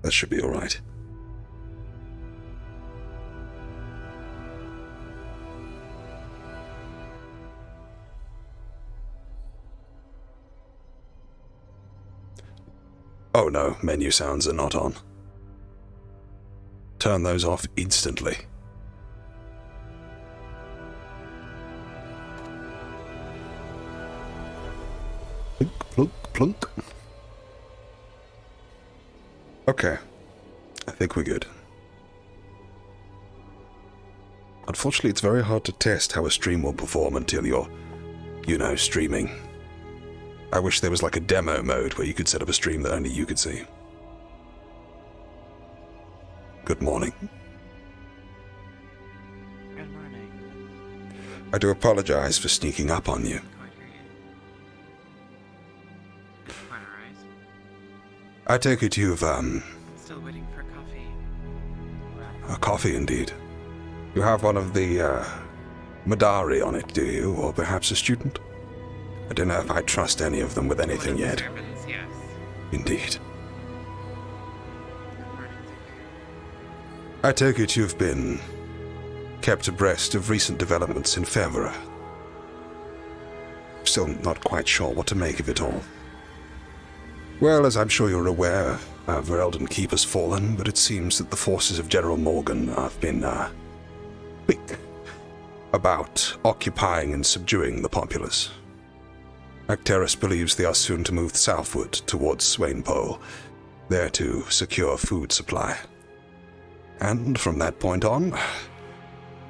That should be all right. Oh no, menu sounds are not on. Turn those off instantly. Plunk, plunk, plunk. Okay. I think we're good. Unfortunately, it's very hard to test how a stream will perform until you're, streaming. I wish there was like a demo mode where you could set up a stream that only you could see. Good morning. Good morning. I do apologize for sneaking up on you. Quite hear you. Quite alright. I take it you've, Still waiting for coffee. a coffee indeed. You have one of the, Madari on it, do you? Or perhaps a student? I don't know if I trust any of them with anything yet. Servants, yes. Indeed. Good morning, Secretary. I take it you've been kept abreast of recent developments in Fevera. Still not quite sure what to make of it all. Well, as I'm sure you're aware, Verelden Keep has fallen, but it seems that the forces of General Morgan have been, quick about occupying and subduing the populace. Acteris believes they are soon to move southward towards Swainpole, there to secure food supply. And from that point on,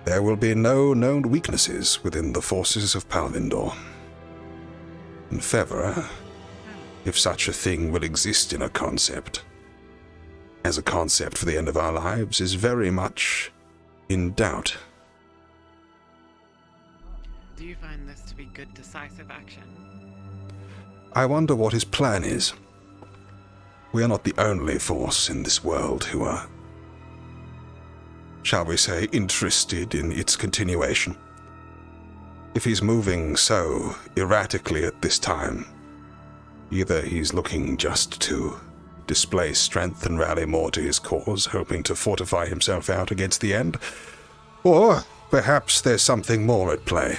there will be no known weaknesses within the forces of Palvindor. And Fevera, if such a thing will exist in a concept, as a concept for the end of our lives, is very much in doubt. Do you find this to be good decisive action? I wonder what his plan is. We are not the only force in this world who are, shall we say, interested in its continuation. If he's moving so erratically at this time, either he's looking just to display strength and rally more to his cause, hoping to fortify himself out against the end, or perhaps there's something more at play.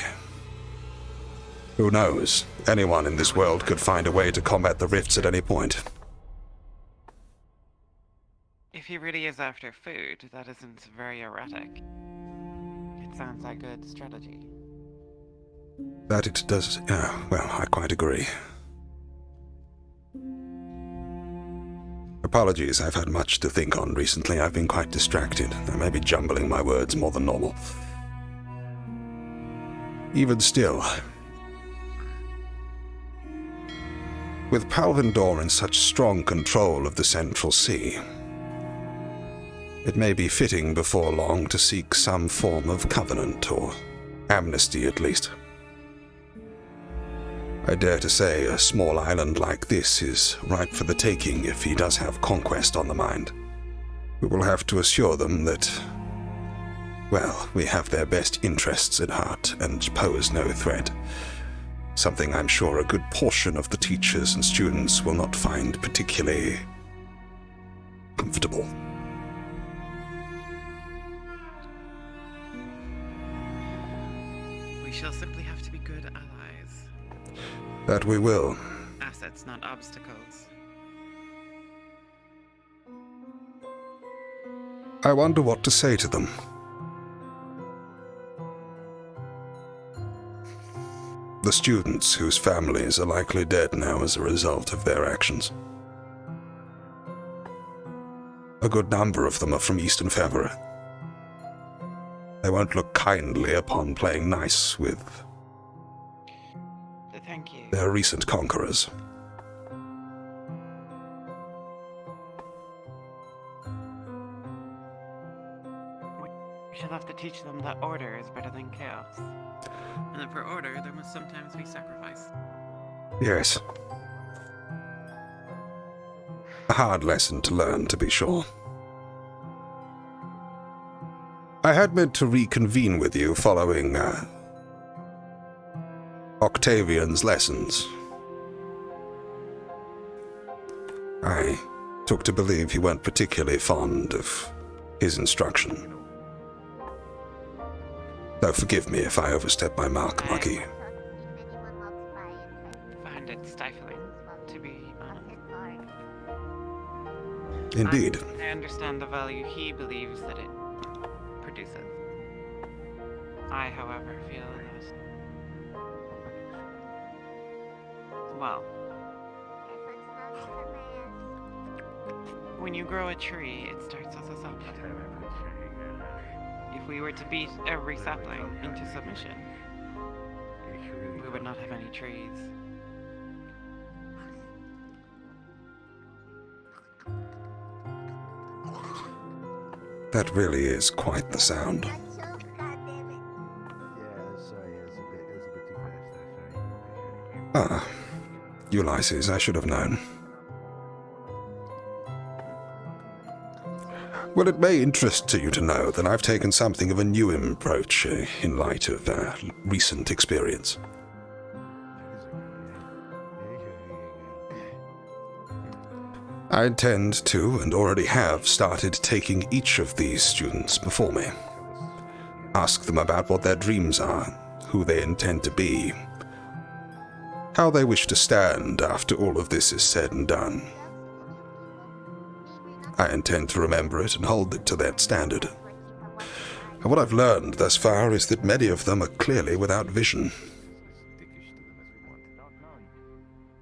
Who knows? Anyone in this world could find a way to combat the rifts at any point. If he really is after food, that isn't very erratic. It sounds like good strategy. That it does... well, I quite agree. Apologies, I've had much to think on recently. I've been quite distracted. I may be jumbling my words more than normal. Even still, with Palvindor in such strong control of the Central Sea, it may be fitting before long to seek some form of covenant, or amnesty at least. I dare to say a small island like this is ripe for the taking if he does have conquest on the mind. We will have to assure them that, well, we have their best interests at heart and pose no threat. Something I'm sure a good portion of the teachers and students will not find particularly comfortable. We shall simply have to be good allies. That we will. Assets, not obstacles. I wonder what to say to them. The students whose families are likely dead now as a result of their actions. A good number of them are from Eastern Fevera. They won't look kindly upon playing nice with Thank you. their recent conquerors. We shall have to teach them that order is better than chaos. And that for order, there must sometimes be sacrifice. Yes. A hard lesson to learn, to be sure. I had meant to reconvene with you following, Octavian's lessons. I Took to believe you weren't particularly fond of his instruction. Though forgive me if I overstep my mark, Muggy. Find it stifling, to be honest. Indeed. I understand the value he believes that it produces. I, however, feel that... Well... When you grow a tree, it starts as a sapling. If we were to beat every sapling into submission, we would not have any trees. That really is quite the sound. Ah, Ulysses, I should have known. Well, it may interest you to know that I've taken something of a new approach in light of recent experience. I intend to, and already have, started taking each of these students before me. Ask them about what their dreams are, who they intend to be, how they wish to stand after all of this is said and done. I intend to remember it and hold it to that standard. And what I've learned thus far is that many of them are clearly without vision.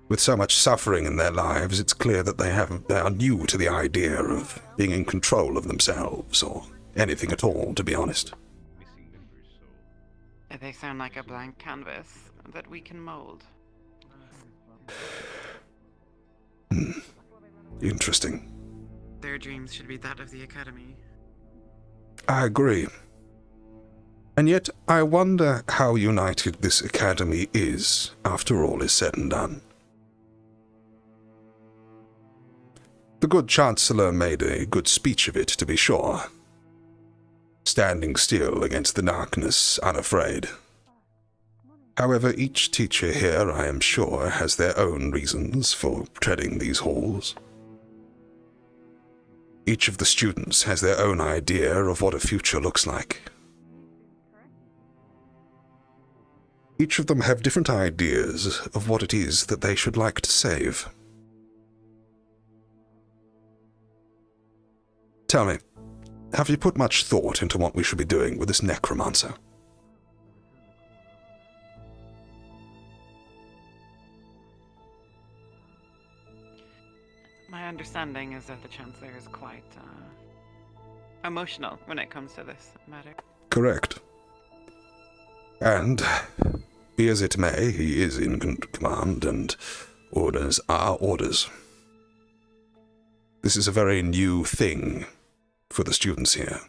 With so much suffering in their lives, it's clear that they are new to the idea of being in control of themselves, or anything at all, to be honest. They sound like a blank canvas that we can mold. Interesting. Their dreams should be that of the Academy. I agree. And yet, I wonder how united this Academy is, after all is said and done. The good Chancellor made a good speech of it, to be sure. Standing still against the darkness, unafraid. However, each teacher here, I am sure, has their own reasons for treading these halls. Each of the students has their own idea of what a future looks like. Each of them have different ideas of what it is that they should like to save. Tell me, have you put much thought into what we should be doing with this necromancer? My understanding is that the Chancellor is quite emotional when it comes to this matter. Correct. And, be as it may, he is in command, and orders are orders. This is a very new thing for the students here.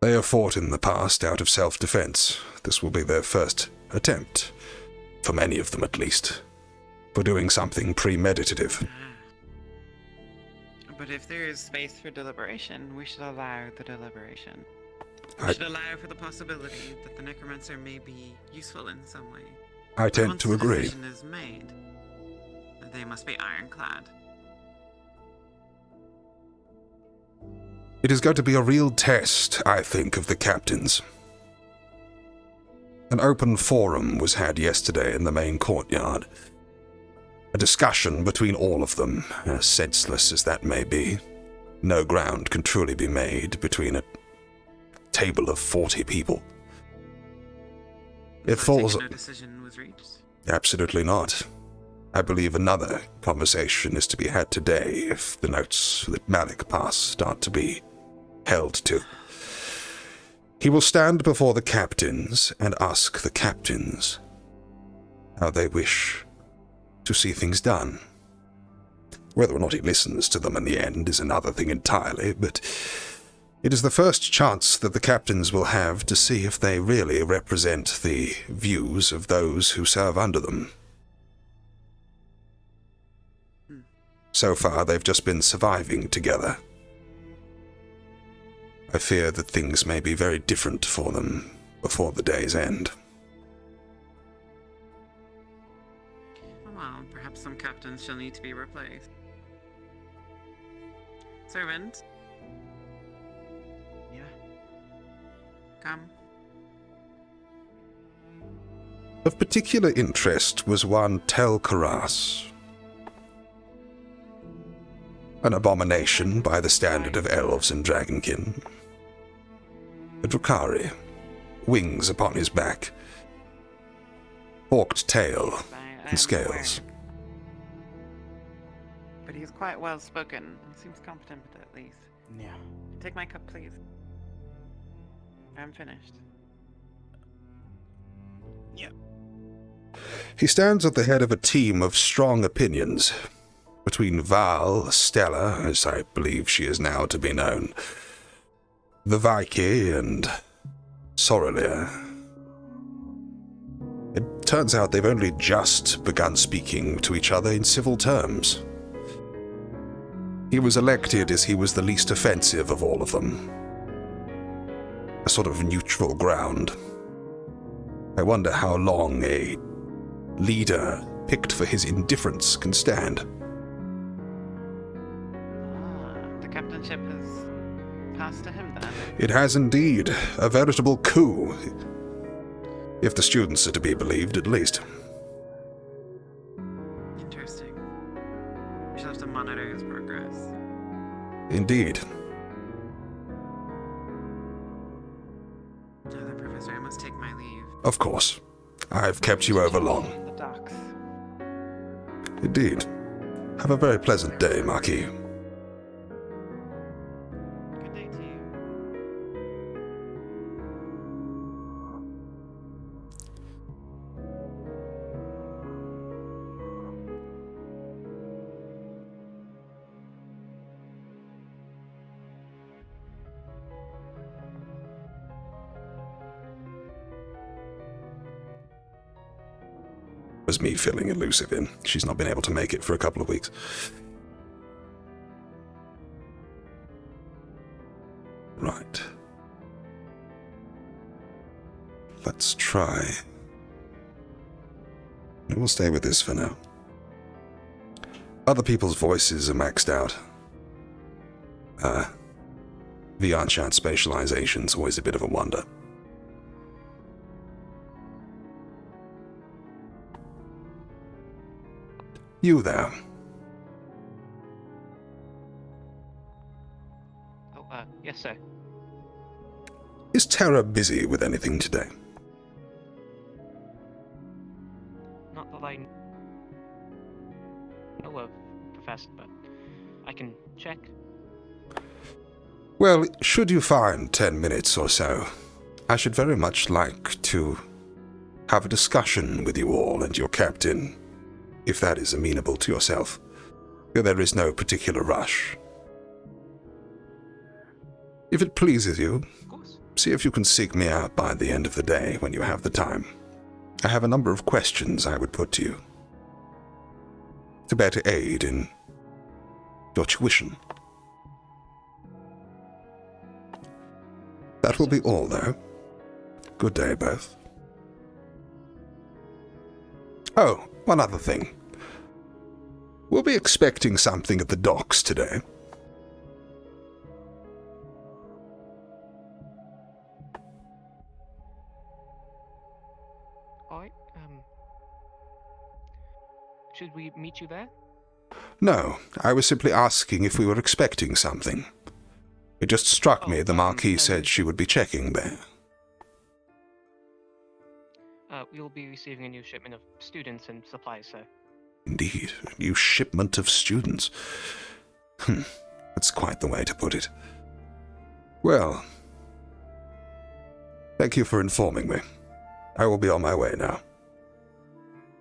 They have fought in the past out of self-defense. This will be their first attempt, for many of them at least, for doing something premeditative. But if there is space for deliberation, we should allow the deliberation. We should allow for the possibility that the necromancer may be useful in some way. I tend to agree. Once the decision is made, they must be ironclad. It is going to be a real test, I think, of the captains. An open forum was had yesterday in the main courtyard. A discussion between all of them, as senseless as that may be. No ground can truly be made between a table of 40 people. It falls... No decision was reached? Absolutely not. I believe another conversation is to be had today if the notes that Malik passed are to be held to. He will stand before the captains and ask the captains how they wish to see things done. Whether or not he listens to them in the end is another thing entirely, but it is the first chance that the captains will have to see if they really represent the views of those who serve under them. So far, they've just been surviving together. I fear that things may be very different for them before the day's end. Well, perhaps some captains shall need to be replaced. Servant, Yeah. come. Of particular interest was one Tel Karas, an abomination by the standard of elves and dragonkin. A Drakari, wings upon his back, forked tail, I and scales. aware. But he's quite well spoken. He seems competent at least. Yeah. Take my cup, please. I'm finished. Yeah. He stands at the head of a team of strong opinions, between Val, Stella, as I believe she is now to be known, the Vaiki, and Sorelia. It turns out they've only just begun speaking to each other in civil terms. He was elected as he was the least offensive of all of them. A sort of neutral ground. I wonder how long a leader picked for his indifference can stand. The captainship has passed to him then. It has indeed a veritable coup, if the students are to be believed at least. Interesting. We shall have to monitor his progress. Indeed. Now Professor, I must take my leave. Of course. I've kept you over long. The docks. Indeed. Have a very pleasant day, Marquis. Good day to you. Was me filling Elusive in. She's not been able to make it for a couple of weeks. Right. Let's try. We'll stay with this for now. Other people's voices are maxed out. The enchant spatialization's always a bit of a wonder. You there. Oh, yes, sir. Is Terra busy with anything today? Not that I know of, Professor, but I can check. Well, should you find 10 minutes or so, I should very much like to have a discussion with you all and your captain, if that is amenable to yourself. There is no particular rush. If it pleases you, Of course. see if you can seek me out by the end of the day when you have the time. I have a number of questions I would put to you, to better aid in your tuition. That will be all, though. Good day, both. Oh, one other thing. We'll be expecting something at the docks today. Alright, should we meet you there? No, I was simply asking if we were expecting something. It just struck me the Marquis said she would be checking there. We'll be receiving a new shipment of students and supplies, sir. Indeed, a new shipment of students. That's quite the way to put it. Well, thank you for informing me. I will be on my way now.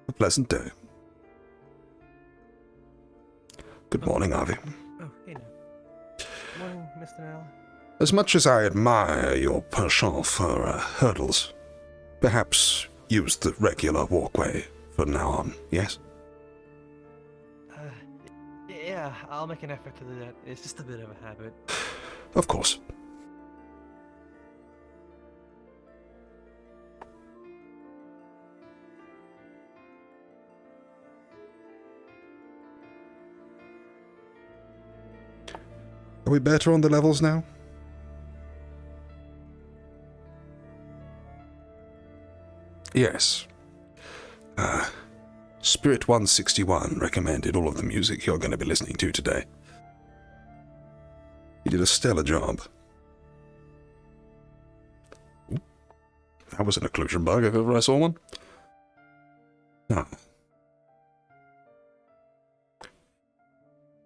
A pleasant day. Good morning, Avi. Oh, hey now. Morning, Mr. Kneller. As much as I admire your penchant for hurdles, perhaps use the regular walkway from now on, yes? Yeah, I'll make an effort to do that. It's just a bit of a habit. Of course. Are we better on the levels now? Yes. Spirit 161 recommended all of the music you're going to be listening to today. He did a stellar job. Ooh, that was an occlusion bug if ever I saw one. Ah.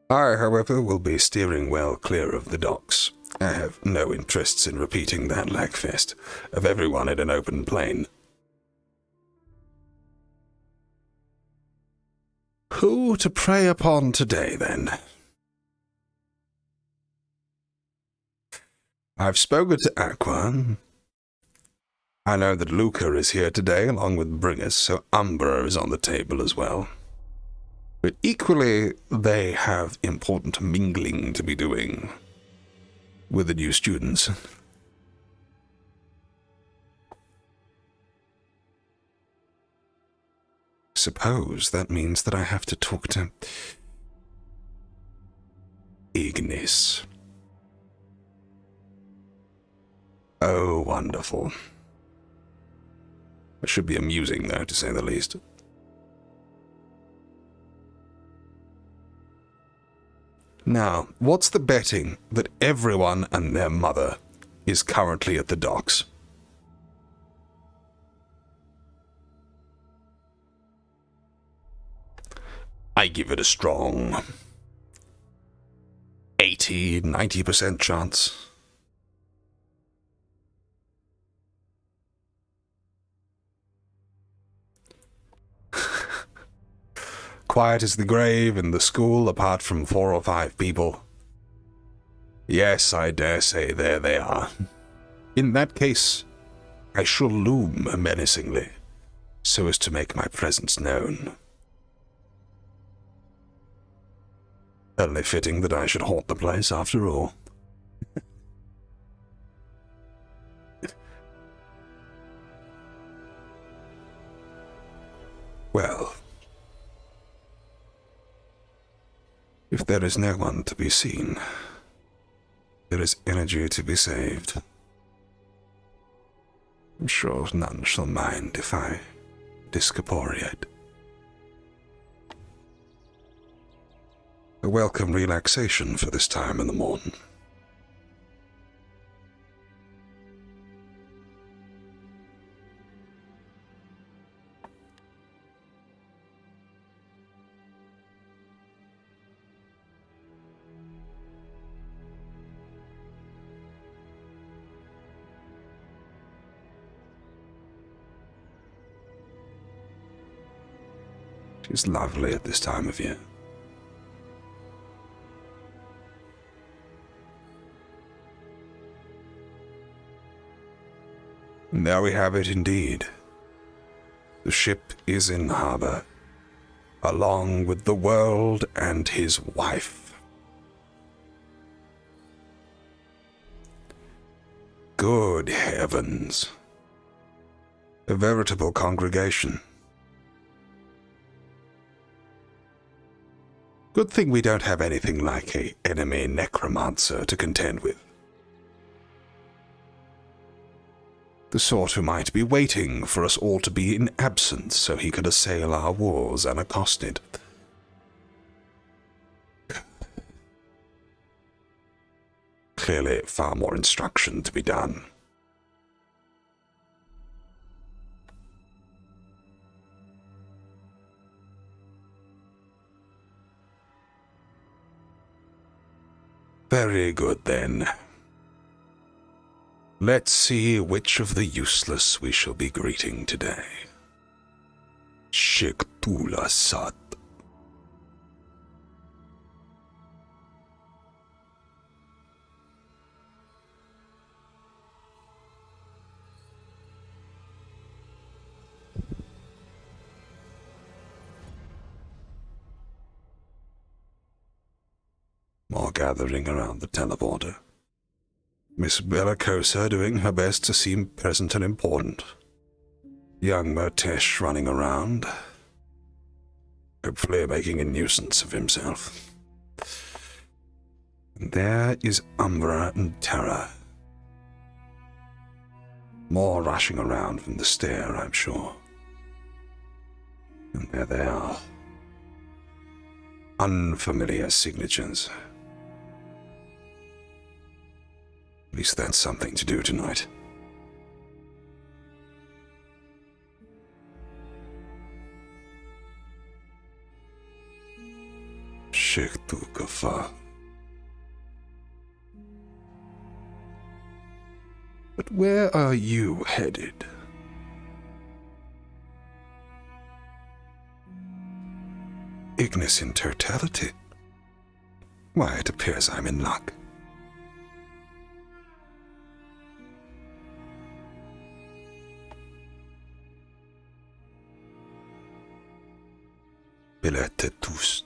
I, however, will be steering well clear of the docks. I have no interests in repeating that lagfest of everyone in an open plain. Who to prey upon today, then? I've spoken to Aqua. I know that Luca is here today, along with Bringus, so Umbra is on the table as well. But equally, they have important mingling to be doing with the new students. Suppose that means that I have to talk to Ignis. Oh, wonderful. It should be amusing, though, to say the least. Now, what's the betting that everyone and their mother is currently at the docks? I give it a strong 80-90% chance. Quiet as the grave in the school, apart from 4 or 5 people. Yes, I dare say there they are. In that case, I shall loom menacingly, so as to make my presence known. Only fitting that I should haunt the place, after all. Well, if there is no one to be seen, there is energy to be saved. I'm sure none shall mind if I discorporeate. A welcome relaxation for this time in the morning. It's lovely at this time of year. And there we have it indeed. The ship is in harbor, along with the world and his wife. Good heavens. A veritable congregation. Good thing we don't have anything like an enemy necromancer to contend with. The sort who might be waiting for us all to be in absence so he could assail our walls unaccosted. Clearly far more instruction to be done. Very good, then. Let's see which of the useless we shall be greeting today. Shektula Sat. More gathering around the teleporter. Miss Bellacosa doing her best to seem present and important. Young Murtesh running around, hopefully making a nuisance of himself. There is Umbra and Terror. More rushing around from the stair, I'm sure. And there they are. Unfamiliar signatures. At least that's something to do tonight. Shiktukafa. But where are you headed? Ignis in totality? Why, it appears I'm in luck. Billette tous.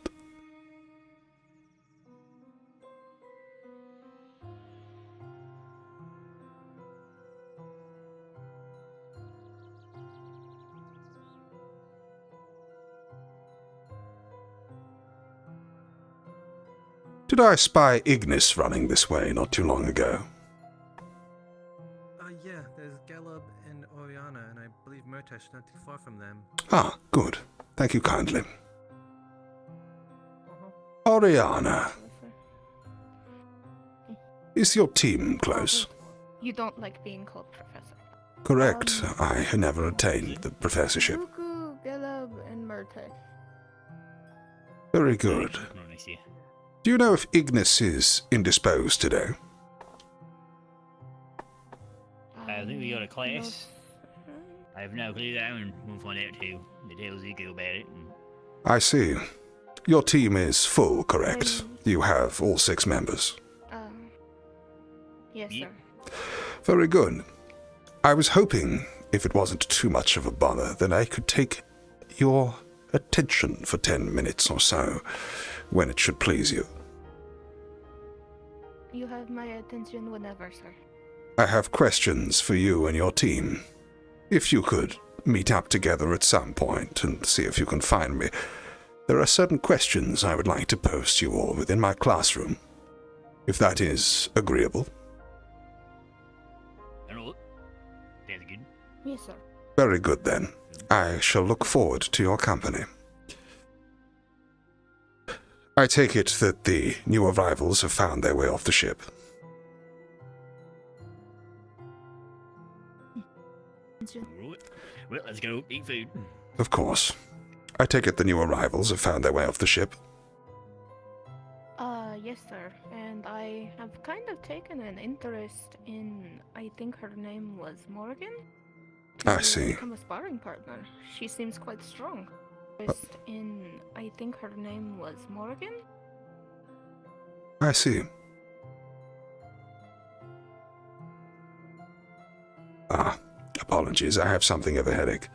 Did I spy Ignis running this way not too long ago? Yeah, there's Galub and Oriana, and I believe Murtash not too far from them. Ah, good. Thank you kindly. Oriana, is your team close? You don't like being called professor. Correct. I never attained the professorship. Buku, Galub, and Murtash. Very good. Do you know if Ignis is indisposed today? I think we got a class. I have no clue that, and we'll find out too. The details you go about it. I see. Your team is full, correct? You have all 6 members. Yes, Yep. sir. Very good. I was hoping, if it wasn't too much of a bother, that I could take your attention for 10 minutes or so, when it should please you. You have my attention whenever, sir. I have questions for you and your team. If you could meet up together at some point and see if you can find me. There are certain questions I would like to pose to you all within my classroom, if that is agreeable. That's good. Yes, sir. Very good, then. I shall look forward to your company. I take it that the new arrivals have found their way off the ship. Right. Well, let's go eat food. Of course. I take it the new arrivals have found their way off the ship. Yes, sir. And I have kind of taken an interest in, I think her name was Morgan? I To see. Become a sparring partner. She seems quite strong. Interest in, I think her name was Morgan? I see. Apologies, I have something of a headache.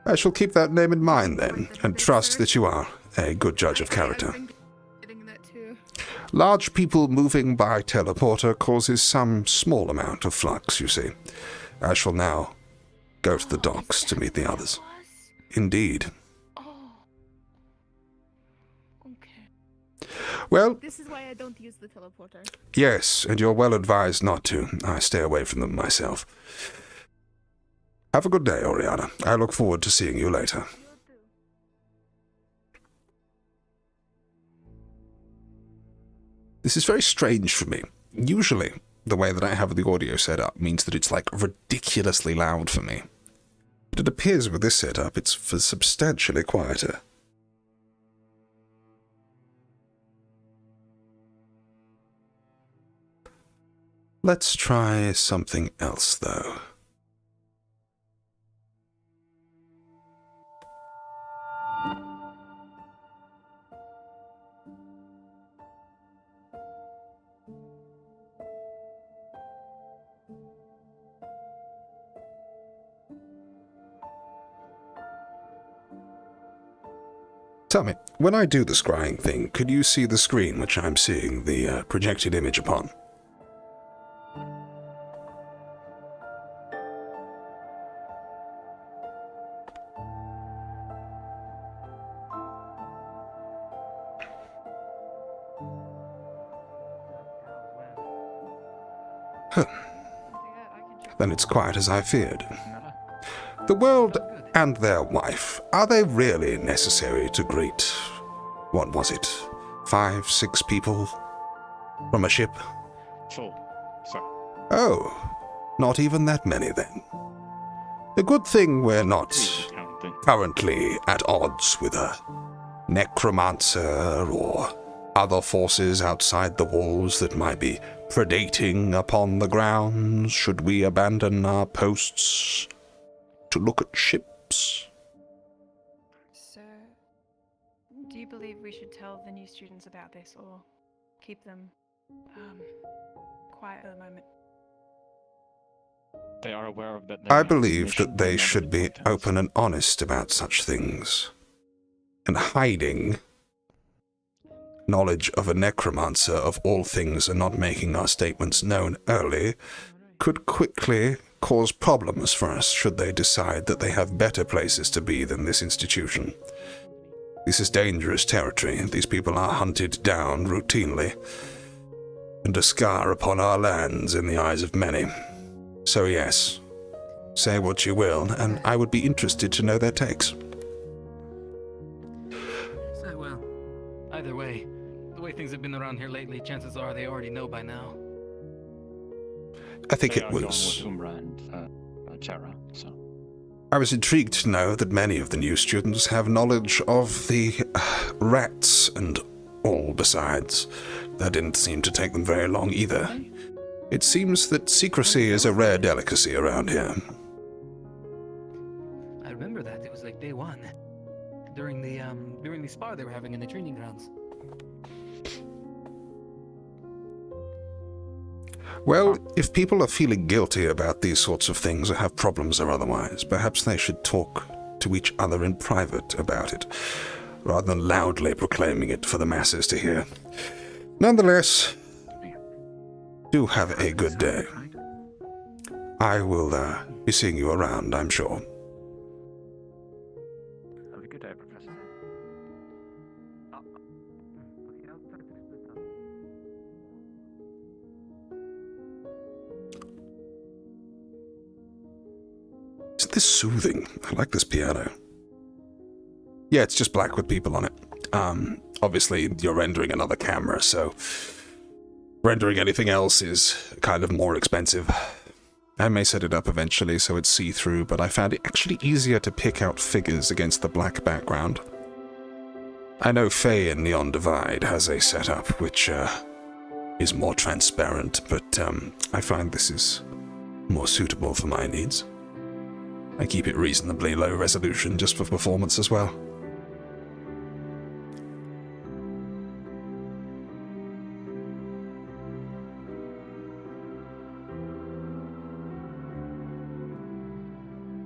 I shall keep that name in mind then, and trust that you are a good judge of character. Getting that too. Large people moving by teleporter causes some small amount of flux, you see. I shall now go to the docks to meet the others. Indeed. Oh. Okay. Well, This is why I don't use the teleporter. yes, and you're well advised not to. I stay away from them myself. Have a good day, Oriana. I look forward to seeing you later. This is very strange for me. Usually, the way that I have the audio set up means that it's like ridiculously loud for me. But it appears with this setup it's for substantially quieter. Let's try something else, though. Tell me, when I do the scrying thing, could you see the screen which I'm seeing the projected image upon? Then it's quite as I feared. The world and their wife, are they really necessary to greet, what was it, 5, 6 people from a ship? 4. Sorry. Oh, not even that many then. A good thing we're not currently at odds with a necromancer or other forces outside the walls that might be predating upon the grounds should we abandon our posts to look at ships. So, do you believe we should tell the new students about this or keep them quiet at the moment? They are aware of that. I believe that they should be open and honest about such things. And hiding knowledge of a necromancer of all things and not making our statements known early could quickly cause problems for us should they decide that they have better places to be than this institution. This is dangerous territory. These people are hunted down routinely, and a scar upon our lands in the eyes of many. So yes, say what you will, and I would be interested to know their takes. So, well, Either way, the way things have been around here lately, chances are they already know by now. I think They it are gone was... with Umbra and Chara, so. I was intrigued to know that many of the new students have knowledge of the rats and all besides. That didn't seem to take them very long either. It seems that secrecy is a rare delicacy around here. I remember that. It was like day one. During the spar they were having in the training grounds. Well, if people are feeling guilty about these sorts of things or have problems or otherwise, perhaps they should talk to each other in private about it, rather than loudly proclaiming it for the masses to hear. Nonetheless, do have a good day. I will be seeing you around, I'm sure. Have a good day, Professor. Isn't this soothing? I like this piano. Yeah, it's just black with people on it. Obviously, you're rendering another camera, so rendering anything else is kind of more expensive. I may set it up eventually so it's see-through, but I found it actually easier to pick out figures against the black background. I know Faye in Neon Divide has a setup which is more transparent, but I find this is more suitable for my needs. I keep it reasonably low resolution just for performance as well.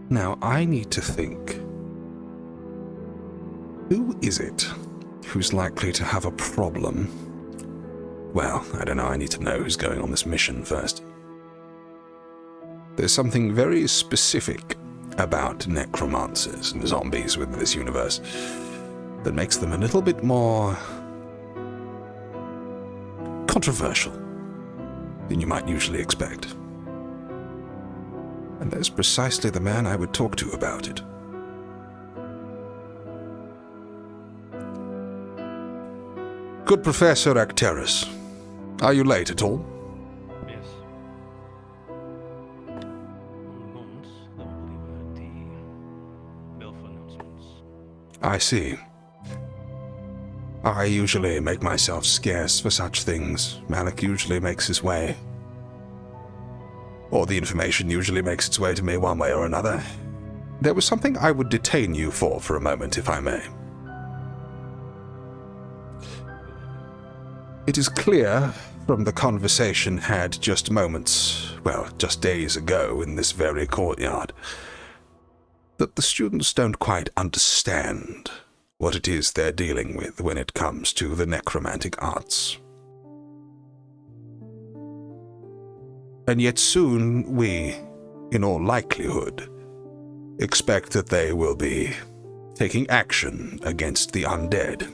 Now, I need to think. Who is it who's likely to have a problem? Well, I don't know, I need to know who's going on this mission first. There's something very specific about necromancers and zombies within this universe that makes them a little bit more controversial than you might usually expect. And there's precisely the man I would talk to about it. Good Professor Acteris, are you late at all? Yes. One moment, I will believe the bell for announcements. I see. I usually make myself scarce for such things. Malik usually makes his way. Or the information usually makes its way to me one way or another. There was something I would detain you for a moment, if I may. It is clear from the conversation had just days ago in this very courtyard, that the students don't quite understand what it is they're dealing with when it comes to the necromantic arts. And yet soon we, in all likelihood, expect that they will be taking action against the undead.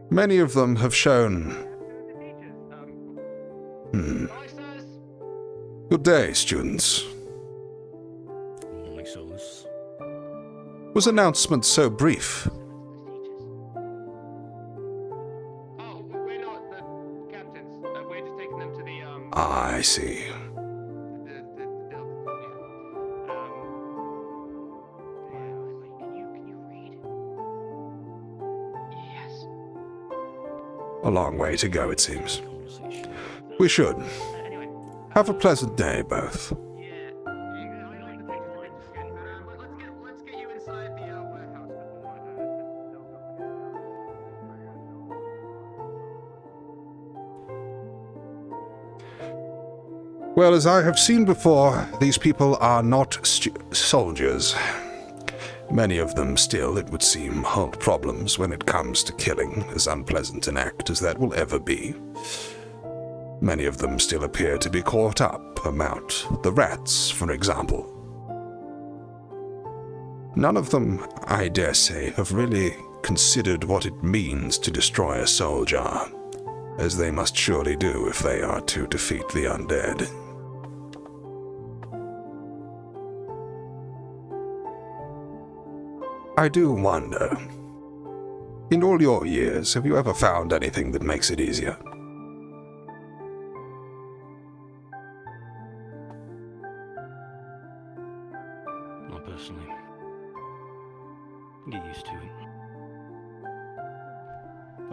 Many of them have shown Good day, students. Only souls. Was announcement so brief? Oh, we're not the captains. We're just taking them to the I see. the can you read? Yes. A long way to go, it seems. Conversation. We should. Anyway. Have a pleasant day, both. Yeah. I like the pictures of it, but let's get you inside the warehouse before Well, as I have seen before, these people are not soldiers. Many of them still, it would seem, hold problems when it comes to killing, as unpleasant an act as that will ever be. Many of them still appear to be caught up about the rats, for example. None of them, I dare say, have really considered what it means to destroy a soul jar, as they must surely do if they are to defeat the undead. I do wonder, in all your years, have you ever found anything that makes it easier? Not personally. Get used to it.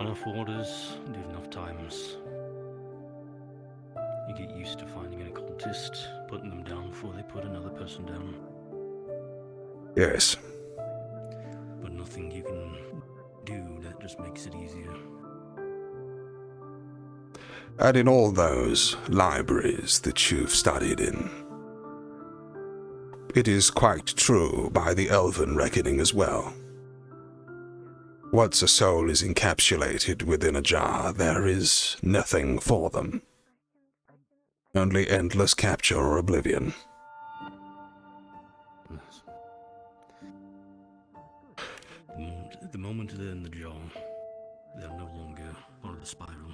Enough orders, do it enough times. You get used to finding an occultist, putting them down before they put another person down. Yes. But nothing you can do that just makes it easier. And in all those libraries that you've studied in, it is quite true by the elven reckoning as well. Once a soul is encapsulated within a jar, there is nothing for them. Only endless capture or oblivion. Yes. The moment they're in the jar, they're no longer part of the spiral.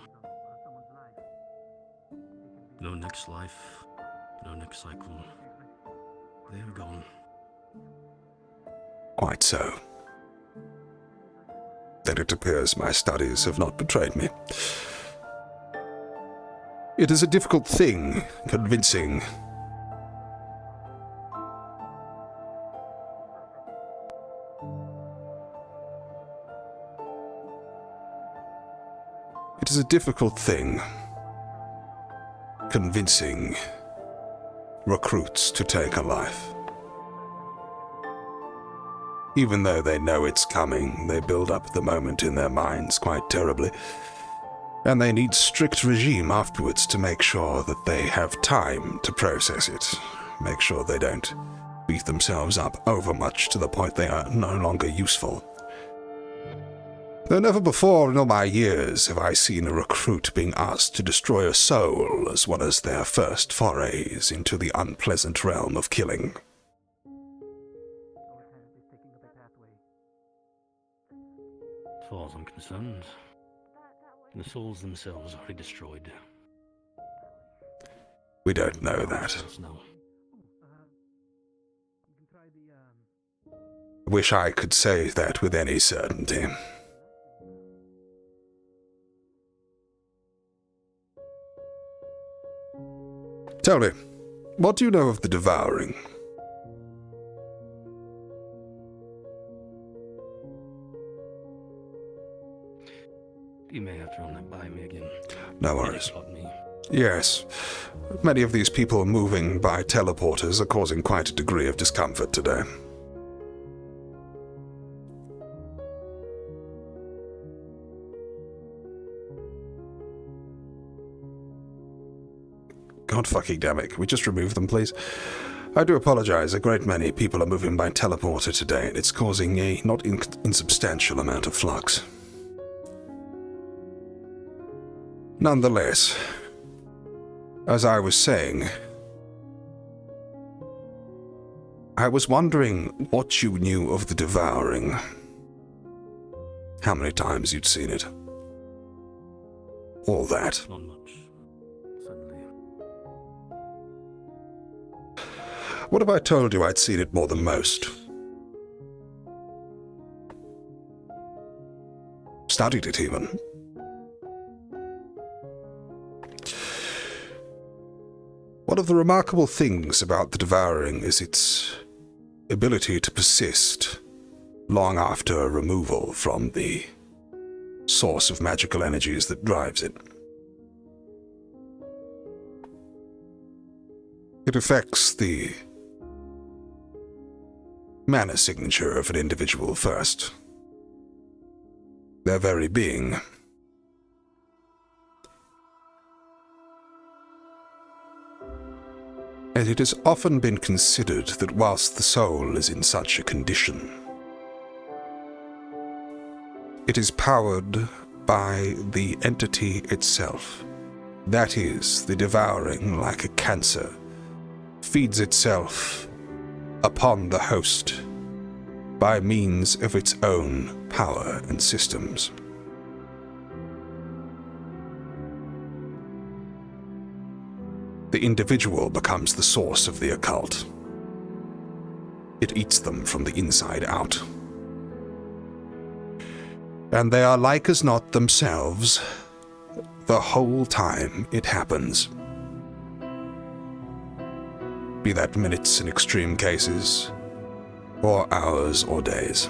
No next life, no next cycle. They are gone. Quite so. Then it appears my studies have not betrayed me. It is a difficult thing, convincing. It is a difficult thing, convincing recruits to take a life. Even though they know it's coming, they build up the moment in their minds quite terribly. And they need strict regime afterwards to make sure that they have time to process it. Make sure they don't beat themselves up overmuch to the point they are no longer useful. Though never before in all my years have I seen a recruit being asked to destroy a soul as one of their first forays into the unpleasant realm of killing. As far as I'm concerned, the souls themselves are already destroyed. We don't know that. No. Wish I could say that with any certainty. Tell me, what do you know of the devouring? You may have to run that by me again. No worries. Taught me. Yes, many of these people moving by teleporters are causing quite a degree of discomfort today. God fucking damn it, can we just remove them, please? I do apologize, a great many people are moving by teleporter today, and it's causing a not insubstantial amount of flux. Nonetheless, as I was saying, I was wondering what you knew of the devouring. How many times you'd seen it. All that. Not much, sadly. What if I told you I'd seen it more than most? Studied it even. One of the remarkable things about the devouring is its ability to persist long after removal from the source of magical energies that drives it. It affects the mana signature of an individual first. Their very being. And it has often been considered that whilst the soul is in such a condition, it is powered by the entity itself. That is, the devouring, like a cancer, feeds itself upon the host by means of its own power and systems. The individual becomes the source of the occult. It eats them from the inside out. And they are like as not themselves the whole time it happens. Be that minutes in extreme cases, or hours or days.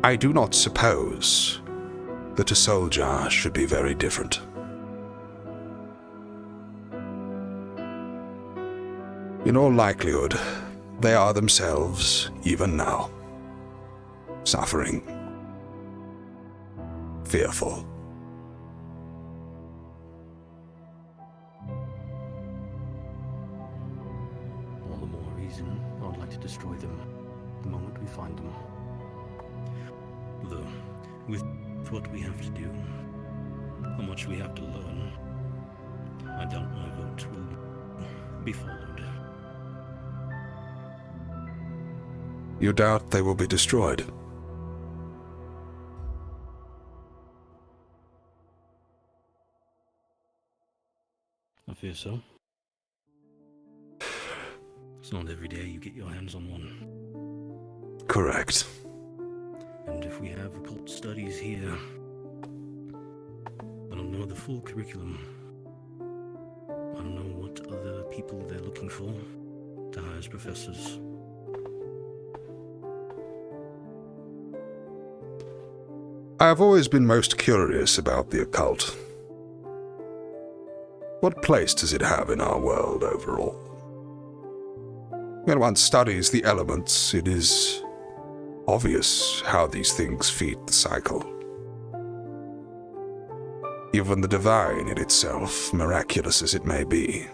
I do not suppose that a soldier should be very different. In all likelihood, they are themselves, even now, suffering, fearful. All the more reason I'd like to destroy them the moment we find them. Though, with what we have to do, how much we have to learn, I doubt my vote will be followed. You doubt they will be destroyed? I fear so. It's not every day you get your hands on one. Correct. And if we have occult studies here, I don't know the full curriculum. I don't know what other people they're looking for to hire as professors. I have always been most curious about the occult. What place does it have in our world overall? When one studies the elements, it is obvious how these things feed the cycle. Even the divine in itself, miraculous as it may be,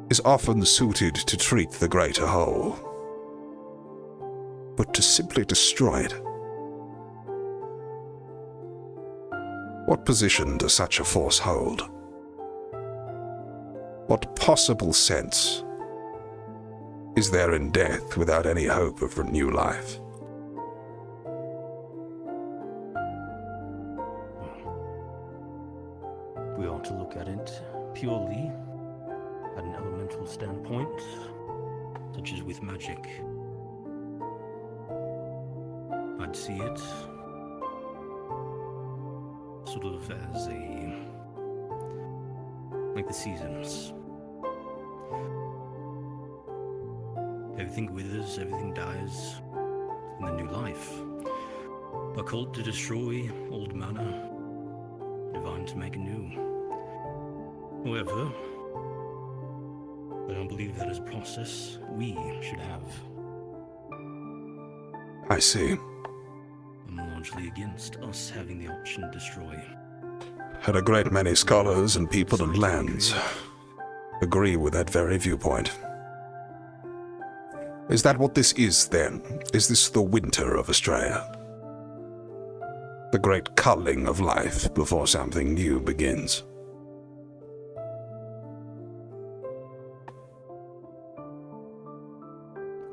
is often suited to treat the greater whole. But to simply destroy it, what position does such a force hold? What possible sense is there in death without any hope of new life? We ought to look at it purely at an elemental standpoint, such as with magic. I'd see it sort of as like the seasons. Everything withers, everything dies, and then new life. Occult to destroy old mana, divine to make anew. However, I don't believe that is a process we should have. I see. I'm largely against us having the option to destroy. And a great many scholars and people and lands agree with that very viewpoint. Is that what this is, then? Is this the winter of Australia? The great culling of life before something new begins?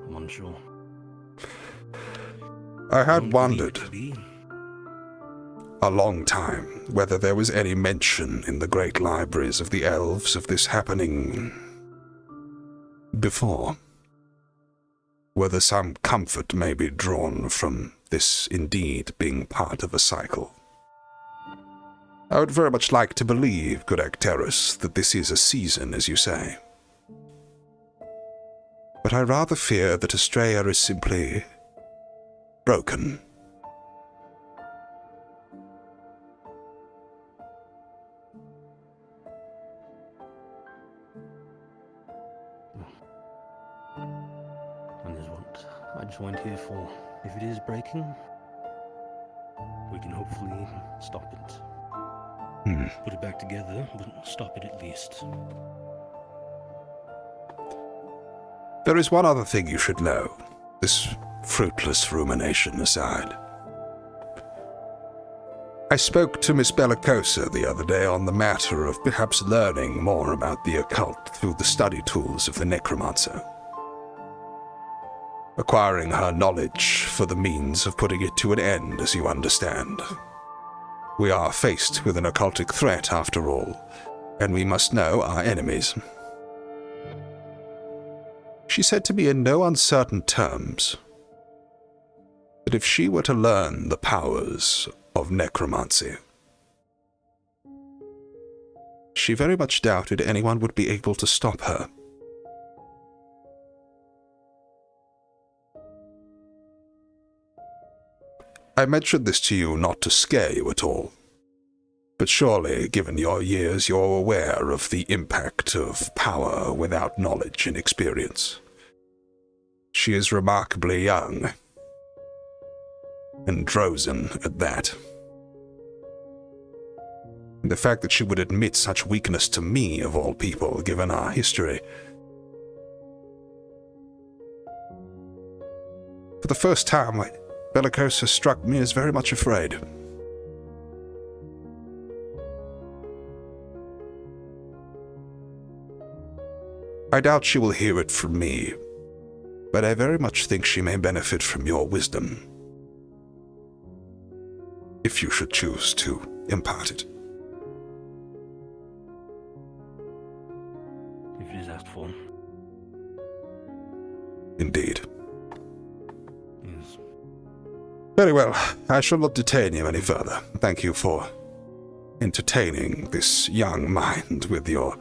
I'm unsure. I had Don't believe it wondered. to be. a long time whether there was any mention in the great libraries of the elves of this happening before. Whether some comfort may be drawn from this indeed being part of a cycle. I would very much like to believe, good Acterus, that this is a season, as you say. But I rather fear that Estrella is simply broken. And there's what I joined here for. If it is breaking, we can hopefully stop it. Put it back together, but stop it at least. There is one other thing you should know, this fruitless rumination aside. I spoke to Miss Bellicosa the other day on the matter of perhaps learning more about the occult through the study tools of the necromancer. Acquiring her knowledge for the means of putting it to an end, as you understand. We are faced with an occultic threat, after all, and we must know our enemies. She said to me in no uncertain terms that if she were to learn the powers of necromancy, she very much doubted anyone would be able to stop her. I mentioned this to you not to scare you at all, but surely, given your years, you're aware of the impact of power without knowledge and experience. She is remarkably young, and Drozen at that. The fact that she would admit such weakness to me, of all people, given our history. For the first time, Bellicosa struck me as very much afraid. I doubt she will hear it from me, but I very much think she may benefit from your wisdom, if you should choose to impart it. If it is asked for. Indeed. Yes. Very well, I shall not detain you any further. Thank you for entertaining this young mind with your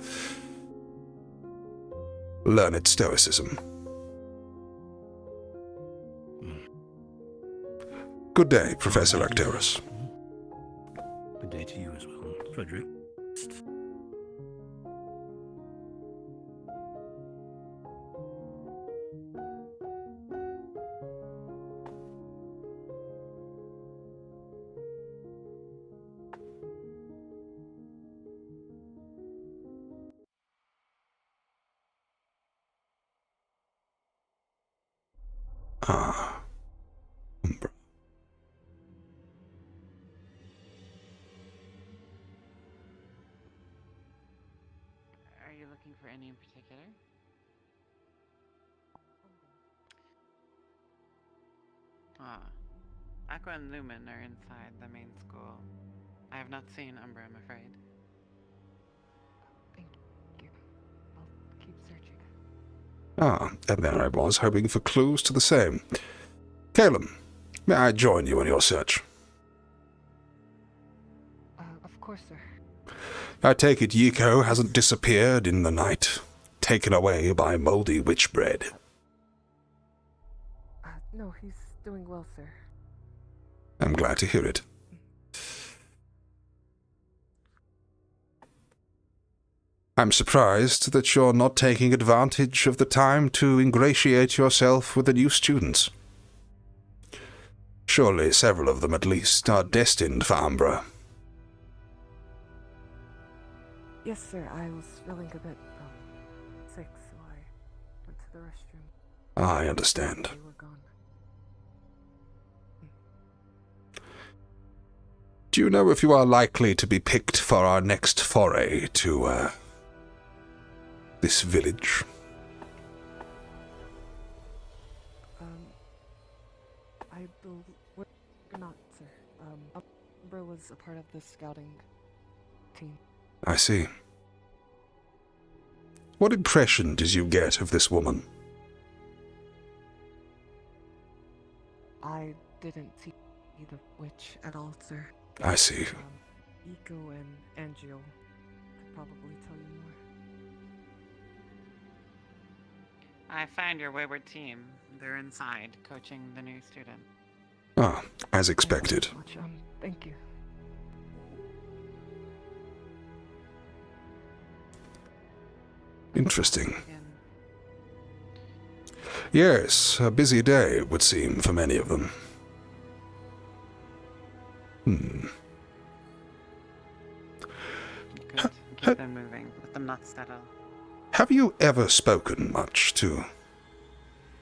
learned stoicism. Good day, Professor Acterus. Good day to you as well, Frederick. Ah. Are you looking for any in particular? Aqua and Lumen are inside the main school. I have not seen Umbra, I'm afraid. Thank you. I'll keep searching. Ah, and there I was, hoping for clues to the same. Calum, may I join you in your search? Of course, sir. I take it Yiko hasn't disappeared in the night, taken away by moldy witch bread. No, he's doing well, sir. I'm glad to hear it. I'm surprised that you're not taking advantage of the time to ingratiate yourself with the new students. Surely several of them at least are destined for Umbra. Yes, sir. I was feeling a bit sick, so I went to the restroom. I understand. They were gone. Do you know if you are likely to be picked for our next foray to, this village? I believe not, sir. Bro was a part of the scouting team. I see. What impression did you get of this woman? I didn't see the witch at all, sir. I see. Eco and Angel could probably tell you more. I found your wayward team. They're inside, coaching the new student. Ah, as expected. Thank you. Interesting. Yes, a busy day, it would seem, for many of them. Good. Keep them moving. Let them not settle. Have you ever spoken much to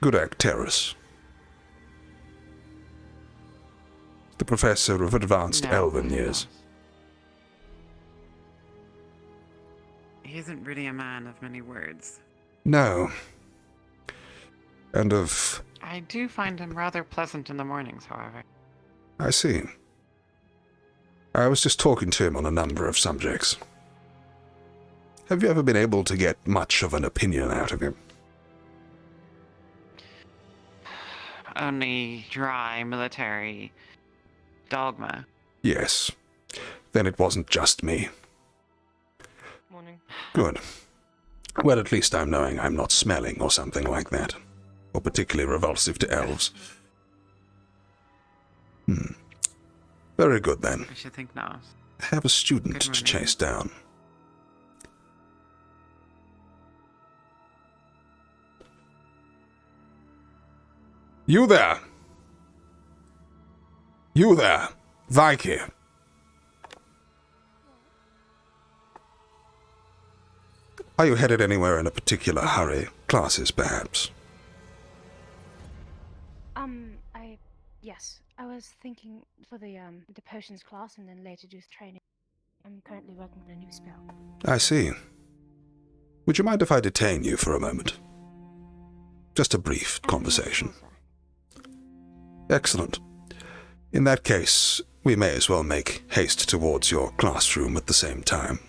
Gudak Terrace, the professor of advanced elven years? He isn't really a man of many words. No. And of... I do find him rather pleasant in the mornings, however. I see. I was just talking to him on a number of subjects. Have you ever been able to get much of an opinion out of him? Only dry military dogma. Yes. Then it wasn't just me. Morning. Good. Well, at least I'm knowing I'm not smelling or something like that. Or particularly revulsive to elves. Very good, then. I should think not. I have a student to chase down. You there! You there! Vicky! Are you headed anywhere in a particular hurry? Classes, perhaps? Yes. I was thinking for the potions class and then later do training. I'm currently working on a new spell. I see. Would you mind if I detain you for a moment? Just a brief conversation. Excellent. In that case, we may as well make haste towards your classroom at the same time.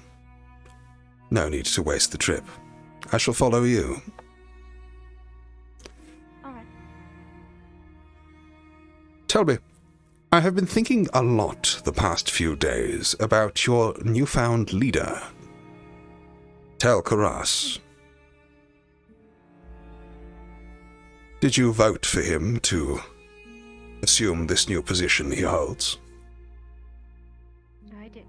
No need to waste the trip. I shall follow you. All right. Tell me, I have been thinking a lot the past few days about your newfound leader, Tel Karas. Did you vote for him to assume this new position he holds? I did.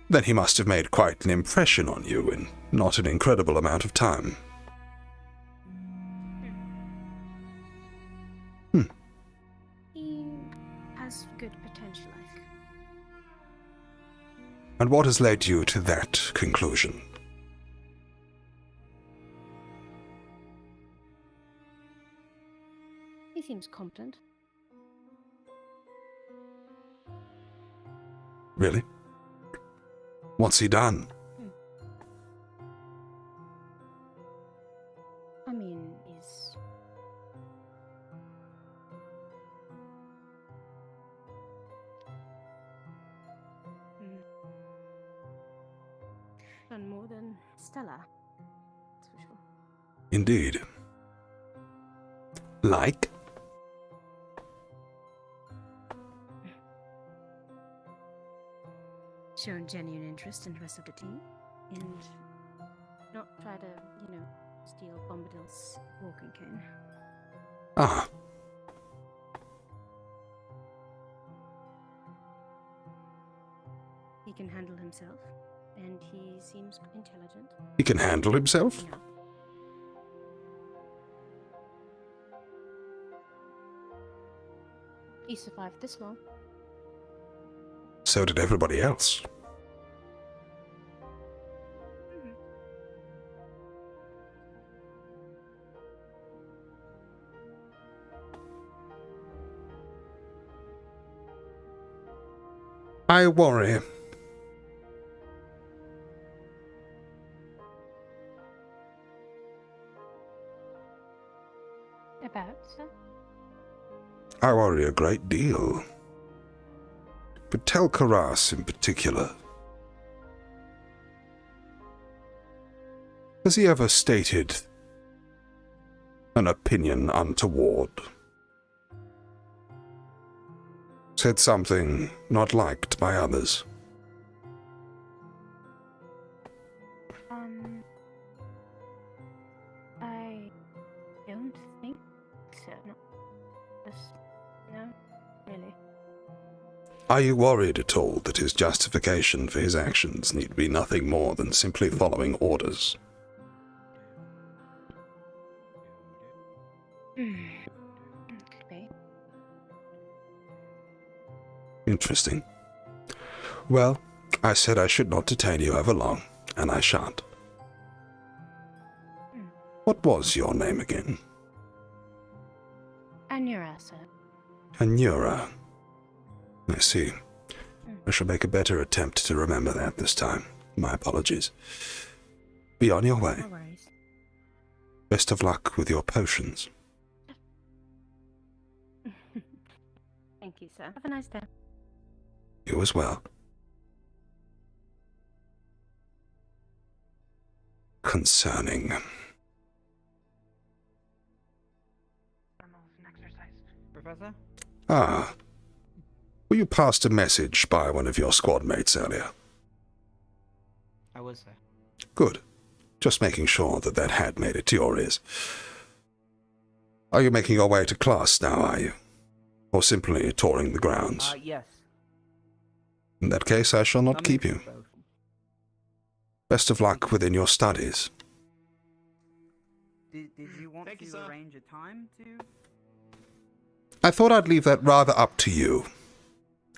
Then he must have made quite an impression on you in not an incredible amount of time. He has good potential, I think. And what has led you to that conclusion? He seems competent. Really? What's he done? I mean, he's... done more than Stella, that's for sure. Indeed. Like? Shown genuine interest in the rest of the team, and not try to, steal Bombadil's walking cane. Ah. He can handle himself, and he seems intelligent. He can handle himself? Yeah. He survived this long. So did everybody else. I worry. About, sir? I worry a great deal. but tell Karas in particular. Has he ever stated an opinion untoward? Said something not liked by others? I don't think so. No, really. Are you worried at all that his justification for his actions need be nothing more than simply following orders? Okay. Interesting. Well, I said I should not detain you over long, and I shan't. What was your name again? Anura, sir. Anura. I see. I shall make a better attempt to remember that this time. My apologies. Be on your way. No worries. Best of luck with your potions. Thank you, sir. Have a nice day. You as well. Concerning. Professor? Ah. Were you passed a message by one of your squad mates earlier? I was, sir. Good. Just making sure that that had made it to your ears. Are you making your way to class now, are you? Or simply touring the grounds? Yes. In that case, I shall not keep you. Best of luck within your studies. Did you want to arrange a time to... I thought I'd leave that rather up to you.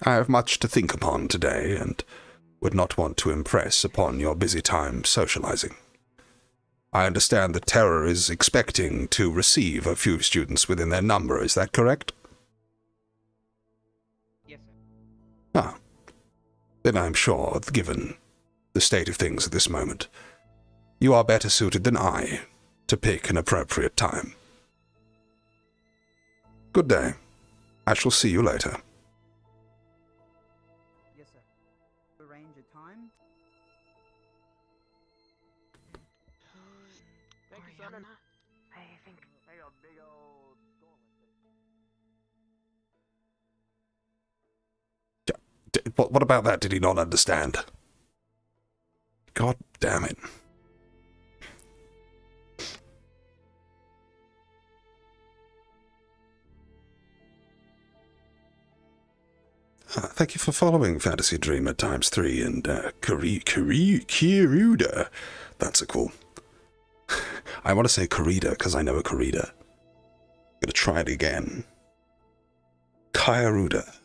I have much to think upon today, and would not want to impress upon your busy time socializing. I understand the Terror is expecting to receive a few students within their number, is that correct? Yes, sir. Ah. Then I'm sure, given the state of things at this moment, you are better suited than I to pick an appropriate time. Good day. I shall see you later. Yes, sir. Arrange a time? Thank you, sir. I think I got a big old What about that did he not understand? God damn it. Thank you for following Fantasy Dreamer ×3 and Kiruda. That's a cool. I want to say Karida because I know a Karida. I'm going to try it again. Kairuda.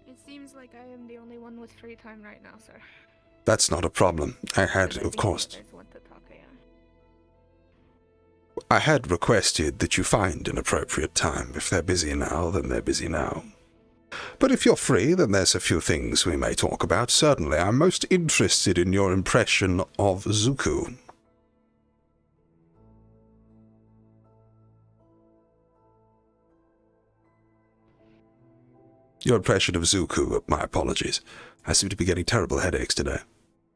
It seems like I am the only one with free time right now, sir. That's not a problem. I had, of course. I had requested that you find an appropriate time. If they're busy now, then they're busy now. But if you're free, then there's a few things we may talk about. Certainly, I'm most interested in your impression of Zuko. Your impression of Zuko, my apologies. I seem to be getting terrible headaches today.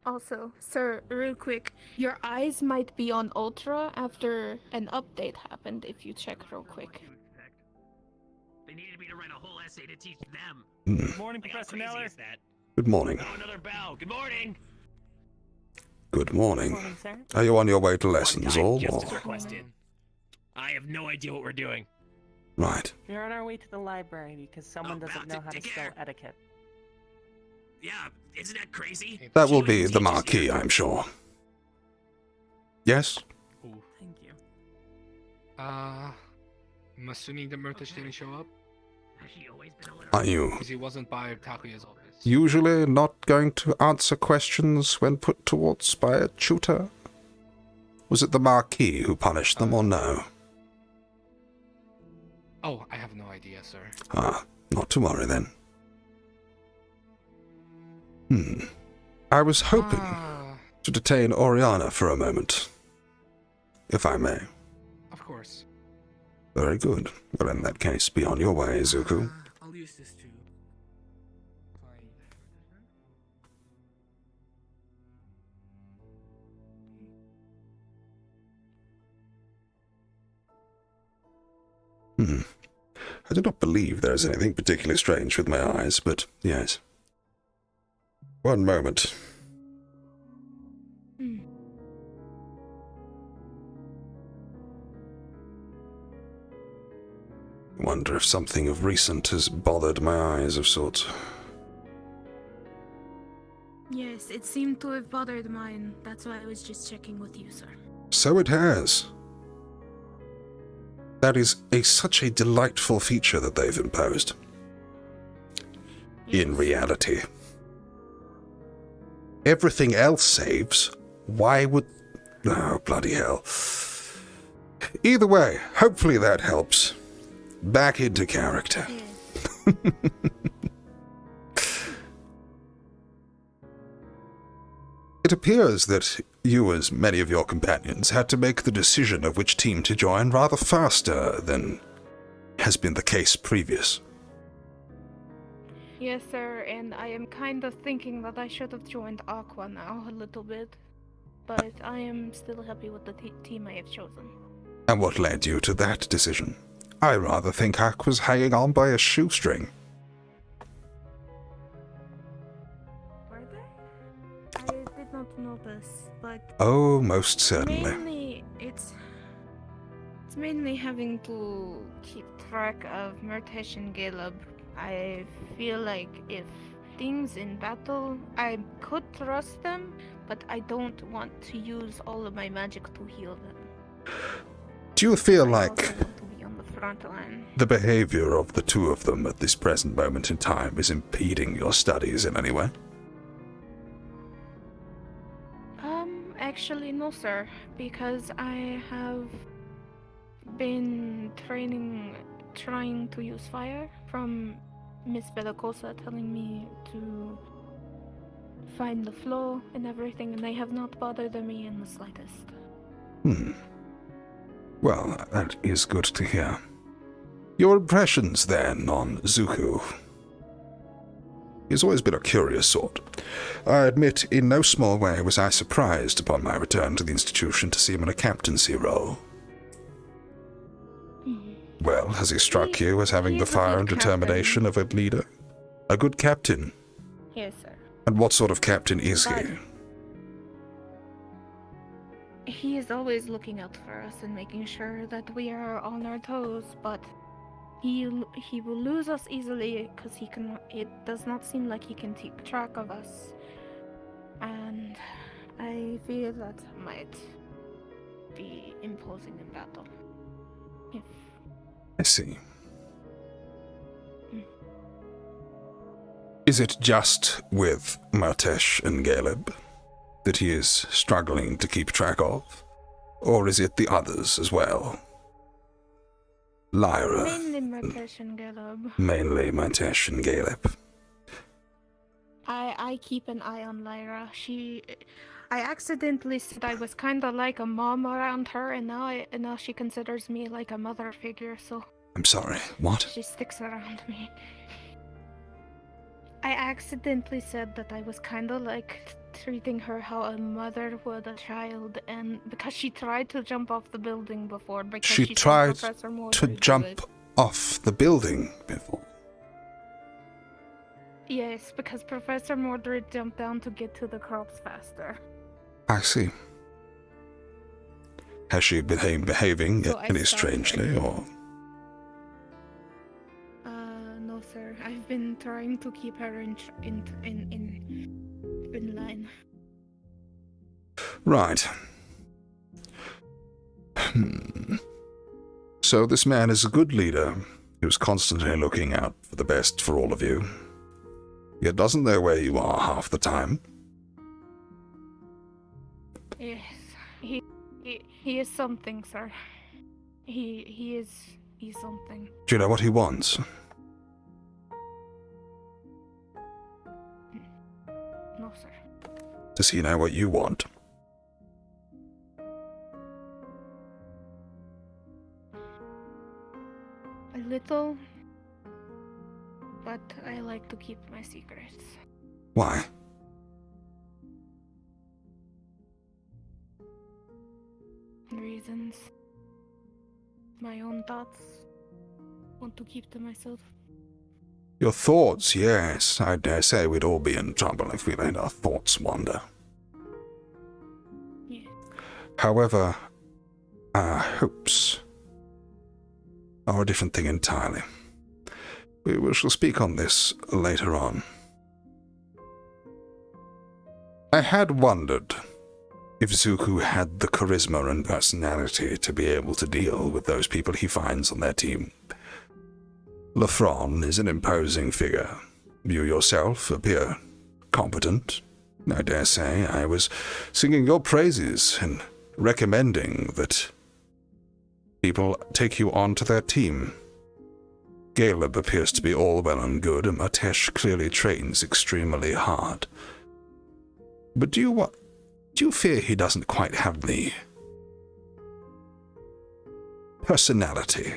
Also, sir, real quick, your eyes might be on ultra after an update happened if you check real quick. They needed me to write a whole essay to teach them. Good morning, Professor Kneller. Good morning. Oh, another bell. Good morning. Good morning. Good morning, sir. Are you on your way to lessons, all? Just Or? as requested. I have no idea what we're doing. Right. We're on our way to the library because someone doesn't about know to how to take spell care. etiquette. Yeah, isn't that crazy? That will She be wouldn't the teach us marquee, here. I'm sure. Yes? Thank you. I'm assuming the Murtish didn't show up Has she always been a little... Are you because he wasn't by Takuya's office. usually not going to answer questions when put towards by a tutor? Was it the marquis who punished them, or no? Oh, I have no idea, sir. Ah, not to worry then. I was hoping to detain Oriana for a moment, if I may. Of course. Very good. Well, in that case, be on your way, Zuko. I'll use this too. I do not believe there is anything particularly strange with my eyes, but yes. One moment. Wonder if something of recent has bothered my eyes of sorts. Yes, it seemed to have bothered mine. That's why I was just checking with you, sir. So it has. That is such a delightful feature that they've imposed. Yes. In reality. Everything else saves. Why would... Oh, bloody hell. Either way, hopefully that helps. Back into character. Yes. It appears that you, as many of your companions, had to make the decision of which team to join rather faster than has been the case previous. Yes, sir, and I am kind of thinking that I should have joined Aqua now a little bit. But I am still happy with the team I have chosen. And what led you to that decision? I rather think Hack was hanging on by a shoestring. Were they? I did not notice, but Oh, most certainly. mainly it's mainly having to keep track of Murtesh and Caleb. I feel like if things in battle, I could trust them, but I don't want to use all of my magic to heal them. Do you feel I like also want to be on the front line. the behavior of the two of them at this present moment in time is impeding your studies in any way? Actually, no, sir, because I have been trying to use fire from Miss Bellacosa telling me to find the flow and everything, and they have not bothered me in the slightest. Well, that is good to hear. Your impressions, then, on Zuko? He's always been a curious sort. I admit, in no small way was I surprised upon my return to the institution to see him in a captaincy role. Well, has he struck you as having the He's a fire good and determination of a leader? A good captain? Yes, sir. And what sort of captain is he? But he is always looking out for us and making sure that we are on our toes, but he will lose us easily because it does not seem like he can keep track of us. And I fear that might be imposing in battle. If I see. Is it just with Murtesh and Caleb that he is struggling to keep track of? Or is it the others as well? Lyra. mainly Murtesh and Caleb. Mainly Murtesh and Caleb. I keep an eye on Lyra. I accidentally said I was kind of like a mom around her, and now she considers me like a mother figure, so I'm sorry, what? she sticks around me. I accidentally said that I was kind of like treating her how a mother would a child, and because she tried to jump off the building before, because She saw tried Professor Moore to do jump it. off the building before. Yes, because Professor Mordred jumped down to get to the crops faster. I see. Has she been behaving So I any stopped her. strangely, or...? No, sir. I've been trying to keep her in line. Right. So this man is a good leader who's constantly looking out for the best for all of you. Yet doesn't know where you are half the time. Yes, he is something, sir. He's something. Do you know what he wants? No, sir. Does he know what you want? A little, but I like to keep my secrets. Why? Reasons. My own thoughts. want to keep to myself. Your thoughts, yes. I dare say we'd all be in trouble if we let our thoughts wander. Yeah. However, our hopes are a different thing entirely. We shall speak on this later on. I had wondered if Zuko had the charisma and personality to be able to deal with those people he finds on their team. Lafron is an imposing figure. You yourself appear competent. I dare say I was singing your praises and recommending that people take you onto their team. Caleb appears to be all well and good, and Matesh clearly trains extremely hard. But do you fear he doesn't quite have the personality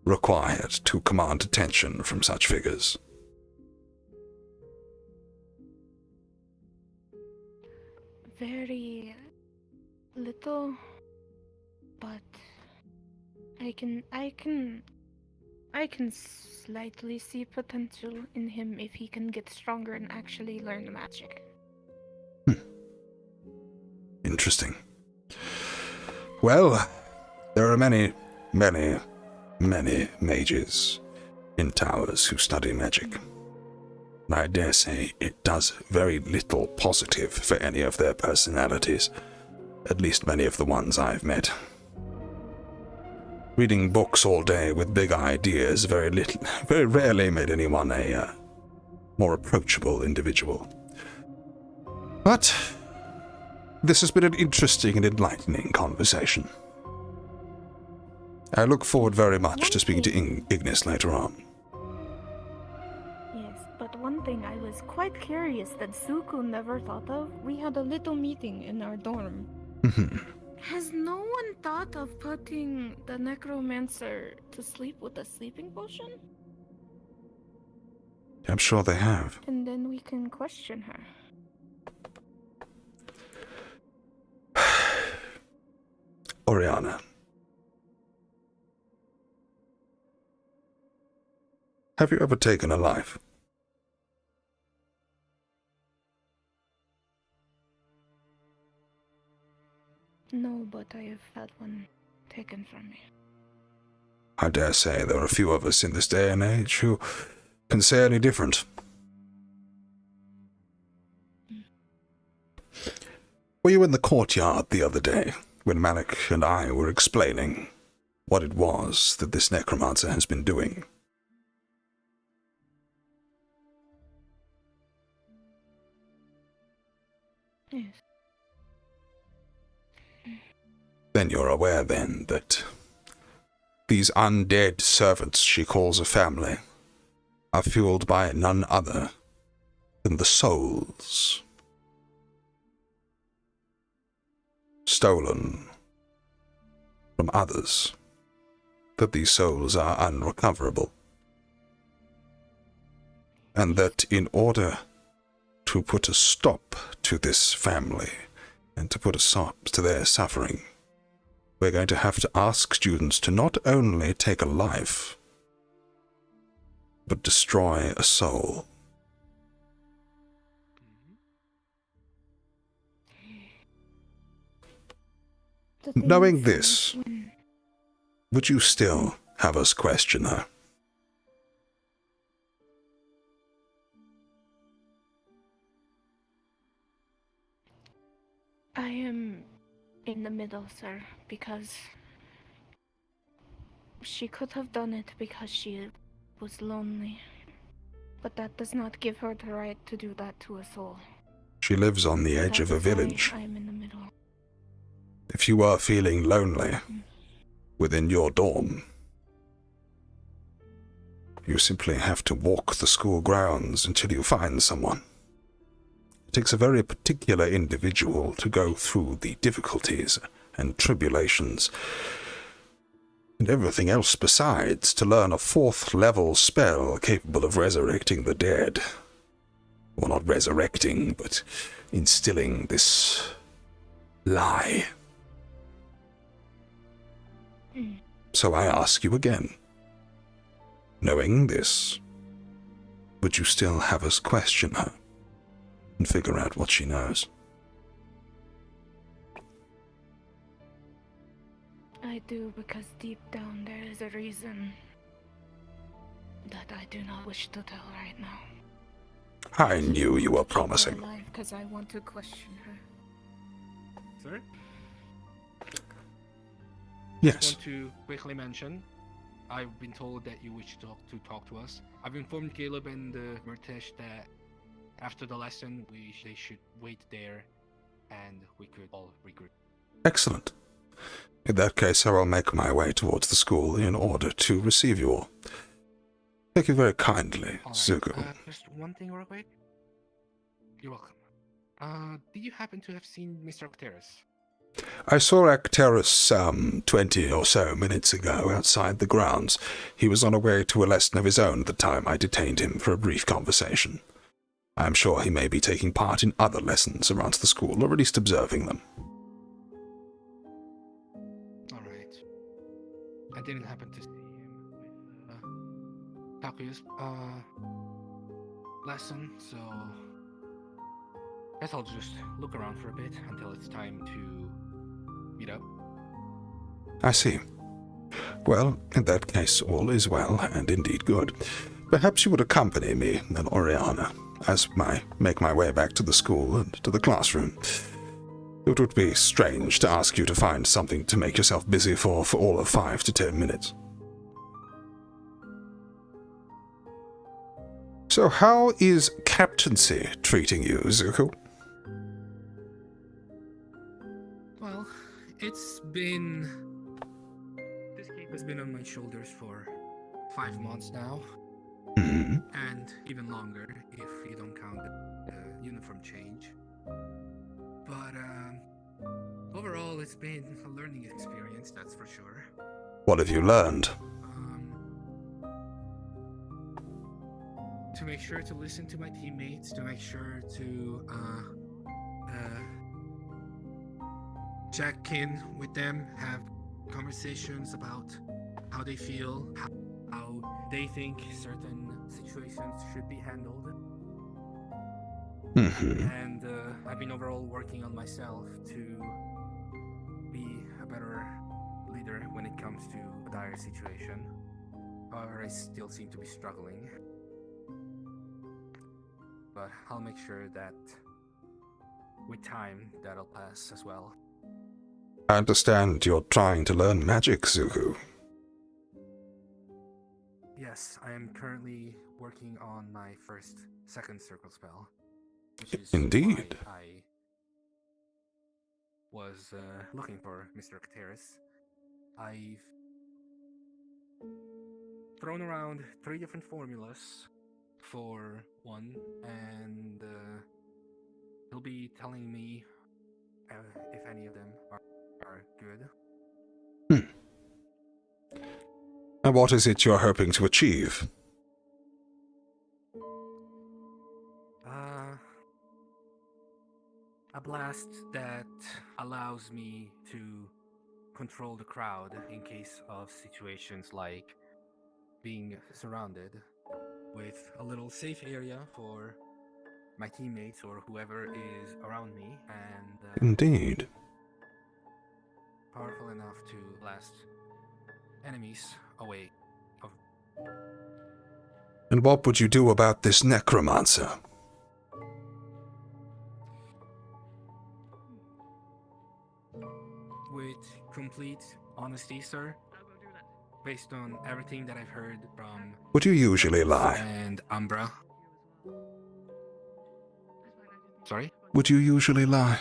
required to command attention from such figures? Very little, but I can slightly see potential in him if he can get stronger and actually learn magic. Interesting. Well, there are many mages in towers who study magic. I dare say it does very little positive for any of their personalities, at least many of the ones I've met. Reading books all day with big ideas very rarely made anyone a more approachable individual. But this has been an interesting and enlightening conversation. I look forward very much to speaking to Ignis later on. Yes, but one thing I was quite curious that Zuko never thought of. We had a little meeting in our dorm. Has no one thought of putting the necromancer to sleep with a sleeping potion? I'm sure they have. And then we can question her. Oriana. Have you ever taken a life? No, but I have had one taken from me. I dare say there are a few of us in this day and age who can say any different. Were you in the courtyard the other day when Malik and I were explaining what it was that this necromancer has been doing? Yes. Then you're aware, then, that these undead servants she calls a family are fueled by none other than the souls stolen from others, that these souls are unrecoverable, and that in order to put a stop to this family and to put a stop to their suffering, we're going to have to ask students to not only take a life, but destroy a soul. Knowing this, would you still have us question her? I am in the middle, sir, because she could have done it because she was lonely. But that does not give her the right to do that to a soul. She lives on the edge of a village. I'm in the middle. If you are feeling lonely within your dorm, you simply have to walk the school grounds until you find someone. It takes a very particular individual to go through the difficulties and tribulations and everything else besides to learn a 4th level spell capable of resurrecting the dead. Well, not resurrecting, but instilling this lie. So I ask you again, Knowing this, would you still have us question her and figure out what she knows? I do, because deep down there is a reason that I do not wish to tell right now. I knew you were promising. Because I want to question her. Sir? Yes. Just want to quickly mention, I've been told that you wish to talk to us. I've informed Caleb and Murtesh that after the lesson, they should wait there, and we could all regroup. Excellent. In that case, I will make my way towards the school in order to receive you all. Thank you very kindly, All right, Zuko. just one thing real quick. You're welcome. Did you happen to have seen Mr. Octeris? I saw Acteris 20 or so minutes ago outside the grounds. He was on a way to a lesson of his own at the time I detained him for a brief conversation. I am sure he may be taking part in other lessons around the school, or at least observing them. Alright. I didn't happen to see him with Takuya's lesson, so guess I'll just look around for a bit until it's time to meet up. I see. Well, in that case, all is well, and indeed good. Perhaps you would accompany me and Oriana, as I make my way back to the school and to the classroom. It would be strange to ask you to find something to make yourself busy for all of 5 to 10 minutes. So how is captaincy treating you, Zuko? Well, this cape has been on my shoulders for 5 months now. Mm-hmm. And even longer if you don't count the uniform change. But overall, it's been a learning experience, that's for sure. What have you learned? To make sure to listen to my teammates, to make sure to check in with them, have conversations about how they feel, how they think certain situations should be handled. Mm-hmm. And I've been overall working on myself to be a better leader when it comes to a dire situation. However, I still seem to be struggling. But I'll make sure that with time, that'll pass as well. I understand you're trying to learn magic, Zuko. Yes, I am currently working on my second circle spell. Which is Indeed. why I was looking for Mr. Octeris. I've thrown around 3 different formulas for one, and he'll be telling me if any of them are good. And what is it you're hoping to achieve? A blast that allows me to control the crowd in case of situations like being surrounded, with a little safe area for my teammates or whoever is around me, and Indeed. powerful enough to blast enemies away. And what would you do about this necromancer? With complete honesty, sir, based on everything that I've heard from Would you usually lie? and Umbra. Sorry? Would you usually lie?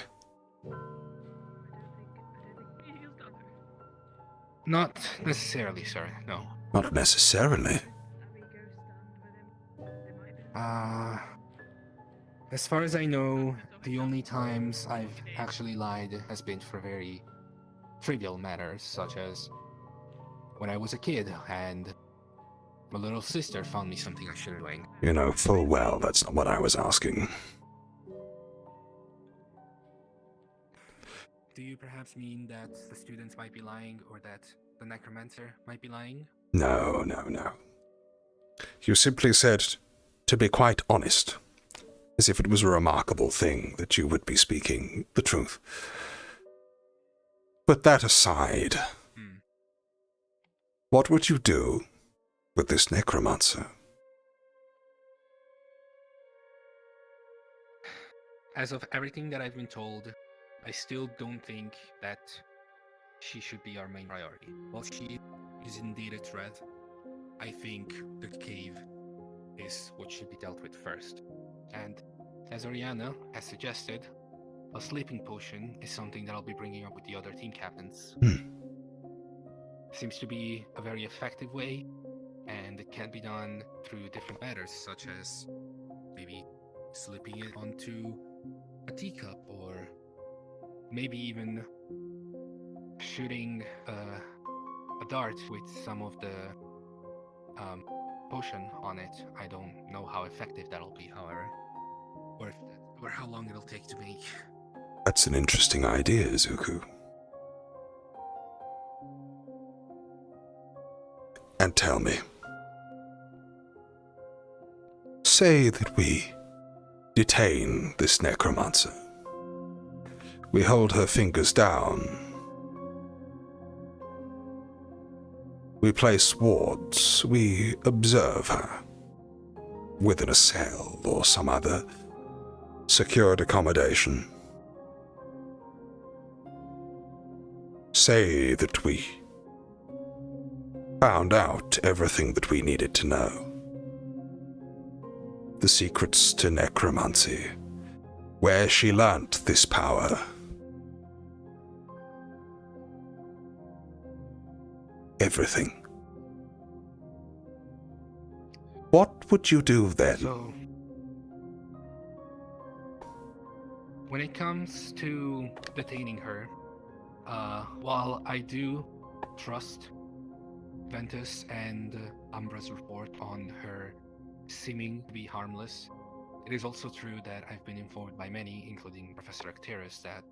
Not necessarily, sir, no. Not necessarily. As far as I know, the only times I've actually lied has been for very trivial matters, such as when I was a kid and my little sister found me something I shouldn't be doing. You know full well that's not what I was asking. Do you perhaps mean that the students might be lying, or that the necromancer might be lying? No, no, no. You simply said, to be quite honest, as if it was a remarkable thing that you would be speaking the truth. But that aside, what would you do with this necromancer? As of everything that I've been told, I still don't think that she should be our main priority. While she is indeed a threat, I think the cave is what should be dealt with first. And as Oriana has suggested, a sleeping potion is something that I'll be bringing up with the other team captains. Seems to be a very effective way, and it can be done through different matters, such as maybe slipping it onto a teacup, or maybe even shooting a dart with some of the potion on it. I don't know how effective that'll be, however, or how long it'll take to make. That's an interesting idea, Zuko. And tell me, say that we detain this necromancer. We hold her fingers down. We place wards. We observe her within a cell or some other secured accommodation. Say that we found out everything that we needed to know. The secrets to necromancy, where she learnt this power. Everything. What would you do then? So, when it comes to detaining her, while I do trust Ventus and Umbra's report on her seeming to be harmless, it is also true that I've been informed by many, including Professor Acteris, that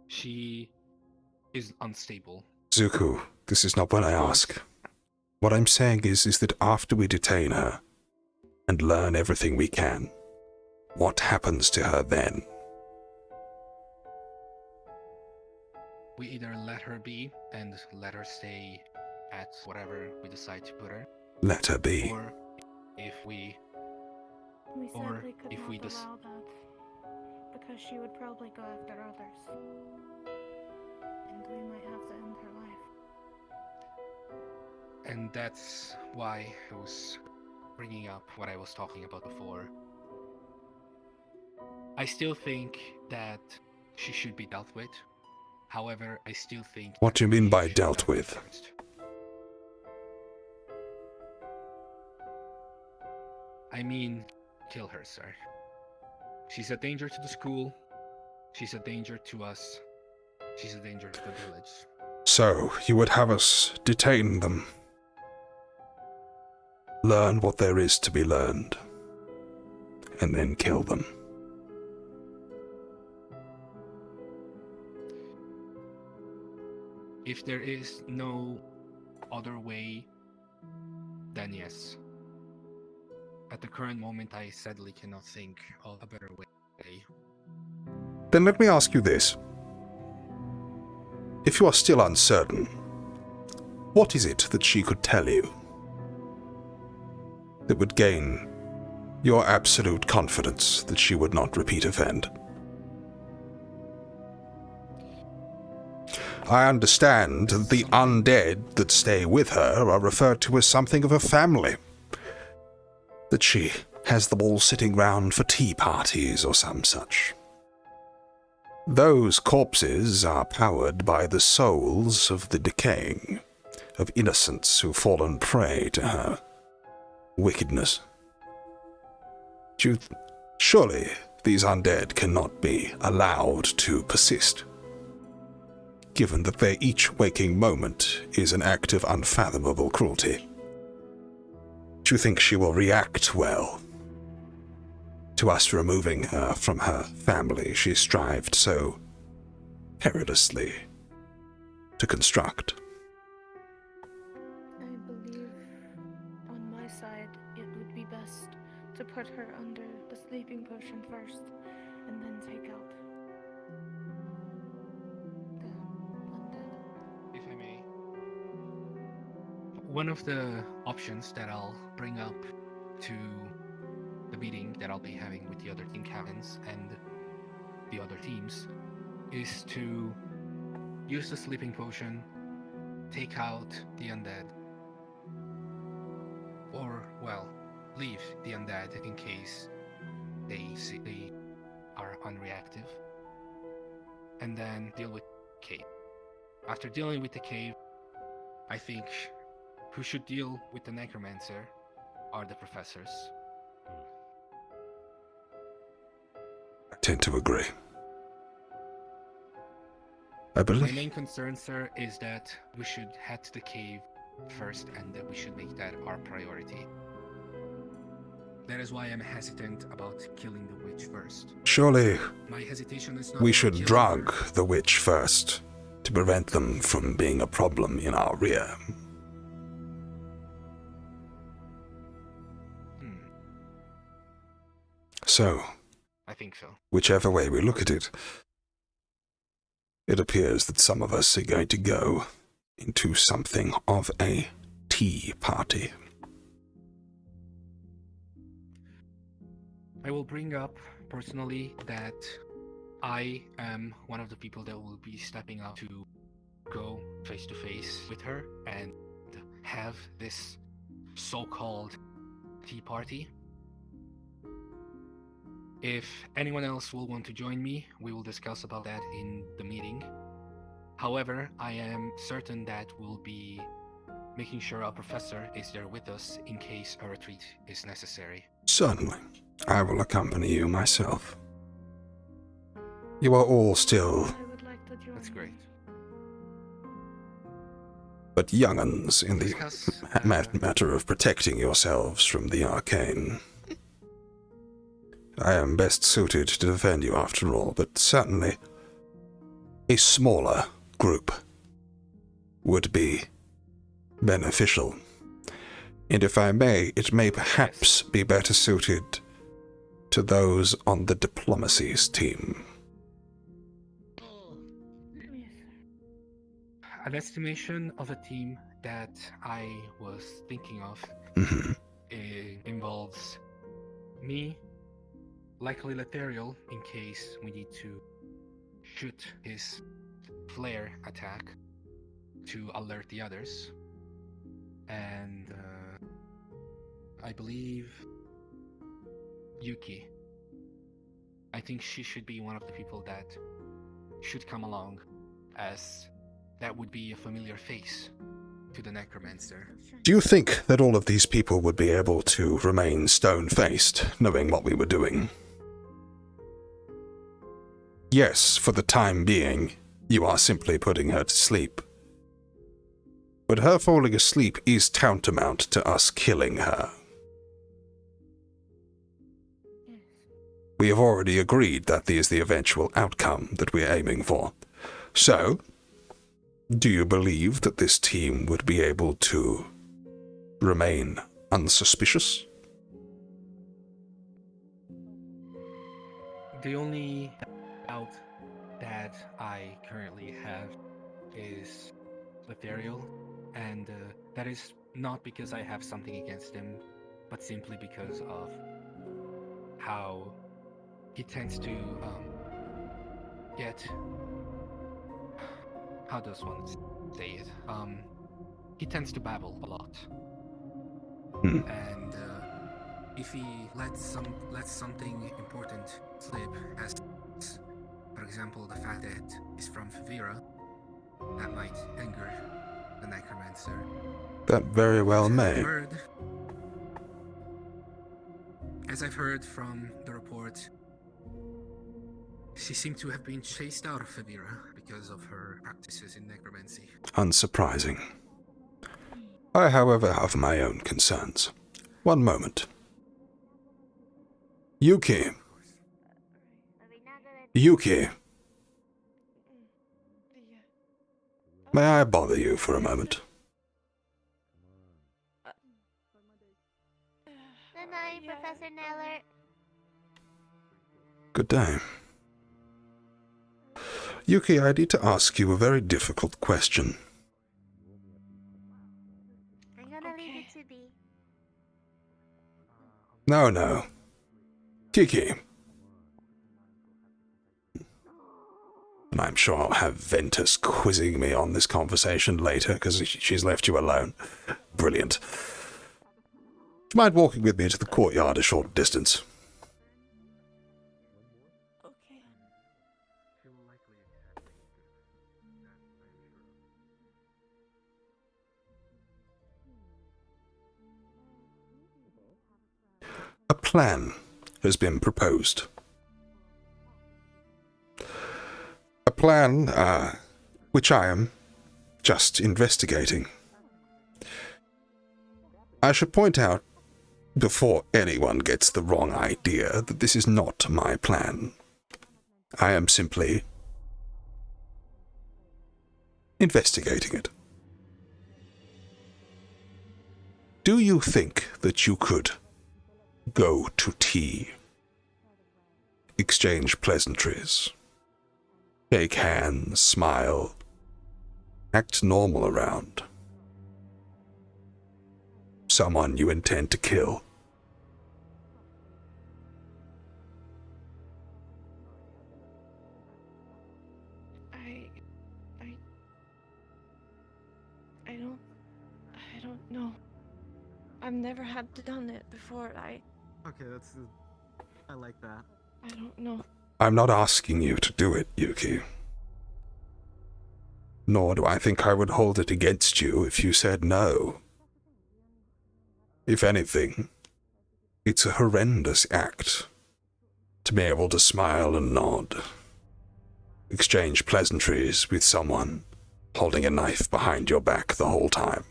she is unstable. Zuko, this is not what I ask. What I'm saying is that after we detain her and learn everything we can, what happens to her then? We either let her be and let her stay at whatever we decide to put her. Let her be. Or if we Or could if not we just allow that, because she would probably go after others, and we might have to end her life. And that's why I was bringing up what I was talking about before. I still think that she should be dealt with. However, I still think... What do you mean by dealt with? First. I mean, kill her, sir. She's a danger to the school. She's a danger to us. She's a danger to the village. So, you would have us detain them. Learn what there is to be learned. And then kill them. If there is no other way, then yes. At the current moment, I sadly cannot think of a better way. Then let me ask you this. If you are still uncertain, what is it that she could tell you that would gain your absolute confidence that she would not repeat offend? I understand that the undead that stay with her are referred to as something of a family. That she has them all sitting round for tea parties or some such. Those corpses are powered by the souls of the decaying, of innocents who've fallen prey to her wickedness. Surely these undead cannot be allowed to persist, given that their each waking moment is an act of unfathomable cruelty. Do you think she will react well to us removing her from her family she strived so perilously to construct? I believe, on my side, put her under the sleeping potion first, and then take out the undead. If I may, one of the options that I'll bring up to the meeting that I'll be having with the other team captains and the other teams is to use the sleeping potion, take out the undead, or, well, leave the undead in case they are unreactive, and then deal with the cave. After dealing with the cave, I think who should deal with the necromancer are the professors. I tend to agree. I My believe. main concern, sir, is that we should head to the cave first and that we should make that our priority. That is why I'm hesitant about killing the witch first. Surely My hesitation is not we about should killing drug her. the witch first to prevent them from being a problem in our rear. So, I think so. whichever way we look at it, it appears that some of us are going to go into something of a tea party. I will bring up personally that I am one of the people that will be stepping up to go face to face with her and have this so-called tea party. If anyone else will want to join me, we will discuss about that in the meeting. However, I am certain that we'll be making sure our professor is there with us in case a retreat is necessary. Certainly. I will accompany you myself. You are all still I would like to join. That's great. but young'uns in the Discuss, matter of protecting yourselves from the arcane. I am best suited to defend you after all, but certainly a smaller group would be beneficial. And if I may, it may perhaps be better suited to those on the diplomacies team. An estimation of a team that I was thinking of involves me, likely Laterial, in case we need to shoot his flare attack to alert the others, and I believe Yuki. I think she should be one of the people that should come along, as that would be a familiar face to the necromancer. Do you think that all of these people would be able to remain stone-faced, knowing what we were doing? Yes, for the time being, you are simply putting her to sleep. But her falling asleep is tantamount to us killing her. We have already agreed that is the eventual outcome that we're aiming for. So, do you believe that this team would be able to remain unsuspicious? The only doubt that I currently have is Ethereal, and that is not because I have something against him, but simply because of how he tends to get... How does one say it? He tends to babble a lot. And if he lets something important slip, as for example the fact that he's from Favira, that might anger the necromancer. That very well may. As I've heard from the report, she seemed to have been chased out of Favira because of her practices in necromancy. Unsurprising. I, however, have my own concerns. One moment. Yuki. Yuki. May I bother you for a moment? Then I'm day, Professor Kneller. Good day. Yuki, I need to ask you a very difficult question. I'm gonna leave it to be. No. Kiki. And I'm sure I'll have Ventus quizzing me on this conversation later, because she's left you alone. Brilliant. Do you mind walking with me to the courtyard a short distance? Okay. A plan has been proposed. A plan, which I am just investigating. I should point out, before anyone gets the wrong idea, that this is not my plan. I am simply investigating it. Do you think that you could go to tea, exchange pleasantries, shake hands, smile, act normal around someone you intend to kill? I don't know. I've never had done it before. Okay, I like that. I don't know. I'm not asking you to do it, Yuki. Nor do I think I would hold it against you if you said no. If anything, it's a horrendous act to be able to smile and nod, exchange pleasantries with someone holding a knife behind your back the whole time.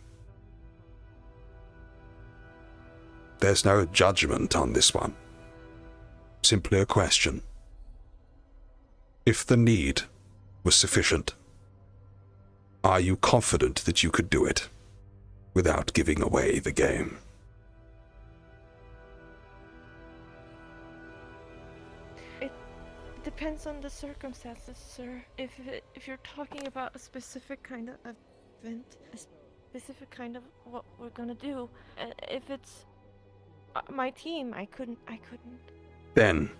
There's no judgment on this one. Simply a question. If the need was sufficient, are you confident that you could do it without giving away the game? It depends on the circumstances, sir. If you're talking about a specific kind of event, a specific kind of what we're gonna do, if it's my team, I couldn't. Then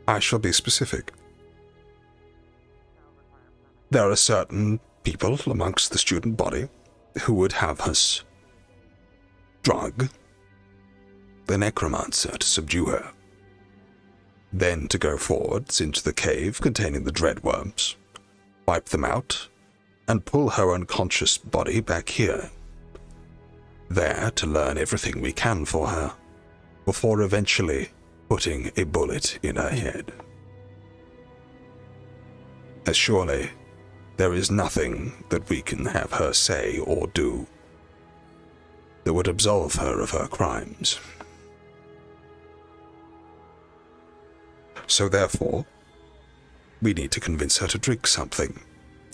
I shall be specific. There are certain people amongst the student body who would have us drug the necromancer to subdue her, then to go forwards into the cave containing the dreadworms, wipe them out, and pull her unconscious body back here, there to learn everything we can for her, before eventually putting a bullet in her head. As surely there is nothing that we can have her say or do that would absolve her of her crimes. So therefore, we need to convince her to drink something,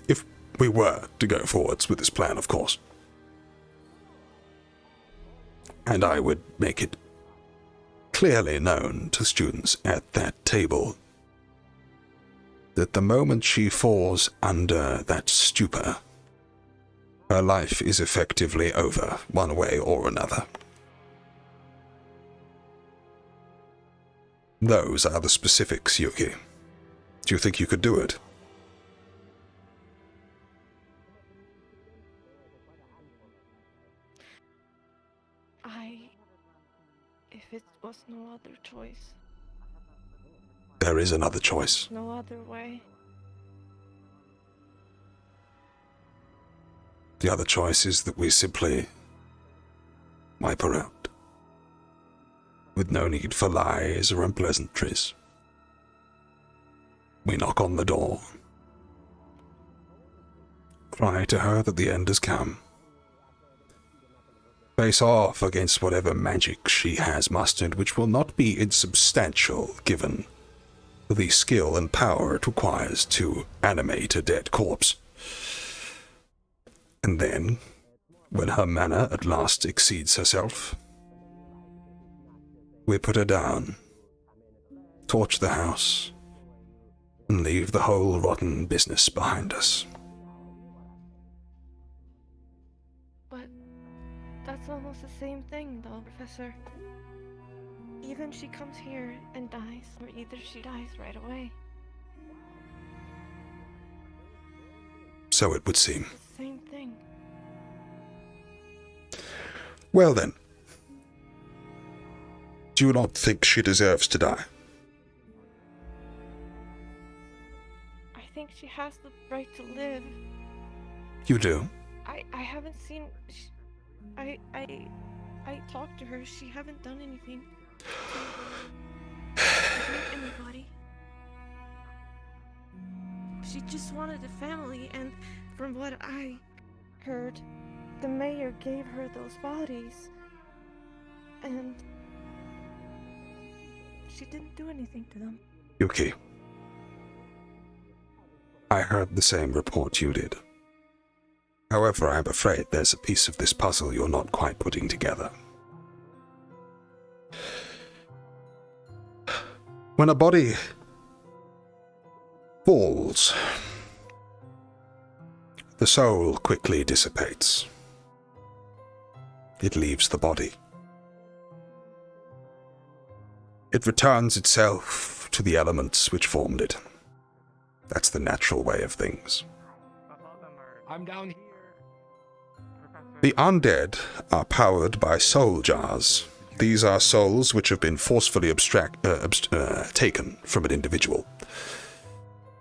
if we were to go forwards with this plan, of course. And I would make it clearly known to students at that table that the moment she falls under that stupor, her life is effectively over, one way or another. Those are the specifics, Yuki. Do you think you could do it? If it was no other choice. There is another choice. No other way. The other choice is that we simply wipe her out, with no need for lies or unpleasantries. We knock on the door, cry to her that the end has come, face off against whatever magic she has mustered, which will not be insubstantial given the skill and power it requires to animate a dead corpse. And then, when her mana at last exceeds herself, we put her down, torch the house, and leave the whole rotten business behind us. But that's almost the same thing, though, Professor. Even she comes here and dies, or either she dies right away. So it would seem. The same thing. Well then, do you not think she deserves to die? I think she has the right to live. You do? I haven't seen... I talked to her. She haven't done anything to hurt anybody. She just wanted a family, and from what I heard, the mayor gave her those bodies, and she didn't do anything to them. Yuki, I heard the same report you did. However, I'm afraid there's a piece of this puzzle you're not quite putting together. When a body falls, the soul quickly dissipates. It leaves the body. It returns itself to the elements which formed it. That's the natural way of things. I'm down here. The undead are powered by soul jars. These are souls which have been forcefully taken from an individual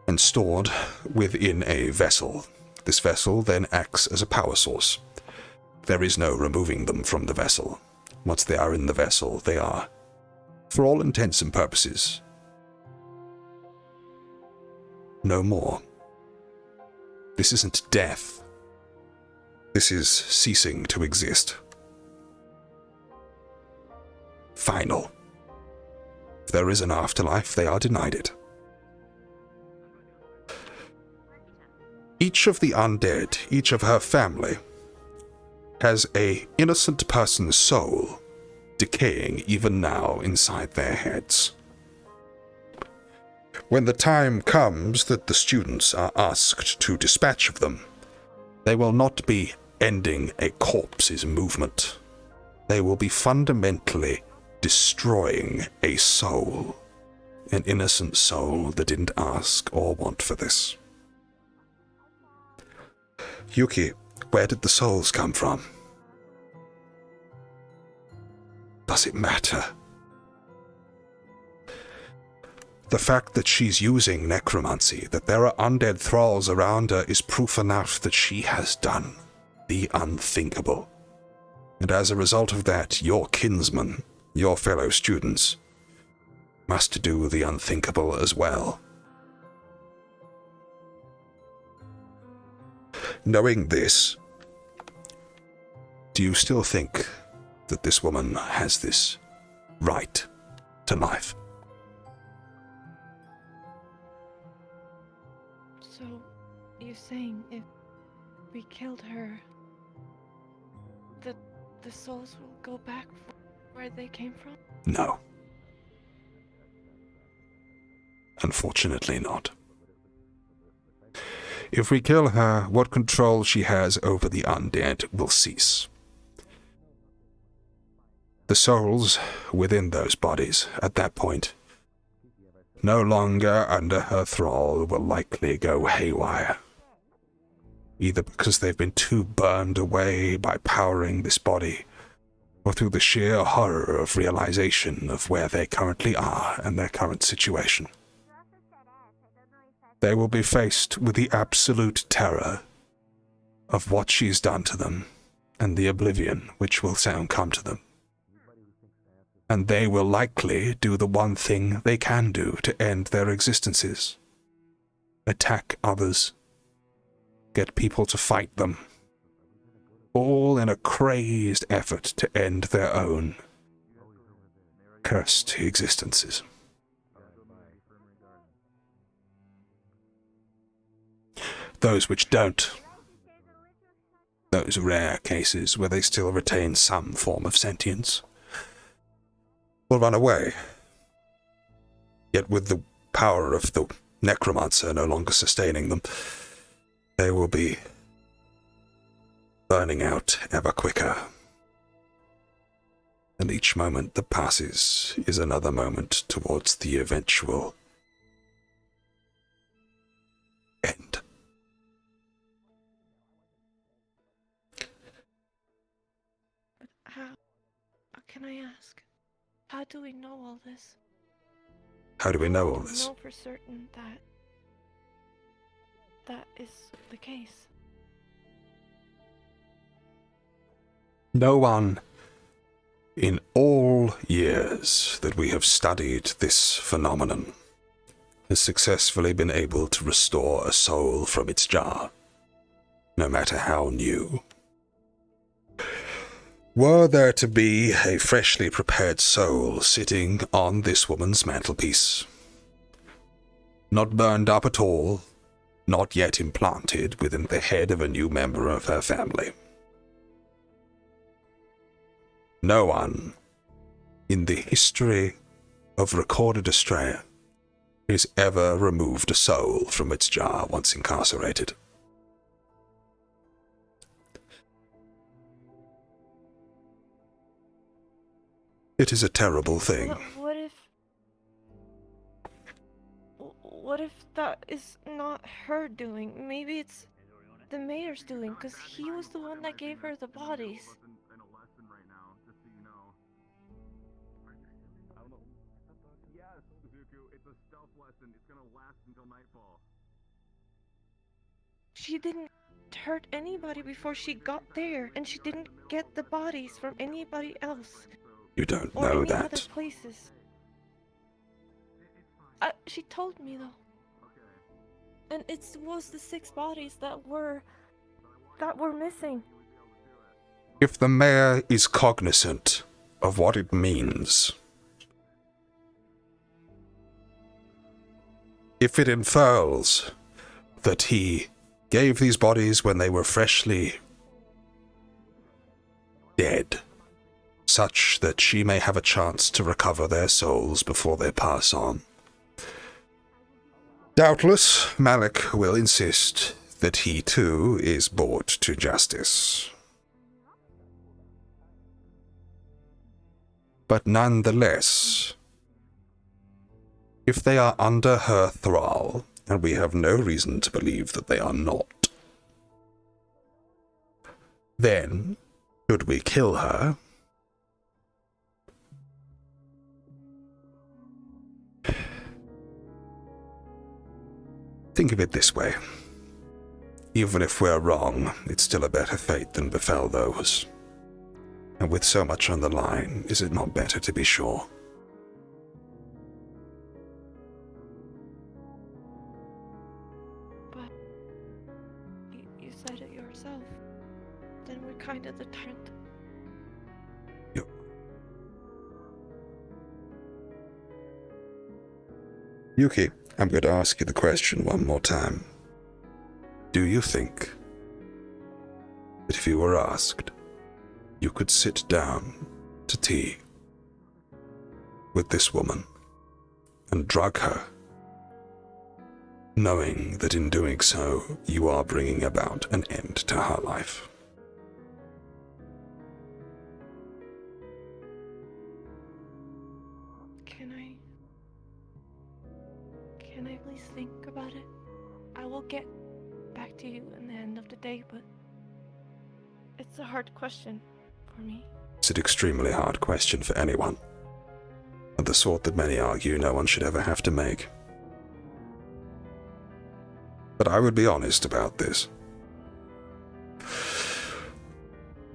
and stored within a vessel. This vessel then acts as a power source. There is no removing them from the vessel. Once they are in the vessel, they are, for all intents and purposes, no more. This isn't death. This is ceasing to exist. Final. If there is an afterlife, they are denied it. Each of the undead, each of her family, has an innocent person's soul decaying even now inside their heads. When the time comes that the students are asked to dispatch of them, they will not be ending a corpse's movement. They will be fundamentally destroying a soul, an innocent soul that didn't ask or want for this. Yuki, where did the souls come from? Does it matter? The fact that she's using necromancy, that there are undead thralls around her, is proof enough that she has done the unthinkable. And as a result of that, your kinsmen, your fellow students, must do the unthinkable as well. Knowing this, do you still think that this woman has this right to life? So, you're saying if we killed her, the souls will go back where they came from? No. Unfortunately not. If we kill her, what control she has over the undead will cease. The souls within those bodies, at that point, no longer under her thrall, will likely go haywire. Either because they've been too burned away by powering this body, or through the sheer horror of realization of where they currently are and their current situation. They will be faced with the absolute terror of what she's done to them, and the oblivion which will soon come to them. And they will likely do the one thing they can do to end their existences. Attack others. Get people to fight them. All in a crazed effort to end their own cursed existences. Those which don't. Those rare cases where they still retain some form of sentience. will run away. Yet with the power of the necromancer no longer sustaining them, they will be burning out ever quicker. And each moment that passes is another moment towards the eventual end. But how can I ask? How do we know all this? How do we know all How do we this? know for certain that that is the case? No one in all years that we have studied this phenomenon has successfully been able to restore a soul from its jar, no matter how new. Were there to be a freshly prepared soul sitting on this woman's mantelpiece, not burned up at all, not yet implanted within the head of a new member of her family, no one in the history of recorded Australia has ever removed a soul from its jar once incarcerated. It is a terrible thing. What if that is not her doing? Maybe it's the mayor's doing, because he was the one that gave her the bodies. She didn't hurt anybody before she got there, and she didn't get the bodies from anybody else. You don't or know any that. other places. She told me though. And it was the 6 bodies that were missing. If the mayor is cognizant of what it means, if it infers that he gave these bodies when they were freshly dead, such that she may have a chance to recover their souls before they pass on, doubtless Malik will insist that he too is brought to justice. But nonetheless, if they are under her thrall, and we have no reason to believe that they are not, then, should we kill her, think of it this way. Even if we're wrong, it's still a better fate than befell those. And with so much on the line, is it not better to be sure? But you said it yourself. Then we're kind of determined. Yuki, I'm going to ask you the question one more time. Do you think that if you were asked, you could sit down to tea with this woman and drug her, knowing that in doing so, you are bringing about an end to her life? Can I please think about it? I will get back to you in the end of the day, but it's a hard question for me. It's an extremely hard question for anyone, and the sort that many argue no one should ever have to make. But I would be honest about this.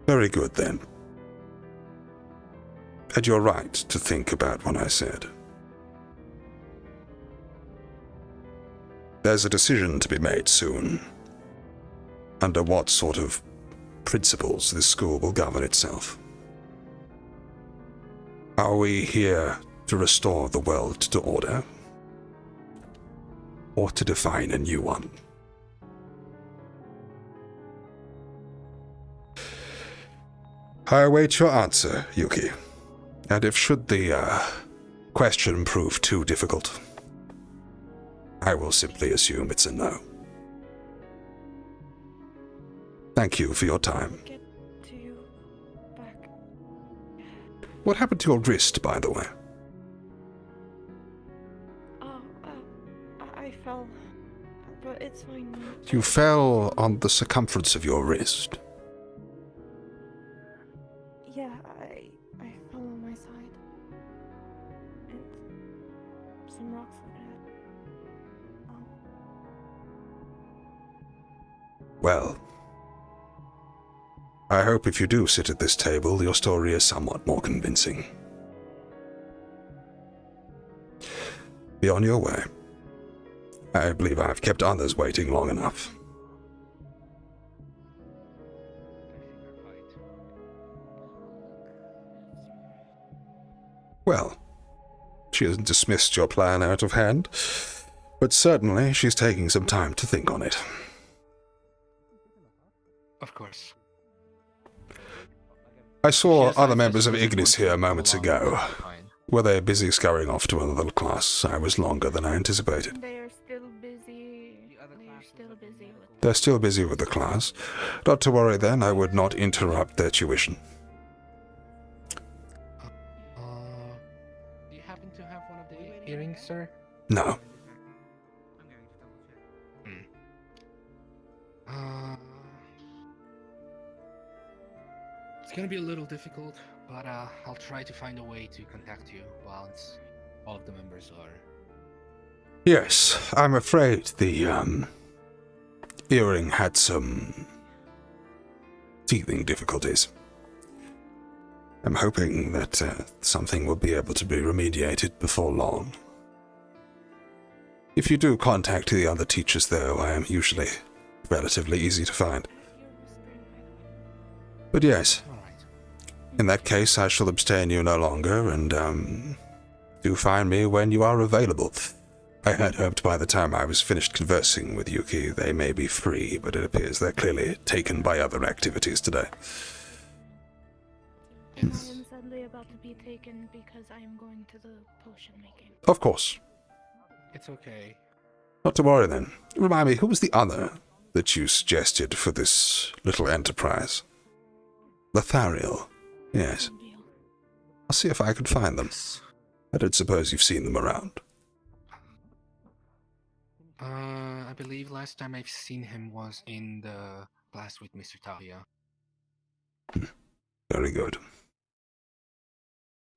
Very good, then. And you're right to think about what I said. There's a decision to be made soon. Under what sort of principles this school will govern itself. Are we here to restore the world to order? Or to define a new one? I await your answer, Yuki. And if should the question prove too difficult, I will simply assume it's a no. Thank you for your time. Get to you back. What happened to your wrist, by the way? Oh, I fell, but it's fine now. You fell on the circumference of your wrist. Yeah, I fell on my side. And some rocks over there. Well, I hope if you do sit at this table, your story is somewhat more convincing. Be on your way. I believe I've kept others waiting long enough. Well, she hasn't dismissed your plan out of hand, but certainly she's taking some time to think on it. Of course. I saw Yes, other I members of suppose Ignis once you here come moments along, ago. that's fine. Were they busy scurrying off to another class? I was longer than I anticipated. They are still busy. They are still busy with. They're still busy with the class. Not to worry then, I would not interrupt their tuition. Do you happen to have one of the earrings, sir? No. It's gonna be a little difficult, but I'll try to find a way to contact you once all of the members are. Yes, I'm afraid the earring had some teething difficulties. I'm hoping that something will be able to be remediated before long. If you do contact the other teachers, though, I am usually relatively easy to find. But yes, in that case, I shall abstain you no longer, and do find me when you are available. I had hoped by the time I was finished conversing with Yuki, they may be free, but it appears they're clearly taken by other activities today. I am sadly about to be taken because I am going to the potion making. Of course. It's okay. Not to worry then. Remind me, who was the other that you suggested for this little enterprise? Lothariel. Yes. I'll see if I can find them. I don't suppose you've seen them around. I believe last time I've seen him was in the class with Mr. Tahia. Very good.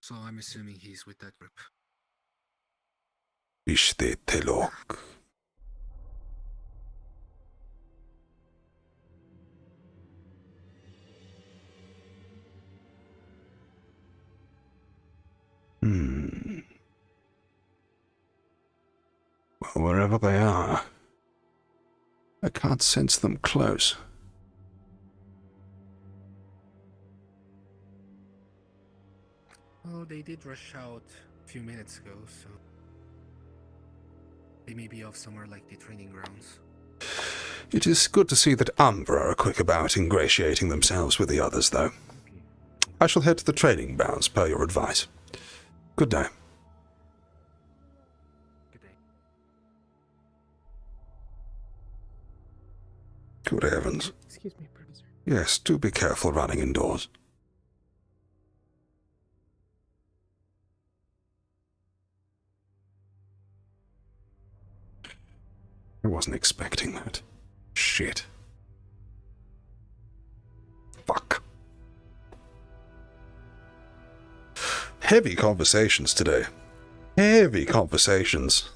So I'm assuming he's with that group. Ishte Telok. Well, wherever they are, I can't sense them close. Oh, they did rush out a few minutes ago, so they may be off somewhere like the training grounds. It is good to see that Umbra are quick about ingratiating themselves with the others, though. I shall head to the training grounds per your advice. Good day. Good day. Good heavens. Excuse me, Professor. Yes, do be careful running indoors. I wasn't expecting that. Shit. Fuck. Heavy conversations today. Heavy conversations.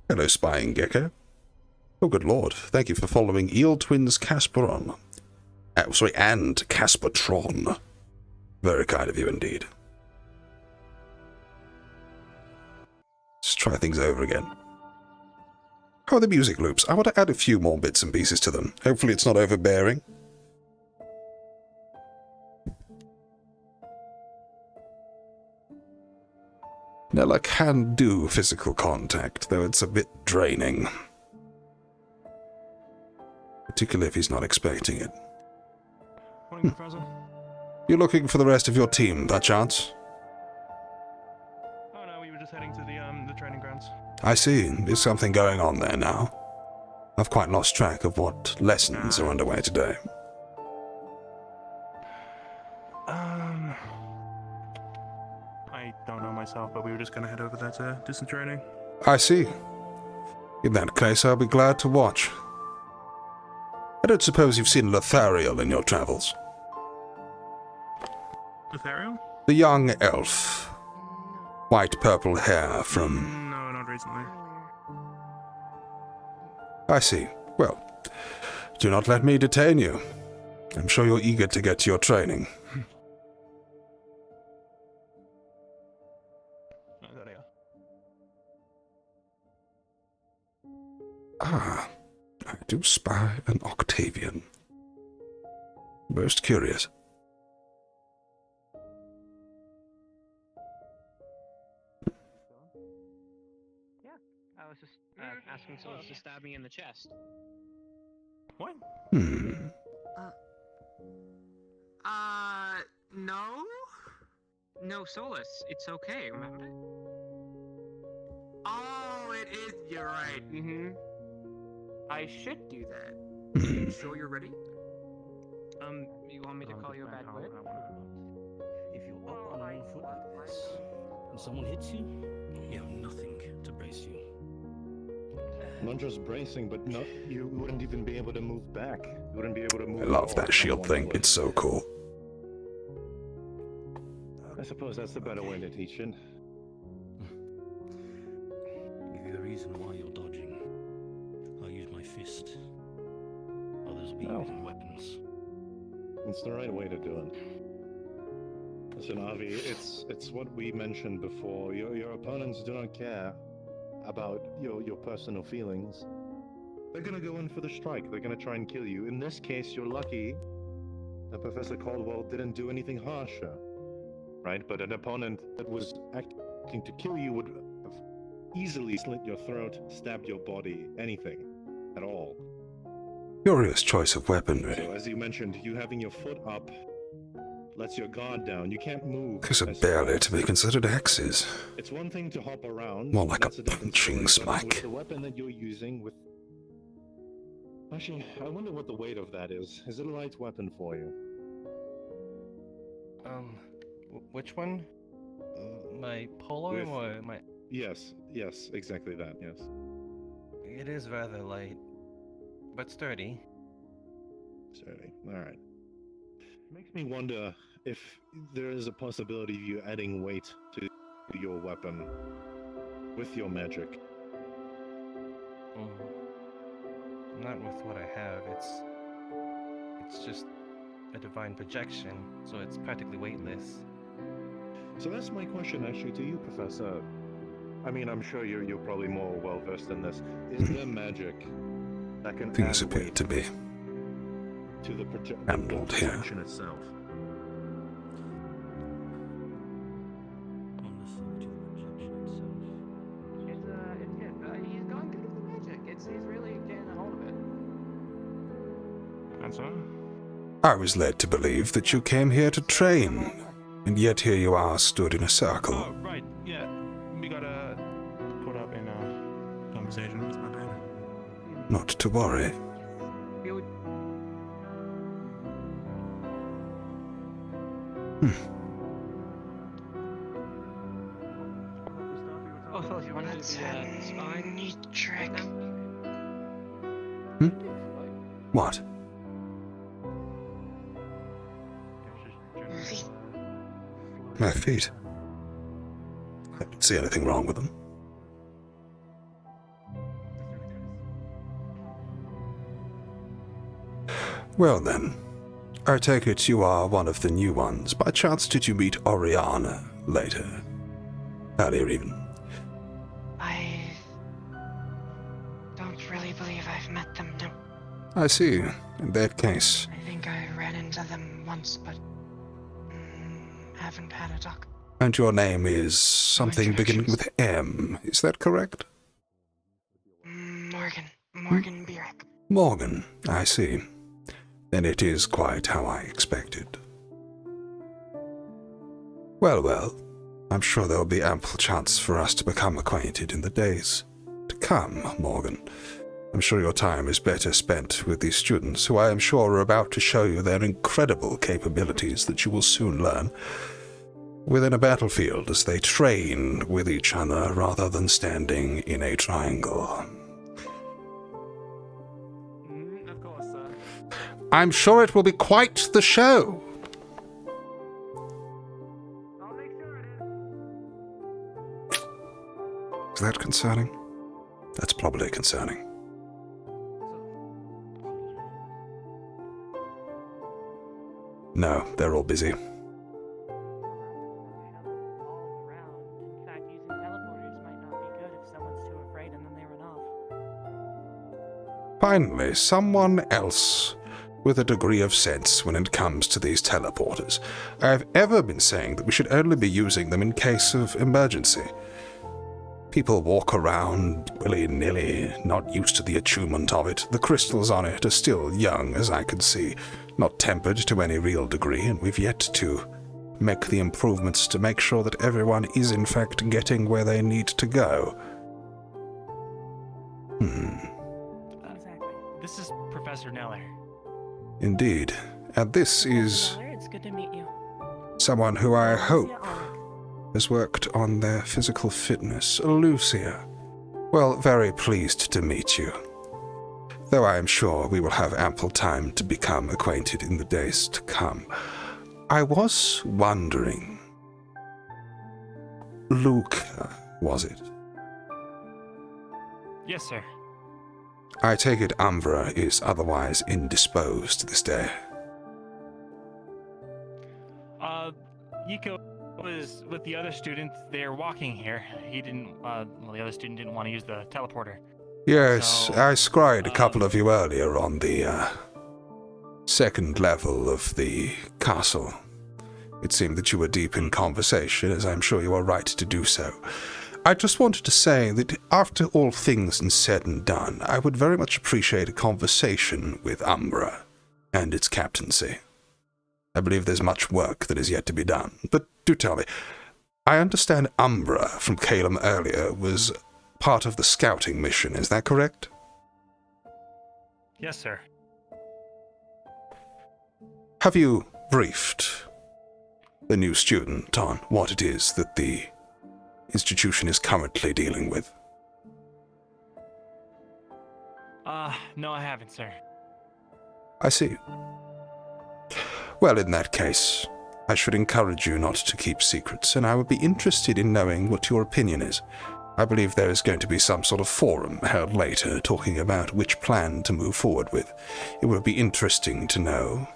Hello, spying gecko. Oh, good lord. Thank you for following Eel Twins Casperon. And Caspertron. Very kind of you indeed. Let's try things over again. How are the music loops? I want to add a few more bits and pieces to them. Hopefully it's not overbearing. Kneller can do physical contact, though it's a bit draining. Particularly if he's not expecting it. Morning, Professor. You're looking for the rest of your team, by chance? I see. There's something going on there now. I've quite lost track of what lessons are underway today. I don't know myself, but we were just gonna head over there to do some training. I see. In that case, I'll be glad to watch. I don't suppose you've seen Lothariel in your travels? Lothariel? The young elf. White-purple hair from... No, not recently. I see. Well, do not let me detain you. I'm sure you're eager to get to your training. Ah, I do spy an Octavian. Most curious. Yeah, I was just asking someone to stab me in the chest. What? No? No, Solus, it's okay, remember? Oh, it is, you're right. Mm-hmm. I should do that. You sure you're ready? You want me to call you a bad word? If you're up on one foot like this, and someone hits you, you have nothing to brace you. Not just bracing, but you wouldn't even be able to move back. You wouldn't be able to move. I love that shield thing. It's so cool. I suppose that's the better way to teach it. Give you a reason why you're dodging. I'll use my fist. Others will be using weapons. It's the right way to do it. Listen, Avi, it's what we mentioned before. Your opponents do not care about your personal feelings. They're gonna go in for the strike. They're gonna try and kill you. In this case, you're lucky that Professor Caldwell didn't do anything harsher, right? But an opponent that was acting to kill you would have easily slit your throat, stabbed your body, anything at all. Curious choice of weaponry. So, as you mentioned, you having your foot up lets your guard down. You can't move. These are barely to be considered axes. It's one thing to hop around. More like a punching spike. With the weapon that you're using with... Actually, I wonder what the weight of that is. Is it a light weapon for you? Which one? My polo or my... Yes, exactly that, yes. It is rather light, but sturdy. Sturdy, alright. Makes me wonder if there is a possibility of you adding weight to your weapon with your magic. Not with what I have. It's just a divine projection, so it's practically weightless. So that's my question actually to you, Professor. I mean, I'm sure you're probably more well versed in this. Is there magic that can Things add appear weight to be to the handled here. projection itself? He's going through the magic. He's really getting a hold of it. And so? I was led to believe that you came here to train, and yet here you are stood in a circle. Oh, right, yeah. We got caught up in a conversation. It's my bad. Not to worry. Oh, you wanted to be a spine? Neat trick. What? My feet. I don't see anything wrong with them. Well then, I take it you are one of the new ones. By chance did you meet Oriana later? Earlier even. I don't really believe I've met them, no. I see. In that case, I think I ran into them once, but haven't had a talk. and your name is something beginning with M, is that correct? Morgan Bierek. Morgan, I see. Then it is quite how I expected. Well, I'm sure there will be ample chance for us to become acquainted in the days Come, Morgan. I'm sure your time is better spent with these students, who I am sure are about to show you their incredible capabilities that you will soon learn within a battlefield as they train with each other rather than standing in a triangle. Of course, sir. I'm sure it will be quite the show. I'll make sure it is. Is that concerning? That's probably concerning. No, they're all busy. Finally, someone else with a degree of sense when it comes to these teleporters. I've ever been saying that we should only be using them in case of emergency. People walk around willy-nilly, not used to the attunement of it. The crystals on it are still young, as I can see, not tempered to any real degree, and we've yet to make the improvements to make sure that everyone is in fact getting where they need to go. Exactly. This is Professor Kneller. Indeed. And this is Kneller, it's good to meet you. someone who I hope has worked on their physical fitness, Lucia. Well, very pleased to meet you. Though I am sure we will have ample time to become acquainted in the days to come. I was wondering... Luca, was it? Yes, sir. I take it Umbra is otherwise indisposed this day. Yiko was with the other students. They're walking here. He didn't, the other student didn't want to use the teleporter. Yes, So, I scried a couple of you earlier on the, second level of the castle. It seemed that you were deep in conversation, as I'm sure you are right to do so. I just wanted to say that after all things is said and done, I would very much appreciate a conversation with Umbra and its captaincy. I believe there's much work that is yet to be done. But do tell me, I understand Umbra from Calum earlier was part of the scouting mission, is that correct? Yes, sir. Have you briefed the new student on what it is that the institution is currently dealing with? No, I haven't, sir. I see. Well, in that case, I should encourage you not to keep secrets, and I would be interested in knowing what your opinion is. I believe there is going to be some sort of forum held later talking about which plan to move forward with. It would be interesting to know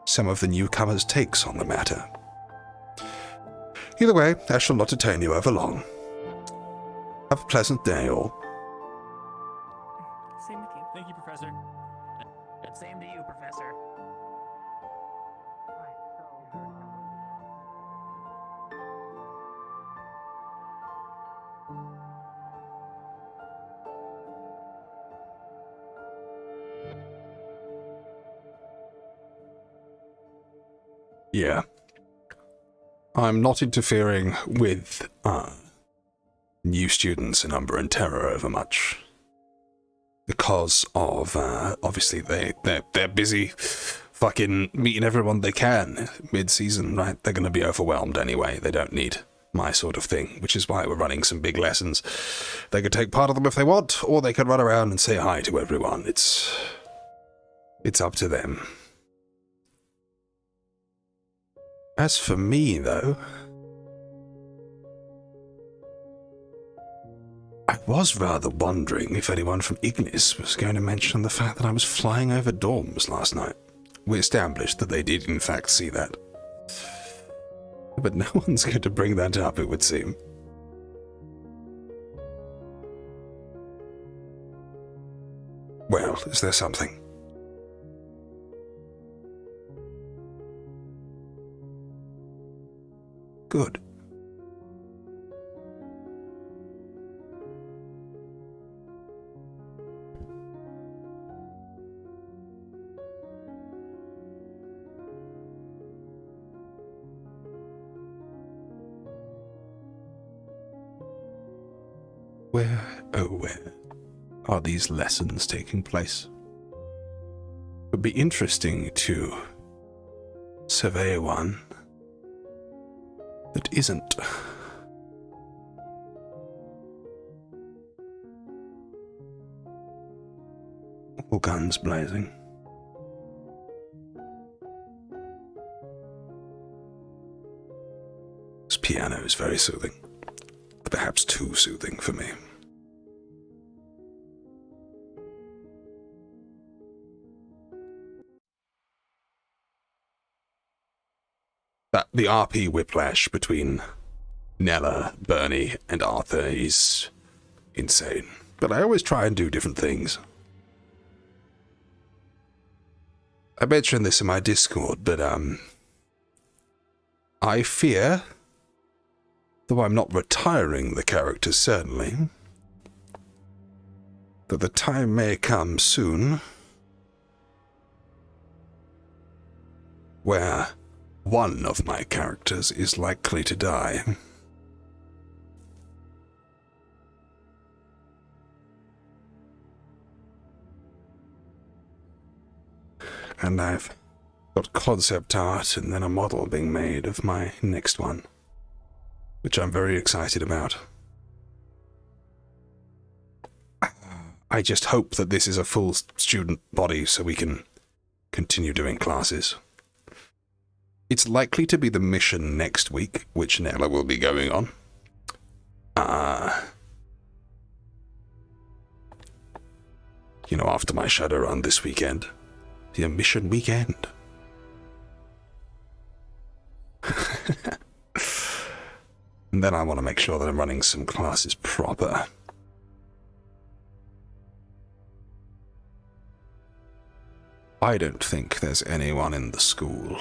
some of the newcomers' takes on the matter. Either way, I shall not detain you over long. Have a pleasant day, all. Same with you. Thank you, Professor. And same to you, Professor. Yeah. I'm not interfering with new students in Umber and Terror over much. Because of, obviously, they're busy fucking meeting everyone they can mid-season, right? They're going to be overwhelmed anyway. They don't need my sort of thing, which is why we're running some big lessons. They could take part of them if they want, or they could run around and say hi to everyone. It's up to them. As for me, though, I was rather wondering if anyone from Ignis was going to mention the fact that I was flying over dorms last night. We established that they did in fact see that. But no one's going to bring that up, it would seem. Well, is there something? Good. Where, oh where, are these lessons taking place? It would be interesting to survey one that isn't. All guns blazing. This piano is very soothing. Perhaps too soothing for me. The RP whiplash between Kneller, Bernie, and Arthur is insane. But I always try and do different things. I mentioned this in my Discord, but I fear, though I'm not retiring the characters certainly, that the time may come soon where one of my characters is likely to die. And I've got concept art and then a model being made of my next one, which I'm very excited about. I just hope that this is a full student body so we can continue doing classes. It's likely to be the mission next week, which Kneller will be going on. After my shadow run this weekend. The mission weekend. And then I want to make sure that I'm running some classes proper. I don't think there's anyone in the school.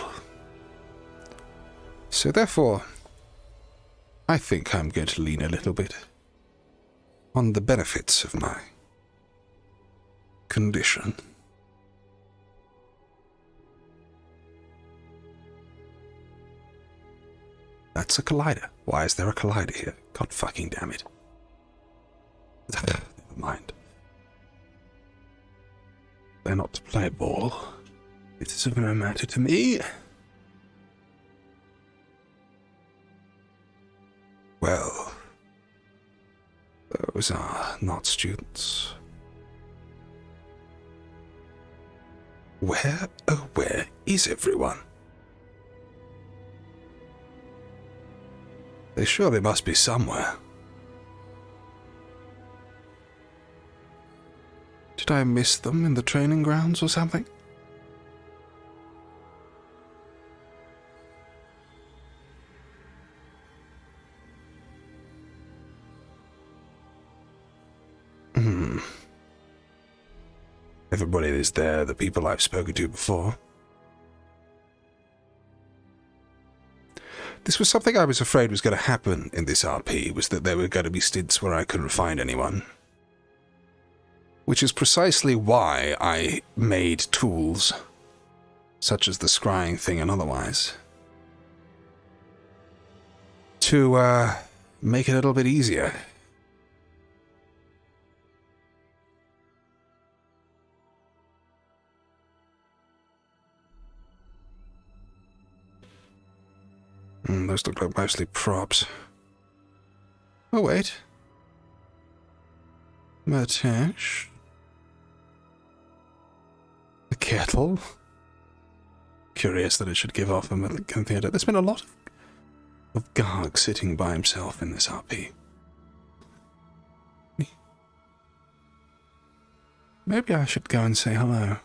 So therefore, I think I'm going to lean a little bit on the benefits of my condition. That's a collider. Why is there a collider here? God fucking damn it. Never mind. They're not to play ball. It is of no matter to me. Well, those are not students. Where, oh where is everyone? They surely must be somewhere. Did I miss them in the training grounds or something? Everybody is there, the people I've spoken to before. This was something I was afraid was going to happen in this RP, was that there were going to be stints where I couldn't find anyone. Which is precisely why I made tools, such as the scrying thing and otherwise, to make it a little bit easier. Those look like mostly props. Oh, wait. Matash. The kettle. Curious that it should give off a Malikan theatre. There's been a lot of Garg sitting by himself in this RP. Maybe I should go and say hello.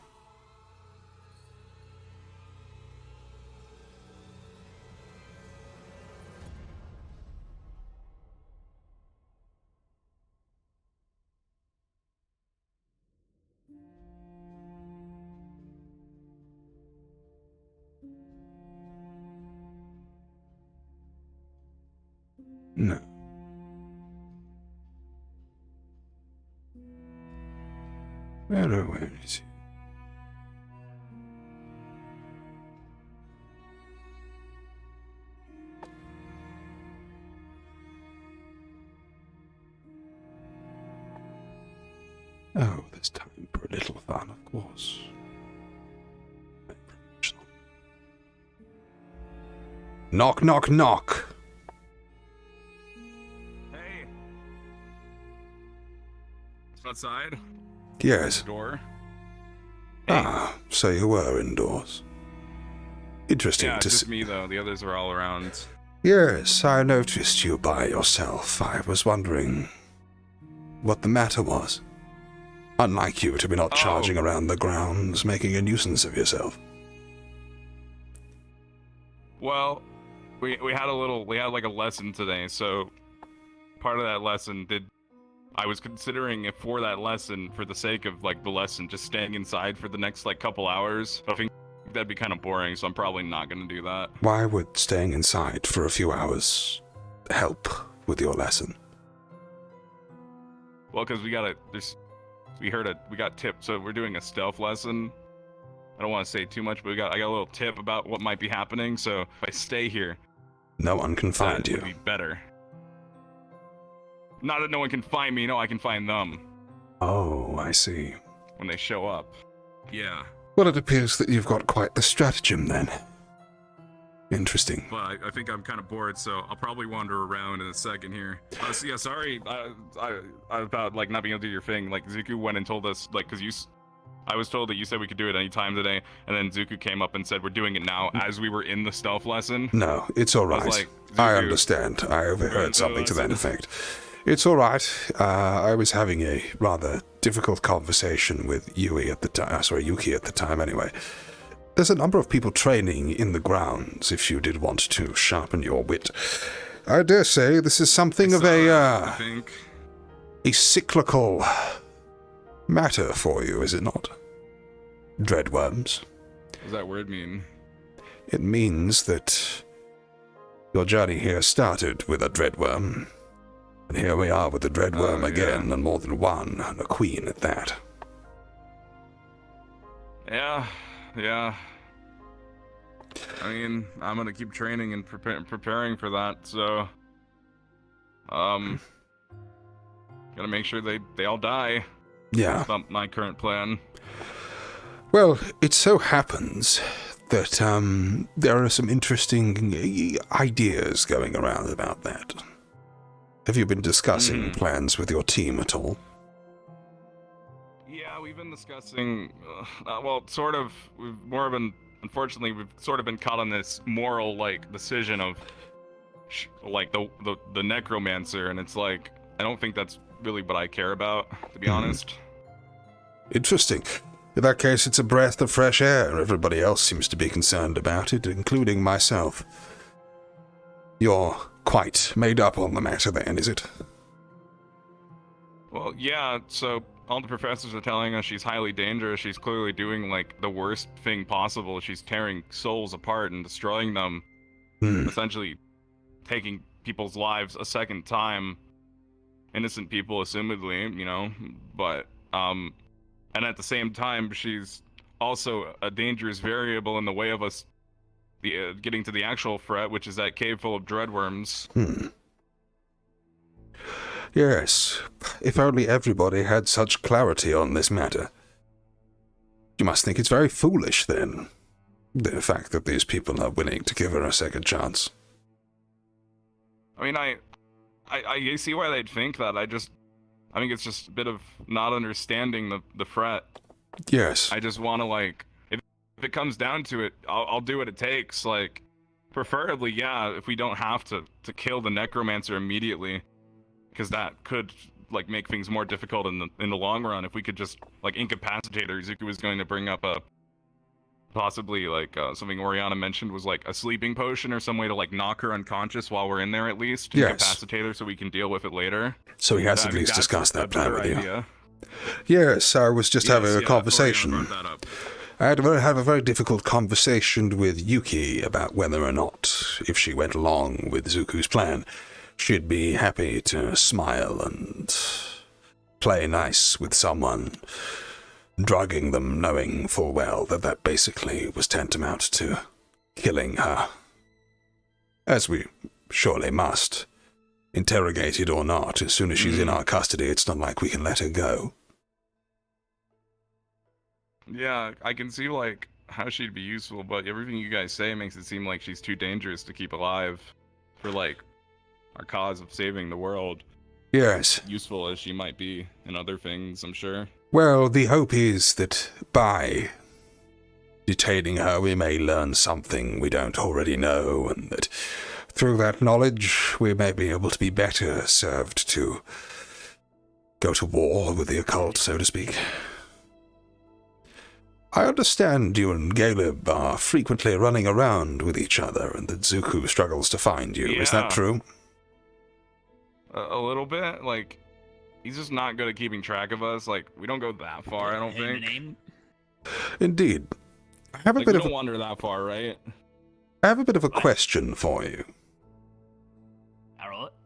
No. Where is he? Oh, there's time for a little fun, of course. Knock, knock, knock. Hey. Outside? Yes. Door? Ah, so you were indoors. Interesting Yeah, to just see. me though. The others are all around. Yes, I noticed you by yourself. I was wondering what the matter was. Unlike you to be not charging around the grounds, making a nuisance of yourself. Well, we had like a lesson today, so part of that lesson I was considering if for that lesson, for the sake of like the lesson, just staying inside for the next like couple hours. I think that'd be kind of boring, so I'm probably not gonna do that. Why would staying inside for a few hours help with your lesson? Well, because we got tipped, so we're doing a stealth lesson. I don't want to say too much, but I got a little tip about what might be happening, so if I stay here, no one can find you. That would be better. Not that no one can find me, no, I can find them. Oh, I see. When they show up. Yeah. Well, it appears that you've got quite the stratagem then. Interesting. Well, I think I'm kind of bored, so I'll probably wander around in a second here. So yeah, sorry about like not being able to do your thing. Like Zuku went and told us, like, because I was told that you said we could do it any time today, and then Zuku came up and said we're doing it now as we were in the stealth lesson. No, it's all right. Like, I understand. I overheard something to that effect. It's all right. I was having a rather difficult conversation with Yuki at the time anyway. There's a number of people training in the grounds if you did want to sharpen your wit. I dare say this is something of a cyclical matter for you, is it not? Dreadworms. What does that word mean? It means that your journey here started with a dreadworm. And here we are with the dreadworm again, and more than one, and a queen at that. Yeah. I mean, I'm gonna keep training and preparing for that, so... gotta make sure they all die. Yeah. That's my current plan. Well, it so happens that, there are some interesting ideas going around about that. Have you been discussing plans with your team at all? Yeah, we've been discussing, well, sort of, unfortunately, we've sort of been caught on this moral, like, decision of, like, the necromancer, and it's like, I don't think that's really what I care about, to be honest. Interesting. In that case, it's a breath of fresh air. Everybody else seems to be concerned about it, including myself. You're quite made up on the matter then, is it? Well, yeah, so all the professors are telling us she's highly dangerous. She's clearly doing, like, the worst thing possible. She's tearing souls apart and destroying them. Essentially taking people's lives a second time. Innocent people, assumedly, you know, but, and at the same time, she's also a dangerous variable in the way of us getting to the actual threat, which is that cave full of dreadworms. Yes, if only everybody had such clarity on this matter. You must think it's very foolish, then, the fact that these people are willing to give her a second chance. I mean, I see why they'd think that. I think it's just a bit of not understanding the threat. Yes. I just want to, like, if it comes down to it, I'll do what it takes. Like, preferably, yeah, if we don't have to kill the necromancer immediately, because that could, like, make things more difficult in the long run. If we could just, like, incapacitate her. Zuko was going to bring up possibly, like, something Oriana mentioned was, like, a sleeping potion or some way to, like, knock her unconscious while we're in there at least. Yes. Incapacitate her so we can deal with it later. So he has at least discussed that plan with you. Idea. Yes, I was just having a conversation. Oriana brought that up. I had to have a very difficult conversation with Yuki about whether or not, if she went along with Zuku's plan, she'd be happy to smile and play nice with someone, drugging them, knowing full well that that basically was tantamount to killing her. As we surely must. Interrogated or not, as soon as she's in our custody, it's not like we can let her go. Yeah, I can see, like, how she'd be useful, but everything you guys say makes it seem like she's too dangerous to keep alive for, like, our cause of saving the world. Yes. Useful as she might be in other things, I'm sure. Well, the hope is that by detaining her, we may learn something we don't already know, and that through that knowledge, we may be able to be better served to go to war with the occult, so to speak. I understand you and Caleb are frequently running around with each other, and that Zuko struggles to find you. Is that Yeah. true? A little bit, like, he's just not good at keeping track of us. Like, we don't go that far, I don't think. Indeed. I have a Like, bit we of don't wander that far, right? I have a bit of a question for you.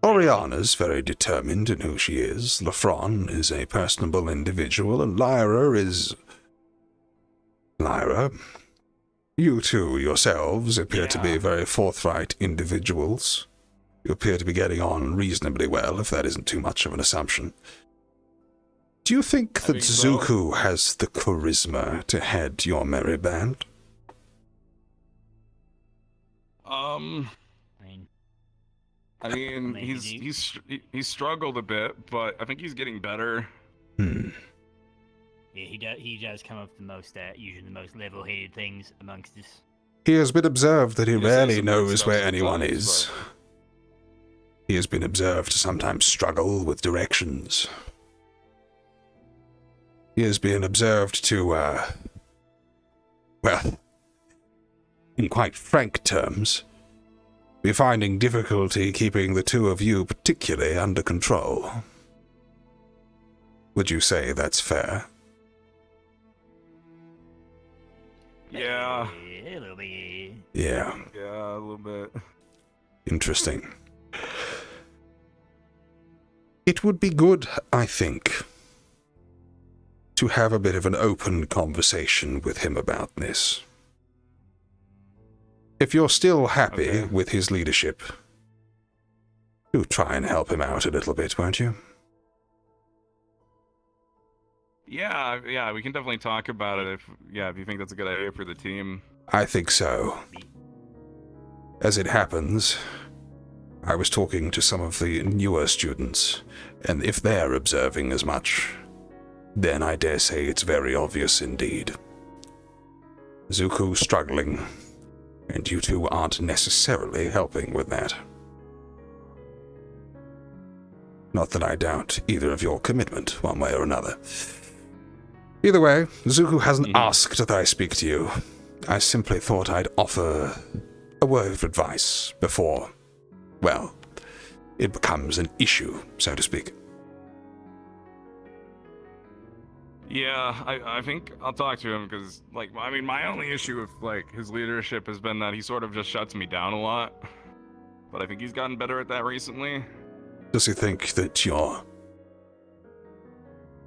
Oriana's very determined in who she is. Lafron is a personable individual, and Lyra is... Lyra, you two yourselves appear to be very forthright individuals. You appear to be getting on reasonably well, if that isn't too much of an assumption. Do you think that think so. Zuko has the charisma to head your merry band? I mean, he's struggled a bit, but I think he's getting better. Yeah, he does come up with the most, usually the most level-headed things amongst us. He has been observed that he He says rarely some weird knows stuff where anyone sometimes, is. He has been observed to sometimes struggle with directions. He has been observed to, well, in quite frank terms, be finding difficulty keeping the two of you particularly under control. Would you say that's fair? Yeah. A little bit. Yeah. Yeah, a little bit. Interesting. It would be good, I think, to have a bit of an open conversation with him about this. If you're still happy with his leadership, do try and help him out a little bit, won't you? Yeah, we can definitely talk about it if you think that's a good idea for the team. I think so. As it happens, I was talking to some of the newer students, and if they're observing as much, then I dare say it's very obvious indeed. Zuko's struggling, and you two aren't necessarily helping with that. Not that I doubt either of your commitment, one way or another. Either way, Zuko hasn't asked that I speak to you. I simply thought I'd offer a word of advice before, well, it becomes an issue, so to speak. Yeah, I think I'll talk to him because, like, I mean, my only issue with, like, his leadership has been that he sort of just shuts me down a lot. But I think he's gotten better at that recently. Does he think that you're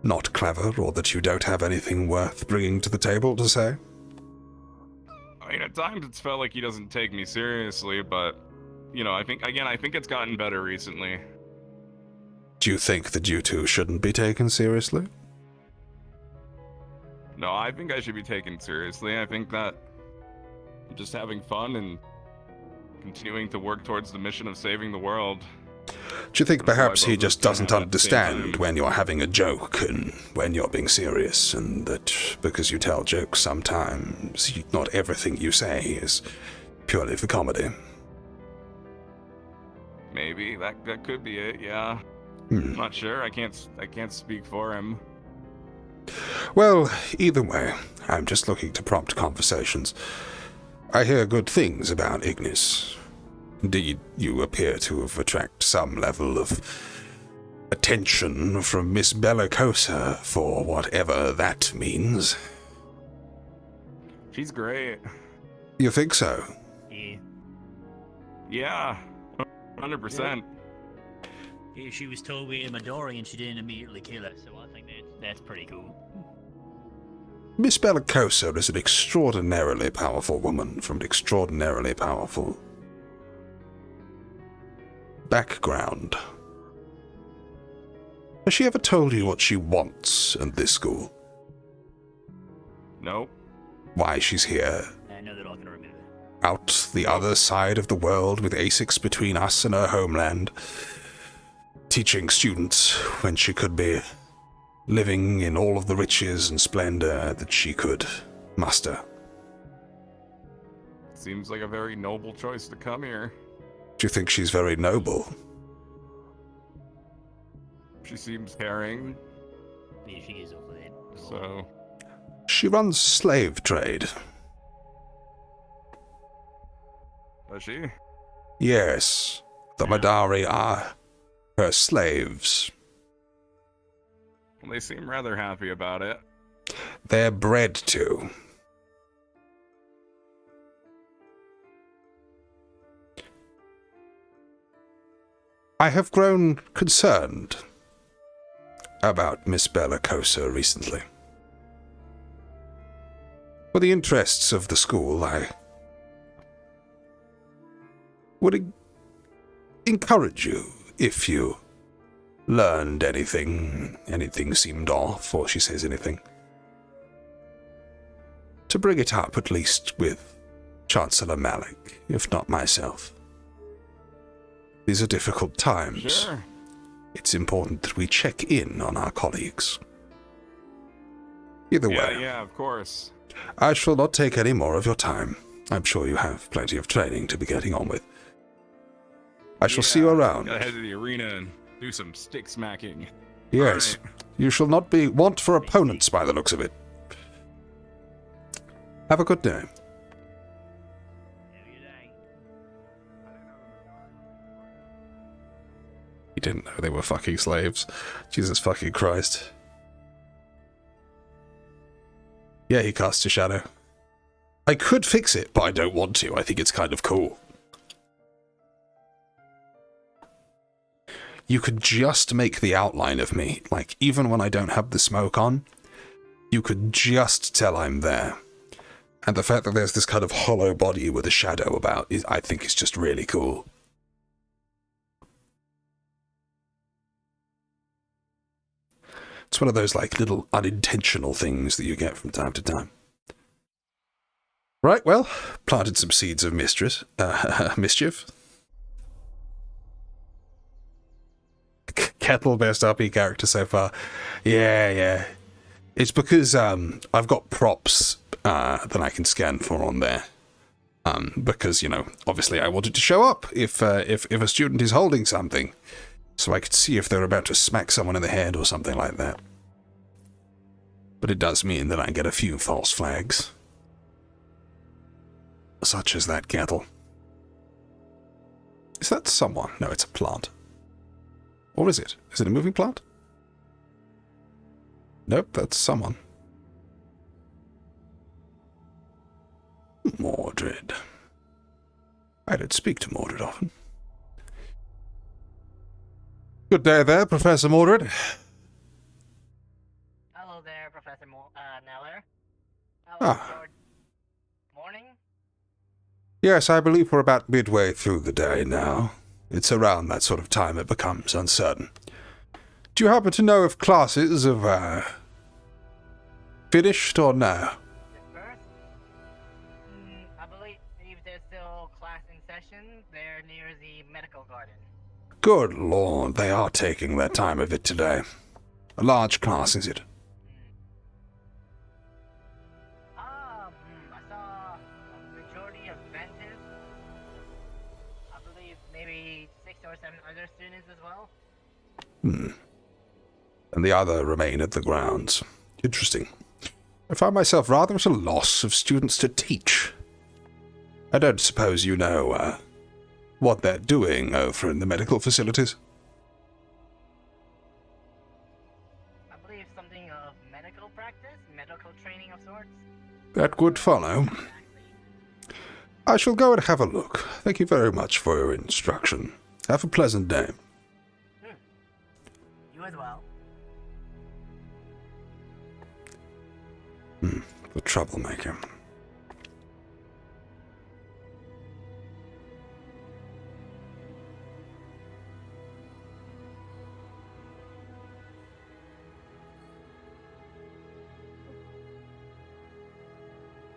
not clever, or that you don't have anything worth bringing to the table to say? I mean, at times it's felt like he doesn't take me seriously, but, you know, I think it's gotten better recently. Do you think that you two shouldn't be taken seriously? No, I think I should be taken seriously. I think that I'm just having fun and continuing to work towards the mission of saving the world. Do you think perhaps he just doesn't understand when you're having a joke and when you're being serious, and that because you tell jokes sometimes, not everything you say is purely for comedy? Maybe that could be it. Yeah, I'm not sure. I can't speak for him. Well, either way, I'm just looking to prompt conversations. I hear good things about Ignis. Indeed, you appear to have attracted some level of attention from Miss Bellicosa, for whatever that means. She's great. You think so? Yeah, 100%. Yeah, she was told we had Midori and she didn't immediately kill her, so I think that's pretty cool. Miss Bellicosa is an extraordinarily powerful woman from an extraordinarily powerful background. Has she ever told you what she wants at this school? Nope. Why she's here? I know they're all gonna remember. Out the other side of the world with ASICs between us and her homeland, teaching students when she could be living in all of the riches and splendor that she could muster. Seems like a very noble choice to come here. Do you think she's very noble? She seems caring. Yeah, she is over there. So. She runs slave trade. Does she? Yes. The Madari are her slaves. Well, they seem rather happy about it. They're bred to. I have grown concerned about Miss Bellicosa recently. For the interests of the school, I would encourage you, if you learned anything seemed off, or she says anything, to bring it up at least with Chancellor Malik, if not myself. These are difficult times. Sure. It's important that we check in on our colleagues. Either way. Yeah, of course. I shall not take any more of your time. I'm sure you have plenty of training to be getting on with. I shall see you around. Gotta head to the arena and do some stick smacking. Yes. Right. You shall not be want for opponents by the looks of it. Have a good day. He didn't know they were fucking slaves. Jesus fucking Christ. Yeah, he casts a shadow. I could fix it, but I don't want to. I think it's kind of cool. You could just make the outline of me, like, even when I don't have the smoke on, you could just tell I'm there. And the fact that there's this kind of hollow body with a shadow about, I think is just really cool. It's one of those, like, little unintentional things that you get from time to time. Right, well, planted some seeds of mischief. Kettle, best RP character so far. Yeah. It's because I've got props that I can scan for on there. Because, you know, obviously I wanted to show up if a student is holding something, so I could see if they're about to smack someone in the head or something like that. But it does mean that I get a few false flags. Such as that kettle. Is that someone? No, it's a plant. Or is it? Is it a moving plant? Nope, that's someone. Mordred. I don't speak to Mordred often. Good day there, Professor Mordred. Hello there, Professor Kneller. Morning? Yes, I believe we're about midway through the day now. It's around that sort of time it becomes uncertain. Do you happen to know if classes have, finished or no? I believe there's still class in session. They're near the medical garden. Good lord, they are taking their time of it today. A large class, is it? I saw a majority of benches. I believe maybe 6 or 7 other students as well. And the other remain at the grounds. Interesting. I find myself rather at a loss of students to teach. I don't suppose you know, what they're doing over in the medical facilities? I believe something of medical practice, medical training of sorts. That would follow. I shall go and have a look. Thank you very much for your instruction. Have a pleasant day. You as well. The troublemaker.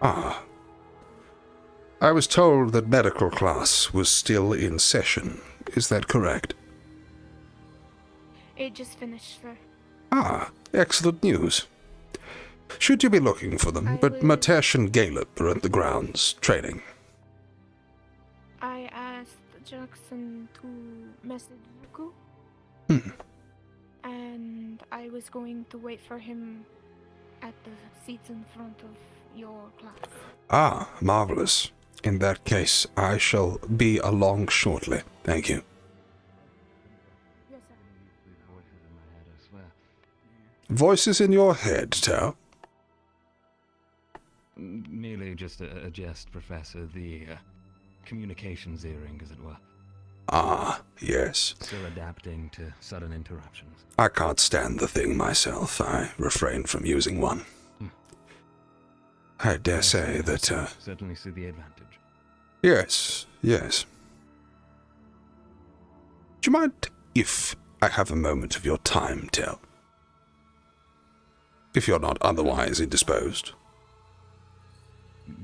Ah. I was told that medical class was still in session. Is that correct? It just finished, sir. Ah, excellent news. Should you be looking for them, but Matesh and Gallup are at the grounds, training. I asked Jackson to message Yuku, and I was going to wait for him at the seats in front of your class. Ah, marvelous. In that case, I shall be along shortly. Thank you. Yes, sir. Voices in your head, Tao? Merely just a jest, Professor. The communications earring, as it were. Ah, yes. Still adapting to sudden interruptions. I can't stand the thing myself. I refrain from using one. I dare say that, Certainly see the advantage. Yes, yes. Do you mind if I have a moment of your time, Tell? If you're not otherwise indisposed.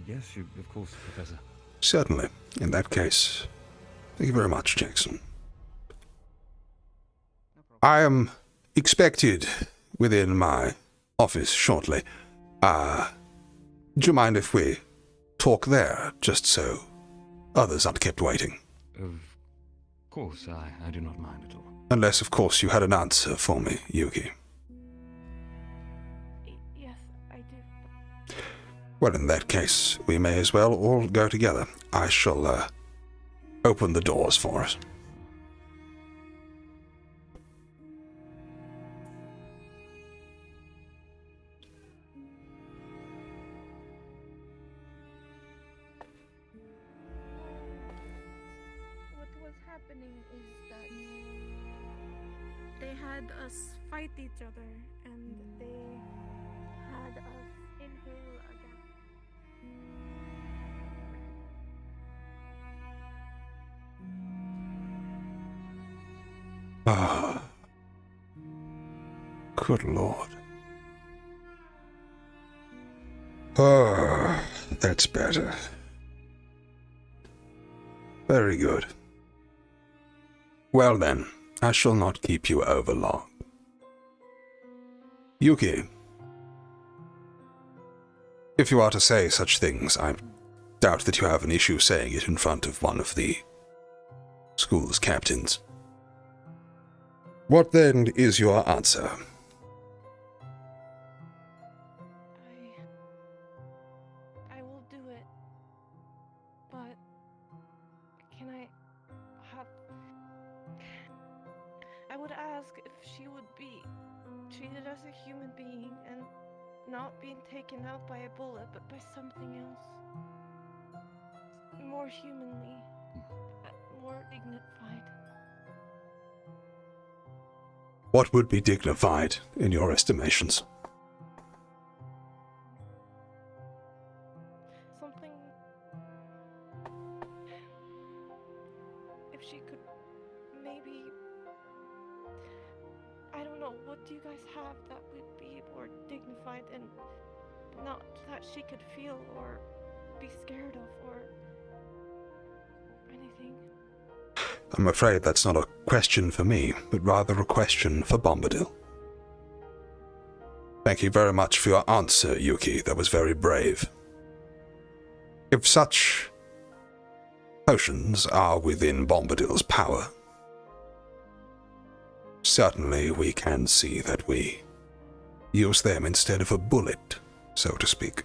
Yes, of course, Professor. Certainly. In that case, thank you very much, Jackson. I am expected within my office shortly. Do you mind if we talk there, just so others aren't kept waiting? Of course, I do not mind at all. Unless, of course, you had an answer for me, Yuki. Yes, I do. Well, in that case, we may as well all go together. I shall, open the doors for us. What was happening is that they had us fight each other, and they had us inhale again. Ah. Good Lord. Ah, that's better. Very good. Well then, I shall not keep you over long. Yuki, if you are to say such things, I doubt that you have an issue saying it in front of one of the school's captains. What then is your answer? I will do it. But can I have... I would ask if she would be treated as a human being and not being taken out by a bullet, but by something else. More humanly, more dignified. What would be dignified in your estimations? Something... If she could maybe... I don't know, what do you guys have that would be more dignified and not that she could feel or be scared of or anything? I'm afraid that's not a question for me, but rather a question for Bombadil. Thank you very much for your answer, Yuki. That was very brave. If such potions are within Bombadil's power, certainly we can see that we use them instead of a bullet, so to speak,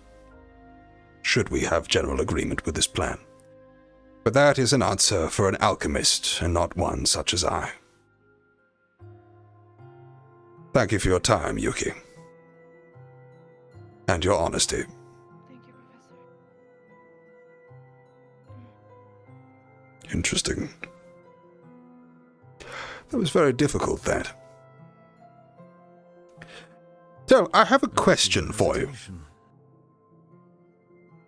should we have general agreement with this plan. But that is an answer for an alchemist, and not one such as I. Thank you for your time, Yuki. And your honesty. Thank you, Professor. Interesting. That was very difficult, that. So, I have a question for you.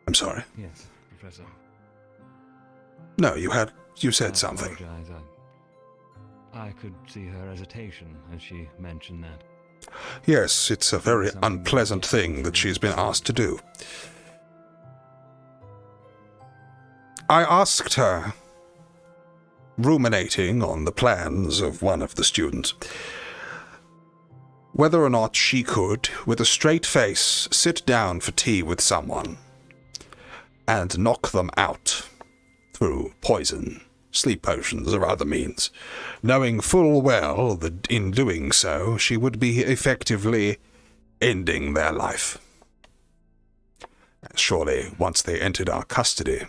I'm sorry. Yes, Professor. No, you said something. Apologize. I could see her hesitation as she mentioned that. Yes, it's a very unpleasant thing that she's been asked to do. I asked her, ruminating on the plans of one of the students, whether or not she could, with a straight face, sit down for tea with someone and knock them out through poison, sleep potions, or other means, knowing full well that in doing so she would be effectively ending their life. Surely, once they entered our custody,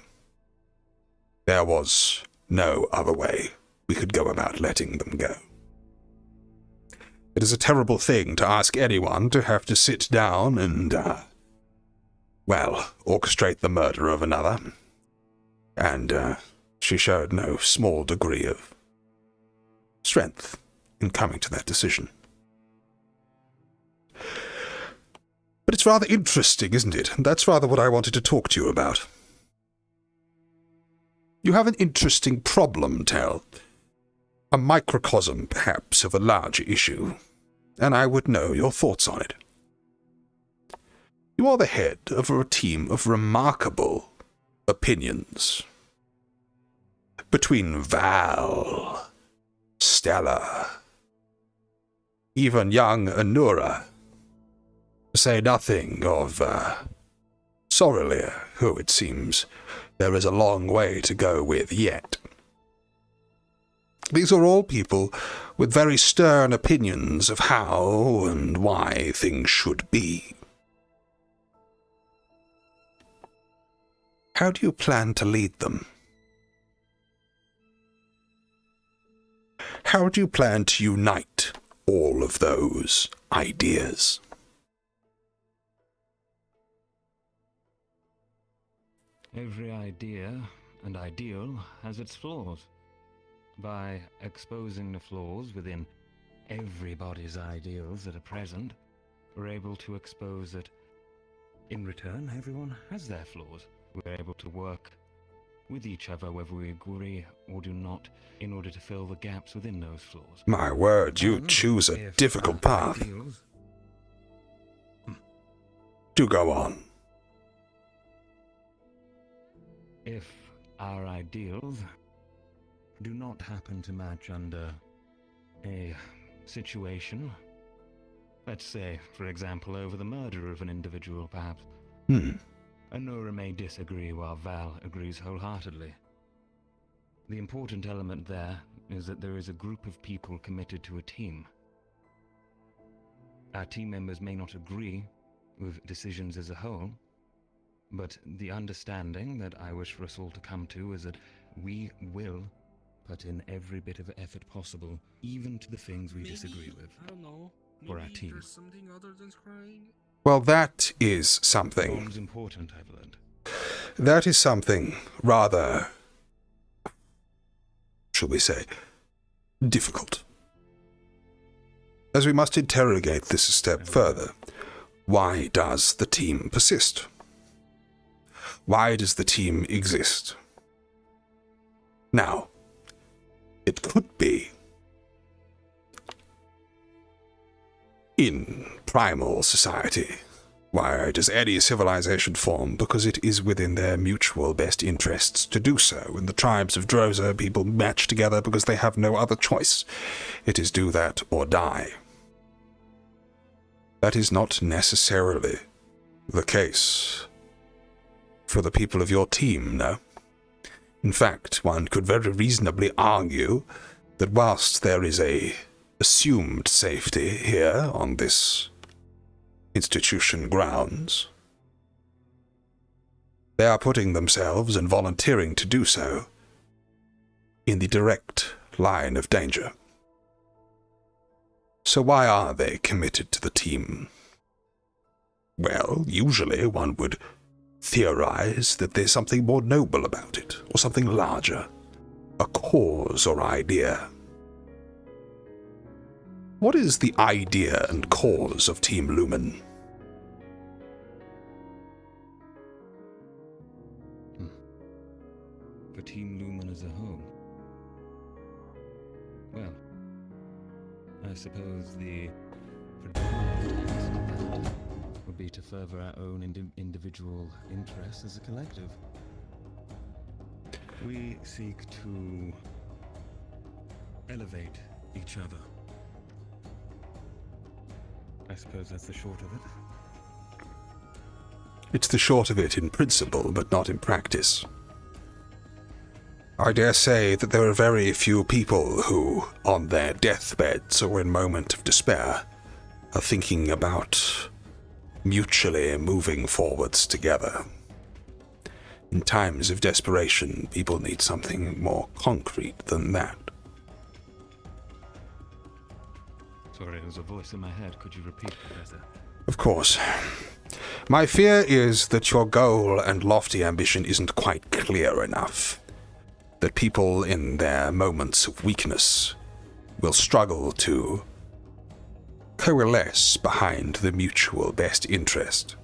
there was no other way we could go about letting them go. It is a terrible thing to ask anyone to have to sit down and, orchestrate the murder of another. And, she showed no small degree of strength in coming to that decision. But it's rather interesting, isn't it? And that's rather what I wanted to talk to you about. You have an interesting problem, Tell. A microcosm, perhaps, of a larger issue, and I would know your thoughts on it. You are the head of a team of remarkable opinions. Between Val, Stella, even young Anura, to say nothing of Sorelia, who it seems there is a long way to go with yet. These are all people with very stern opinions of how and why things should be. How do you plan to lead them? How do you plan to unite all of those ideas? Every idea and ideal has its flaws. By exposing the flaws within everybody's ideals that are present, we're able to expose that in return everyone has their flaws. We're able to work with each other whether we agree or do not in order to fill the gaps within those flaws. My word, you choose a difficult path. Do go on. If our ideals do not happen to match under a situation, let's say, for example, over the murder of an individual, perhaps, Anura may disagree while Val agrees wholeheartedly. The important element there is that there is a group of people committed to a team. Our team members may not agree with decisions as a whole, but the understanding that I wish for us all to come to is that we will put in every bit of effort possible, even to the things we disagree with, I don't know. for our team. There's something other than scrying? Well, that is something. Bond's important, I've learned. That is something rather, shall we say, difficult. As we must interrogate this a step further, why does the team persist? Why does the team exist? Now, it could be in primal society. Why does any civilization form? Because it is within their mutual best interests to do so. In the tribes of Droza, people match together because they have no other choice. It is do that or die. That is not necessarily the case for the people of your team, no? In fact, one could very reasonably argue that whilst there is a assumed safety here on this institution grounds, they are putting themselves and volunteering to do so in the direct line of danger. So why are they committed to the team? Well, usually one would theorize that there's something more noble about it, or something larger, a cause or idea. What is the idea and cause of Team Lumen? For Team Lumen as a whole? Well, I suppose the predominant task of that would be to further our own individual interests as a collective. We seek to elevate each other. I suppose that's the short of it. It's the short of it in principle, but not in practice. I dare say that there are very few people who, on their deathbeds or in moment of despair, are thinking about mutually moving forwards together. In times of desperation, people need something more concrete than that. Sorry, there was a voice in my head. Could you repeat, Professor? Of course. My fear is that your goal and lofty ambition isn't quite clear enough. That people in their moments of weakness will struggle to coalesce behind the mutual best interest.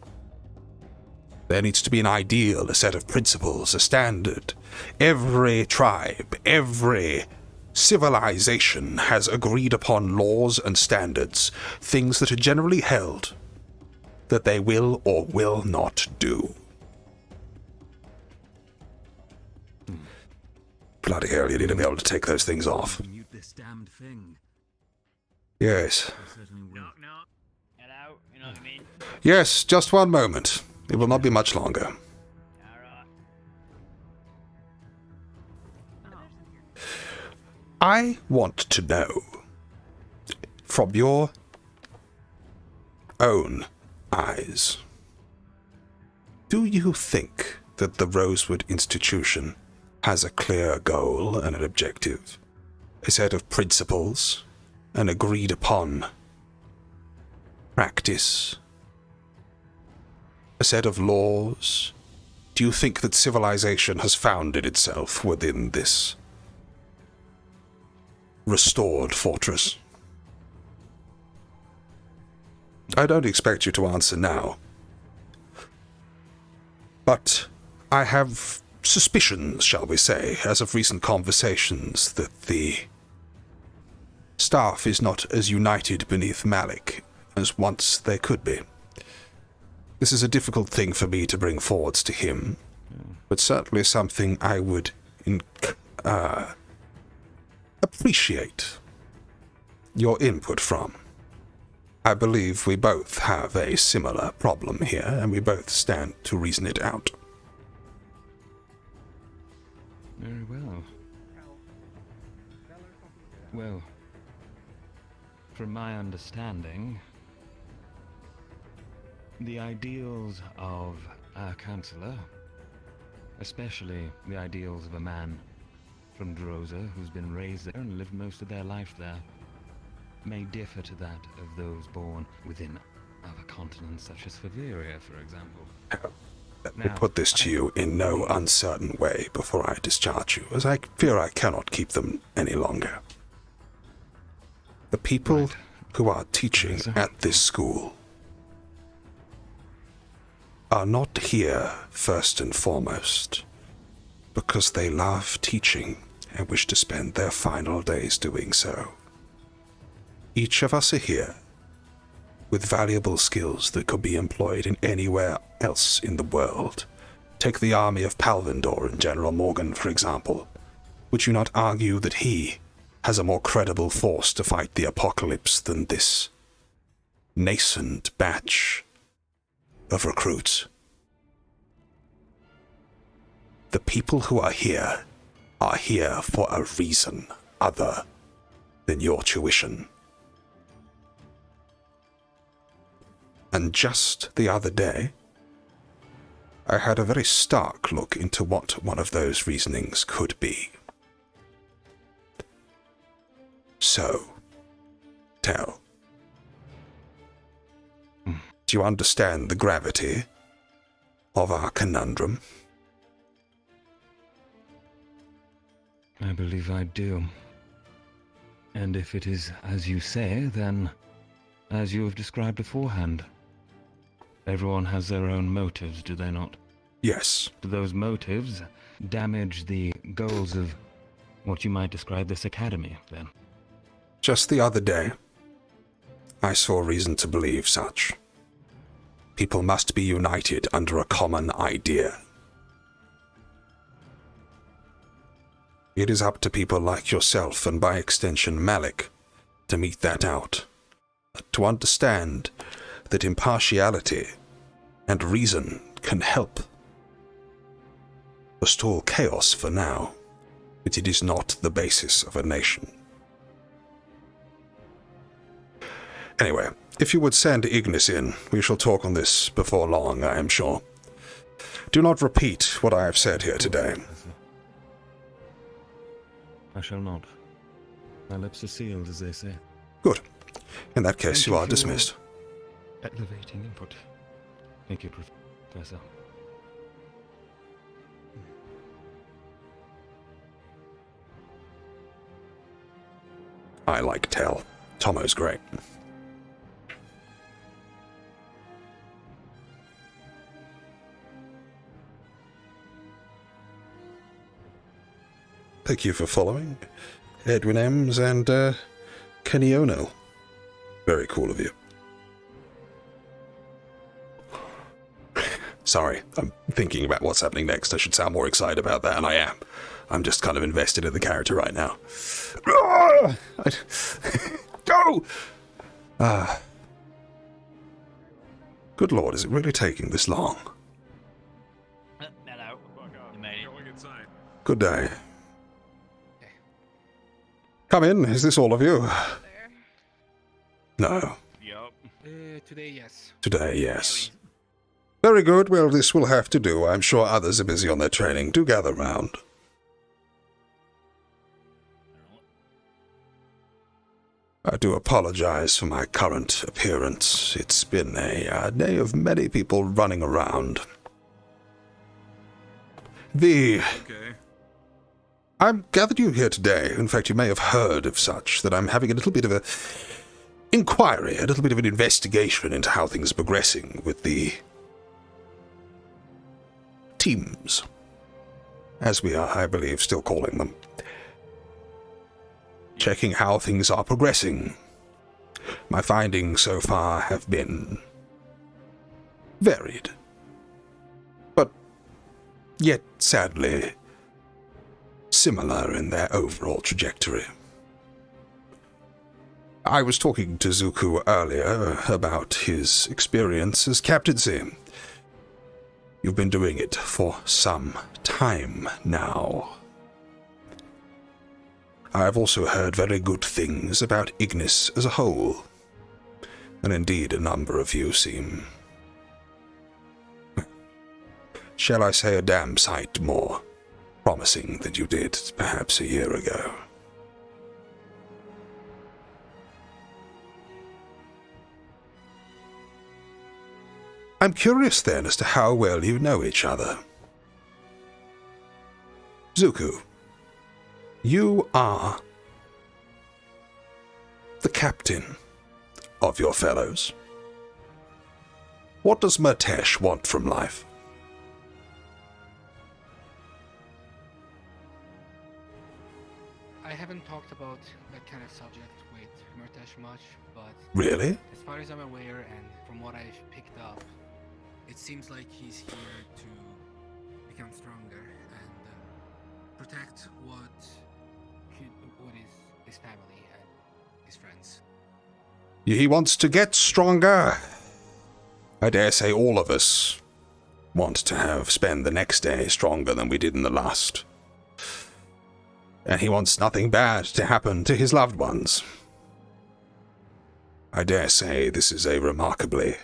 There needs to be an ideal, a set of principles, a standard. Every tribe, every civilization has agreed upon laws and standards, things that are generally held that they will or will not do. Bloody hell, you need to be able to take those things off. Mute this damned thing. Yes. Knock, knock. Hello, you know what I mean? Yes, just one moment. It will not be much longer. Alright. I want to know, from your own eyes, do you think that the Rosewood Institution has a clear goal and an objective, a set of principles, an agreed-upon practice, a set of laws? Do you think that civilization has founded itself within this restored fortress? I don't expect you to answer now, but I have suspicions, shall we say, as of recent conversations, that the staff is not as united beneath Malik as once they could be. This is a difficult thing for me to bring forwards to him, but certainly something I would appreciate your input from. I believe we both have a similar problem here, and we both stand to reason it out. Very well. Well, from my understanding, the ideals of our Chancellor, especially the ideals of a man from Droza who's been raised there and lived most of their life there, may differ to that of those born within other continents such as Faveria, for example. Let me put this to you in no uncertain way before I discharge you, as I fear I cannot keep them any longer. The people who are teaching at this school are not here first and foremost because they love teaching and wish to spend their final days doing so. Each of us are here with valuable skills that could be employed in anywhere else in the world. Take the army of Palvindor and General Morgan, for example. Would you not argue that he has a more credible force to fight the apocalypse than this nascent batch of recruits? The people who are here for a reason other than your tuition. And just the other day, I had a very stark look into what one of those reasonings could be. So, tell. Do you understand the gravity of our conundrum? I believe I do. And if it is as you say, then as you have described beforehand, everyone has their own motives, do they not? Yes. Do those motives damage the goals of what you might describe this academy, then? Just the other day, I saw reason to believe such. People must be united under a common idea. It is up to people like yourself, and by extension Malik, to mete that out. To understand that impartiality and reason can help forestall chaos for now, but it is not the basis of a nation. Anyway, if you would send Ignis in, we shall talk on this before long, I am sure. Do not repeat what I have said here today. I shall not. My lips are sealed, as they say. Good. In that case, Thank you you are for dismissed. Elevating input. Thank you, Professor. I like Tell. Tomo's great. Thank you for following. Edwin Ems and Kenny Ono. Very cool of you. Sorry, I'm thinking about what's happening next. I should sound more excited about that, and I am. I'm just kind of invested in the character right now. Go! Good lord, is it really taking this long? Hello. You made it. Good day. Come in, is this all of you? No. Today, yes. Today, yes. Very good, well, this will have to do. I'm sure others are busy on their training. Do gather round. I do apologize for my current appearance. It's been a day of many people running around. I'm gathered you here today. In fact, you may have heard of such, that I'm having a little bit of a inquiry, a little bit of an investigation into how things are progressing with the teams, as we are, I believe, still calling them. Checking how things are progressing. My findings so far have been varied, but yet, sadly, similar in their overall trajectory. I was talking to Zuko earlier about his experience as captaincy. You've been doing it for some time now. I have also heard very good things about Ignis as a whole, and indeed a number of you seem, shall I say, a damn sight more promising than you did perhaps a year ago. I'm curious then as to how well you know each other. Zuko, you are the captain of your fellows. What does Murtesh want from life? I haven't talked about that kind of subject with Murtesh much, but... Really? As far as I'm aware, and from what I've picked up, it seems like he's here to become stronger and protect what is his family and his friends. He wants to get stronger. I dare say all of us want to spend the next day stronger than we did in the last. And he wants nothing bad to happen to his loved ones. I dare say this is a remarkably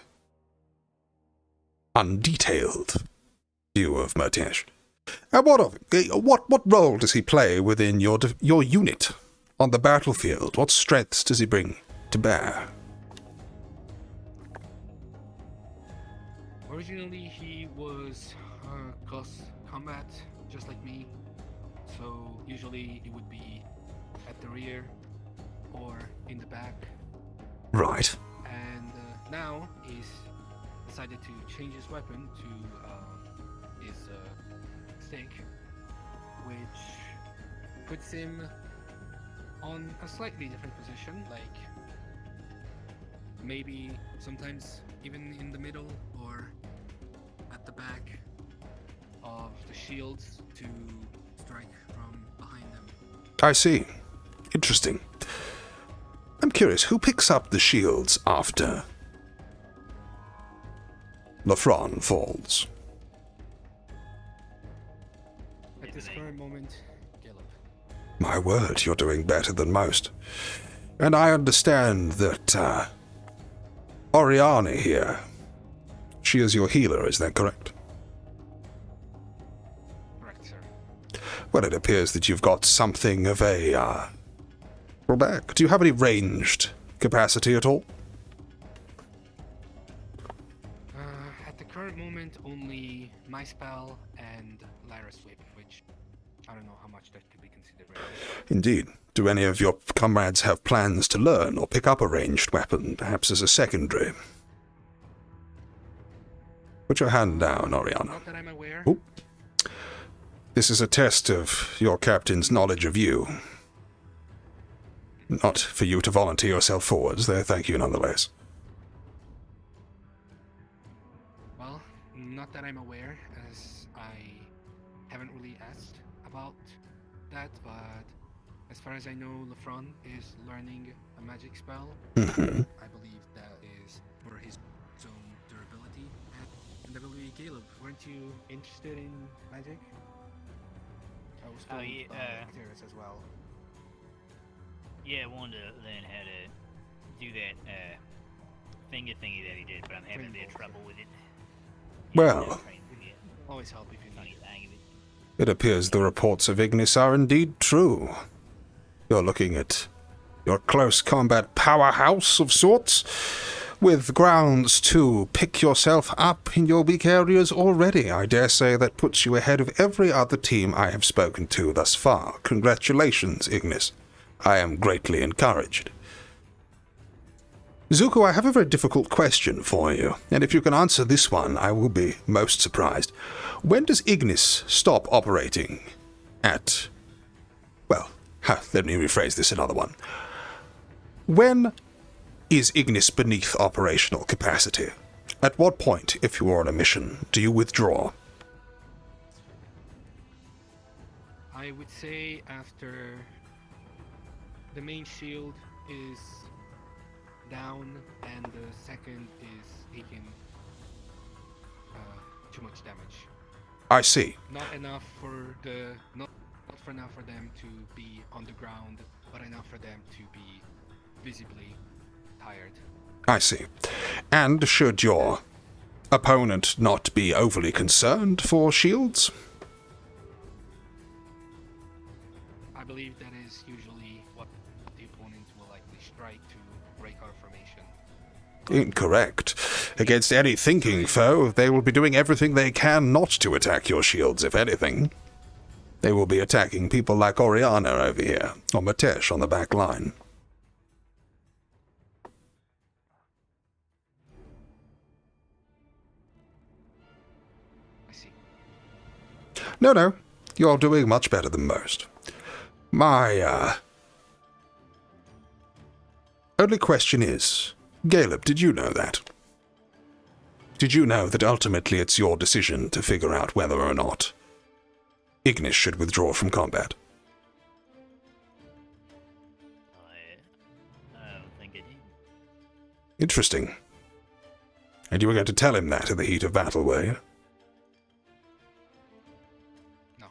undetailed view of Murtesh. What role does he play within your unit on the battlefield? What strengths does he bring to bear? Originally, he was close combat, just like me. So usually it would be at the rear or in the back. Right. And now he's decided to change his weapon to his stick, which puts him on a slightly different position, like maybe sometimes even in the middle or at the back of the shields to strike from behind them. I see. Interesting. I'm curious, who picks up the shields after Lafron falls? At this current moment, Caleb. My word, you're doing better than most. And I understand that, Oriana here, she is your healer, is that correct? Correct, sir. Well, it appears that you've got something of a, Rebecca, do you have any ranged capacity at all? At the current moment, only my spell and Lyra's whip, which I don't know how much that could be considered ranged. Indeed. Do any of your comrades have plans to learn or pick up a ranged weapon, perhaps as a secondary? Put your hand down, Oriana. Not that I'm aware. Oop. This is a test of your captain's knowledge of you. Not for you to volunteer yourself forwards, though thank you nonetheless. Well, not that I'm aware, as I haven't really asked about that, but as far as I know, Lafron is learning a magic spell. Mm-hmm. I believe that is for his own durability. And I believe, Caleb, weren't you interested in magic? I was told Clearance as well. Yeah, I wanted to learn how to do that finger thingy that he did, but I'm having a bit of trouble with it. Well, Always help if you need it. it appears the reports of Ignis are indeed true. You're looking at your close combat powerhouse of sorts, with grounds to pick yourself up in your weak areas already. I dare say that puts you ahead of every other team I have spoken to thus far. Congratulations, Ignis. I am greatly encouraged. Zuko, I have a very difficult question for you, and if you can answer this one, I will be most surprised. When does Ignis stop operating at... Well, let me rephrase this another one. When is Ignis beneath operational capacity? At what point, if you are on a mission, do you withdraw? I would say after the main shield is down and the second is taking too much damage. I see. Not enough for enough for them to be on the ground, but enough for them to be visibly tired. I see. And should your opponent not be overly concerned for shields? I believe that is usually what the opponent will likely strike to break our formation. Incorrect. Against any thinking foe, they will be doing everything they can not to attack your shields, if anything. They will be attacking people like Oriana over here, or Matesh on the back line. I see. No, you're doing much better than most. My, only question is, Caleb, did you know that? Did you know that ultimately it's your decision to figure out whether or not Ignis should withdraw from combat? I don't think it did. Interesting. And you were going to tell him that in the heat of battle, were you? No.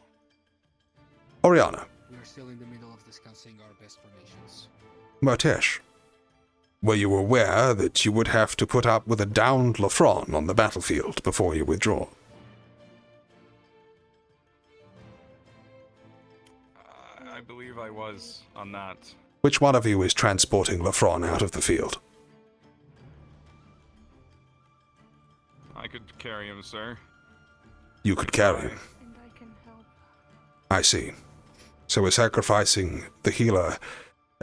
Oriana. We are still in the middle of discussing our best formations. Matesh. Were you aware that you would have to put up with a downed Lafron on the battlefield before you withdraw? I believe I was on that. Which one of you is transporting Lafron out of the field? I could carry him, sir. You could carry him. And I can help. I see. So we're sacrificing the healer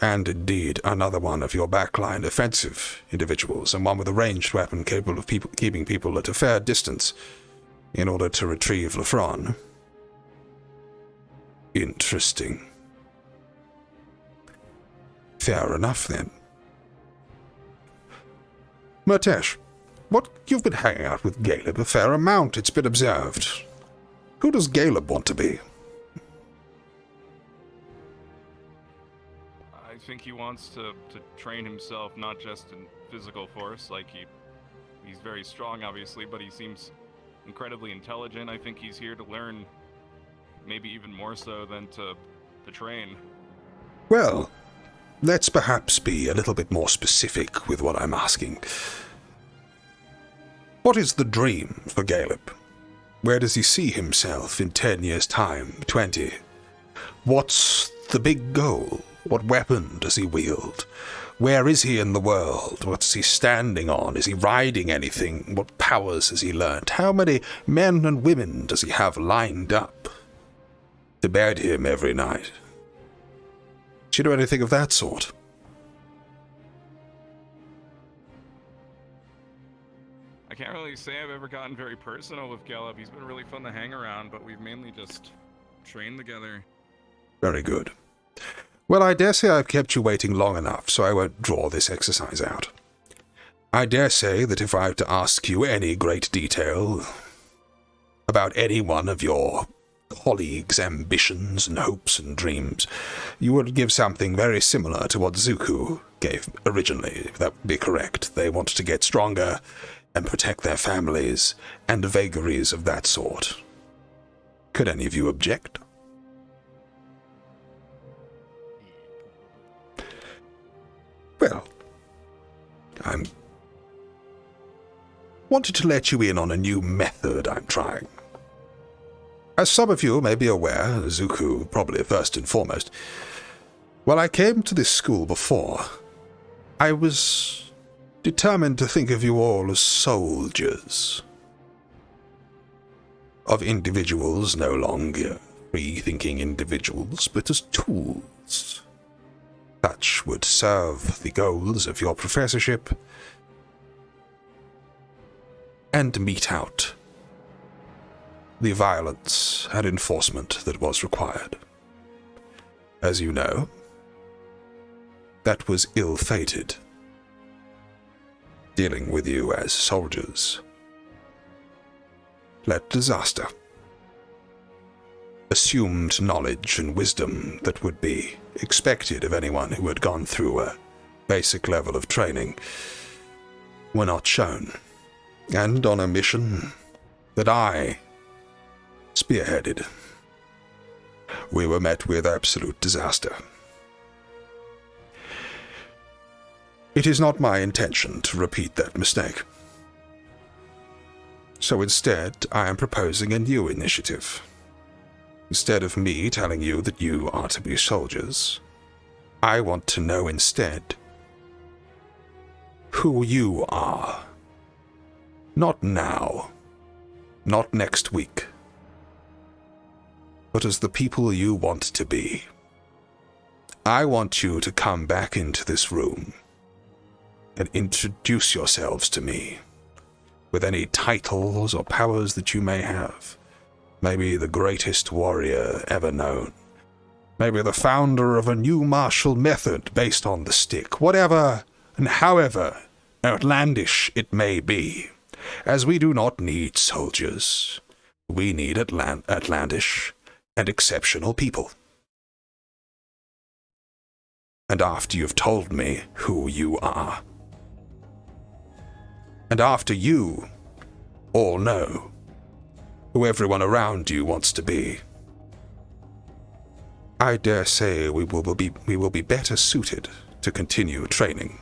and indeed another one of your backline offensive individuals, and one with a ranged weapon capable of keeping people at a fair distance in order to retrieve Lafron. Interesting. Fair enough, then. Matesh, you've been hanging out with Caleb a fair amount, it's been observed. Who does Caleb want to be? think he wants to train himself, not just in physical force, like he's very strong, obviously, but he seems incredibly intelligent. I think he's here to learn, maybe even more so than to train. Well, let's perhaps be a little bit more specific with what I'm asking. What is the dream for Caleb? Where does he see himself in 10 years' time, 20? What's the big goal? What weapon does he wield? Where is he in the world? What's he standing on? Is he riding anything? What powers has he learnt? How many men and women does he have lined up to bed him every night? Do you know anything of that sort? I can't really say I've ever gotten very personal with Caleb. He's been really fun to hang around, but we've mainly just trained together. Very good. Well, I dare say I've kept you waiting long enough, so I won't draw this exercise out. I dare say that if I were to ask you any great detail about any one of your colleagues' ambitions and hopes and dreams, you would give something very similar to what Zuku gave originally, if that would be correct. They want to get stronger and protect their families, and vagaries of that sort. Could any of you object? Well, I'm wanted to let you in on a new method I'm trying. As some of you may be aware, Zuku probably first and foremost, when I came to this school before, I was determined to think of you all as soldiers. Of individuals no longer free-thinking individuals, but as tools. Such would serve the goals of your professorship and mete out the violence and enforcement that was required. As you know, that was ill-fated, dealing with you as soldiers. Let disaster, assumed knowledge and wisdom that would be expected of anyone who had gone through a basic level of training, were not shown, and on a mission that I spearheaded, we were met with absolute disaster. It is not my intention to repeat that mistake. So instead, I am proposing a new initiative. Instead of me telling you that you are to be soldiers, I want to know instead who you are. Not now, not next week, but as the people you want to be. I want you to come back into this room and introduce yourselves to me with any titles or powers that you may have. Maybe the greatest warrior ever known. Maybe the founder of a new martial method based on the stick. Whatever and however outlandish it may be. As we do not need soldiers. We need outlandish and exceptional people. And after you've told me who you are, and after you all know who everyone around you wants to be, I dare say we will be better suited to continue training.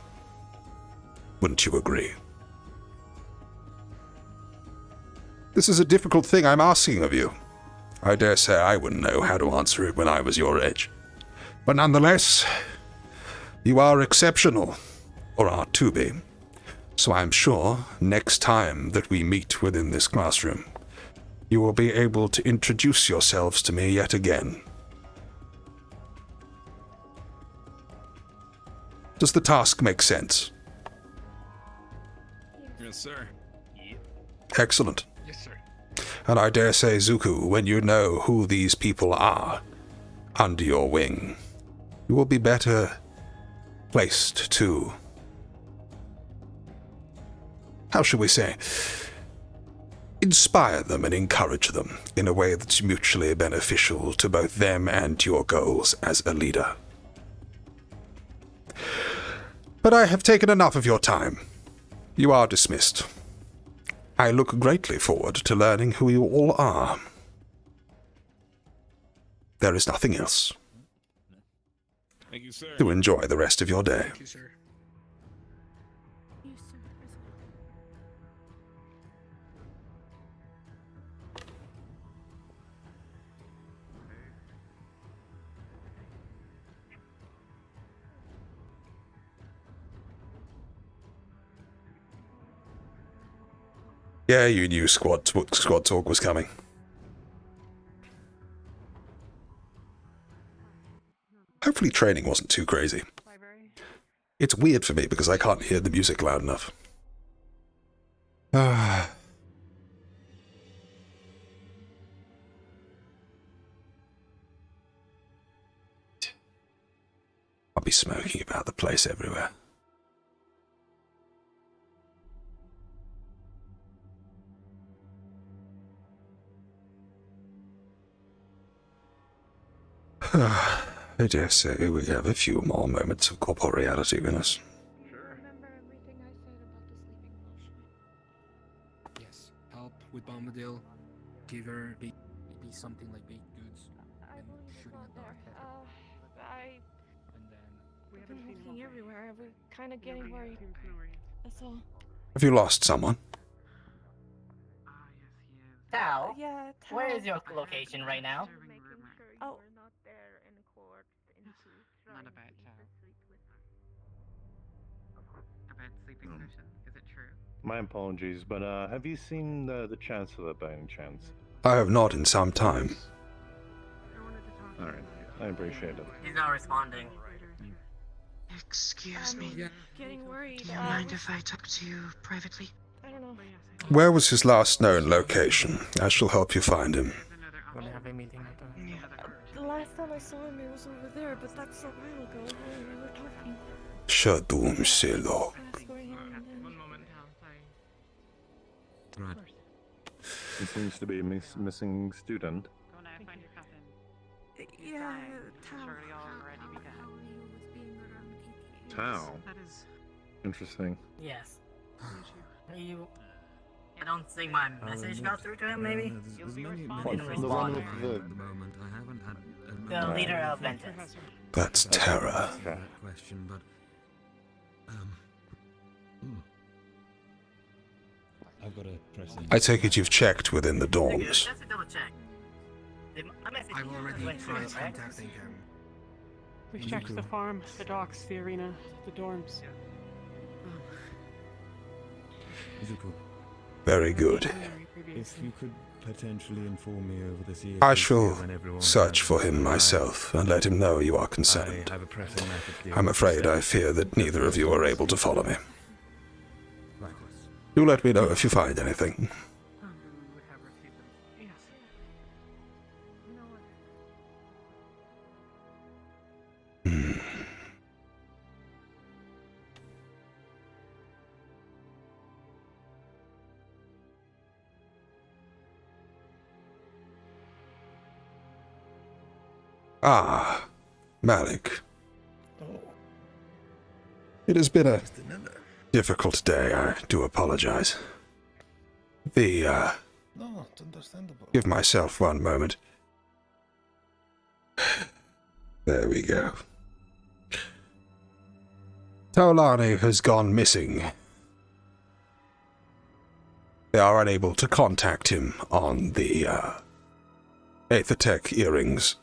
Wouldn't you agree? This is a difficult thing I'm asking of you. I dare say I wouldn't know how to answer it when I was your age. But nonetheless, you are exceptional, or are to be. So I'm sure next time that we meet within this classroom, you will be able to introduce yourselves to me yet again. Does the task make sense? Yes, sir. Excellent. Yes, sir. And I dare say, Zuku, when you know who these people are under your wing, you will be better placed to, how shall we say, inspire them and encourage them in a way that's mutually beneficial to both them and your goals as a leader. But I have taken enough of your time. You are dismissed. I look greatly forward to learning who you all are. There is nothing else. Thank you, sir. To enjoy the rest of your day. Thank you, sir. Yeah, you knew squad talk was coming. Hopefully training wasn't too crazy. It's weird for me because I can't hear the music loud enough. I'll be smoking about the place everywhere. I dare say we have a few more moments of corporeality in us. Yes, help with Bombadil. Give her be something like baked goods. And shooting at dark head. And then We've been looking everywhere. We're kind of getting worried. That's all. Have you lost someone? Tao, Yeah, Tao. where is your location right now? Oh. Not about Tao. About sleeping session. Is it true? My apologies, but have you seen the Chancellor by any chance? I have not in some time. Alright, I appreciate it. He's not responding. Excuse me. Getting worried. Do you mind if I talk to you privately? I don't know. Where was his last known location? I shall help you find him. Want to have a meeting with her? The last time I saw him, he was over there, but that's a while ago. We were talking. Shadum Selo. One moment, Tao. Sorry. Right. It seems to be a missing student. Go now, find your cousin. Yeah, Tao. Surely already begun. Tao. That is. Interesting. Yes. I don't think my message got through to him, maybe? The Didn't one respond. with the... The leader of Ventus. That's Terra. Question, but I've got a pressing. I take it you've checked within the dorms. Just to double check. I've already went through tried it, right? contacting him. We've checked the farm, the docks, the arena, the dorms. Zuko, Very good. if you could potentially inform me over this year. I shall search for him myself and let him know you are concerned. I'm afraid I fear that neither of you are able to follow me. Do let me know if you find anything. Ah, Malik. It has been a difficult day. I do apologize. No, it's understandable. Give myself one moment. There we go. Taolani has gone missing. They are unable to contact him on the Aethertech earrings.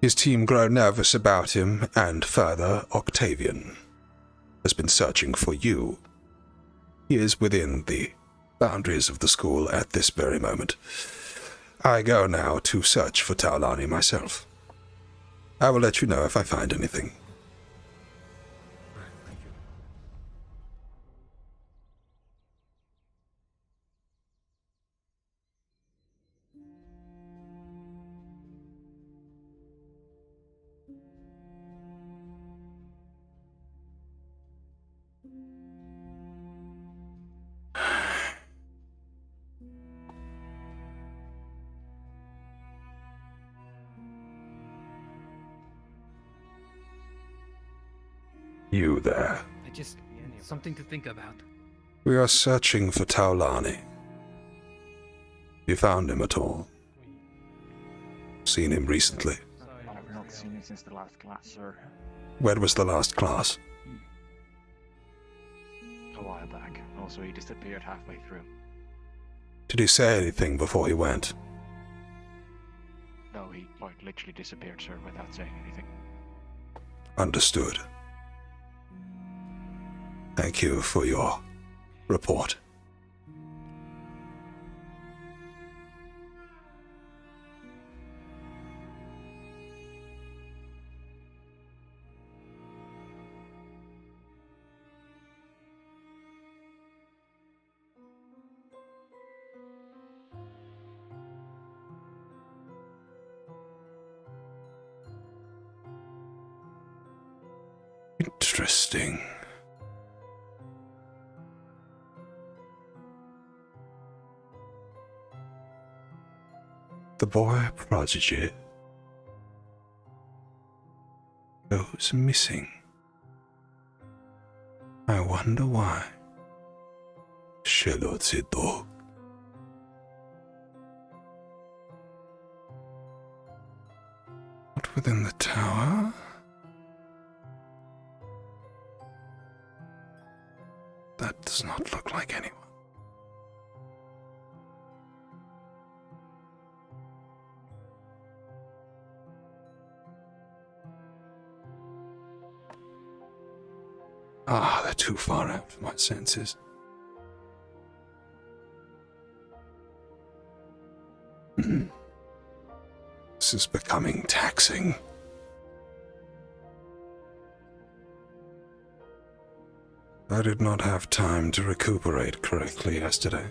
His team grow nervous about him, and further, Octavian has been searching for you. He is within the boundaries of the school at this very moment. I go now to search for Taolani myself. I will let you know if I find anything. You there. I just something to think about. We are searching for Taulani. You found him at all? Seen him recently? I've not seen him since the last class, sir. When was the last class? A while back. Also, he disappeared halfway through. Did he say anything before he went? No, he quite literally disappeared, sir, without saying anything. Understood. Thank you for your report. Interesting. The boy prodigy goes missing. I wonder why. Shelotito. Not within the tower? That does not look like anyone. Ah, they're too far out for my senses. This is becoming taxing. I did not have time to recuperate correctly yesterday.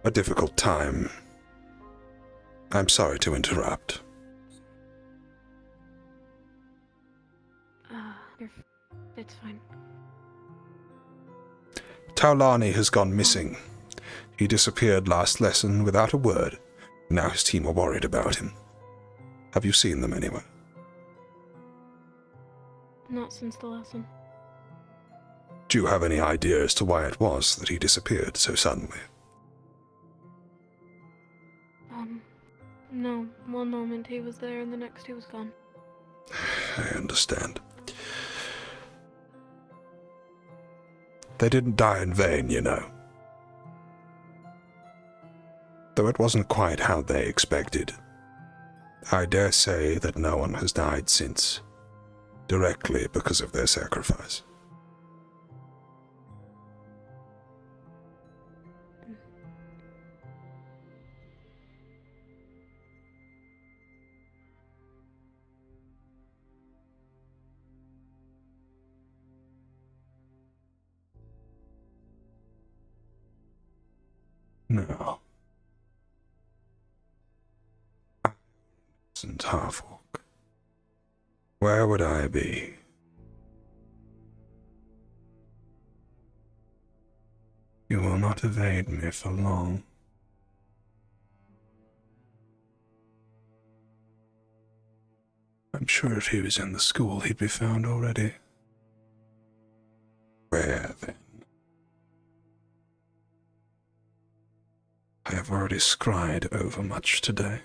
A difficult time. I'm sorry to interrupt. It's fine. Taulani has gone missing. He disappeared last lesson without a word. Now his team are worried about him. Have you seen them anywhere? Not since the lesson. Do you have any idea as to why it was that he disappeared so suddenly? No. One moment he was there and the next he was gone. I understand. They didn't die in vain, you know. Though it wasn't quite how they expected. I dare say that no one has died since, directly because of their sacrifice. No. St. Halfwalk. Where would I be? You will not evade me for long. I'm sure if he was in the school, he'd be found already. Where, then? I have already scried over much today.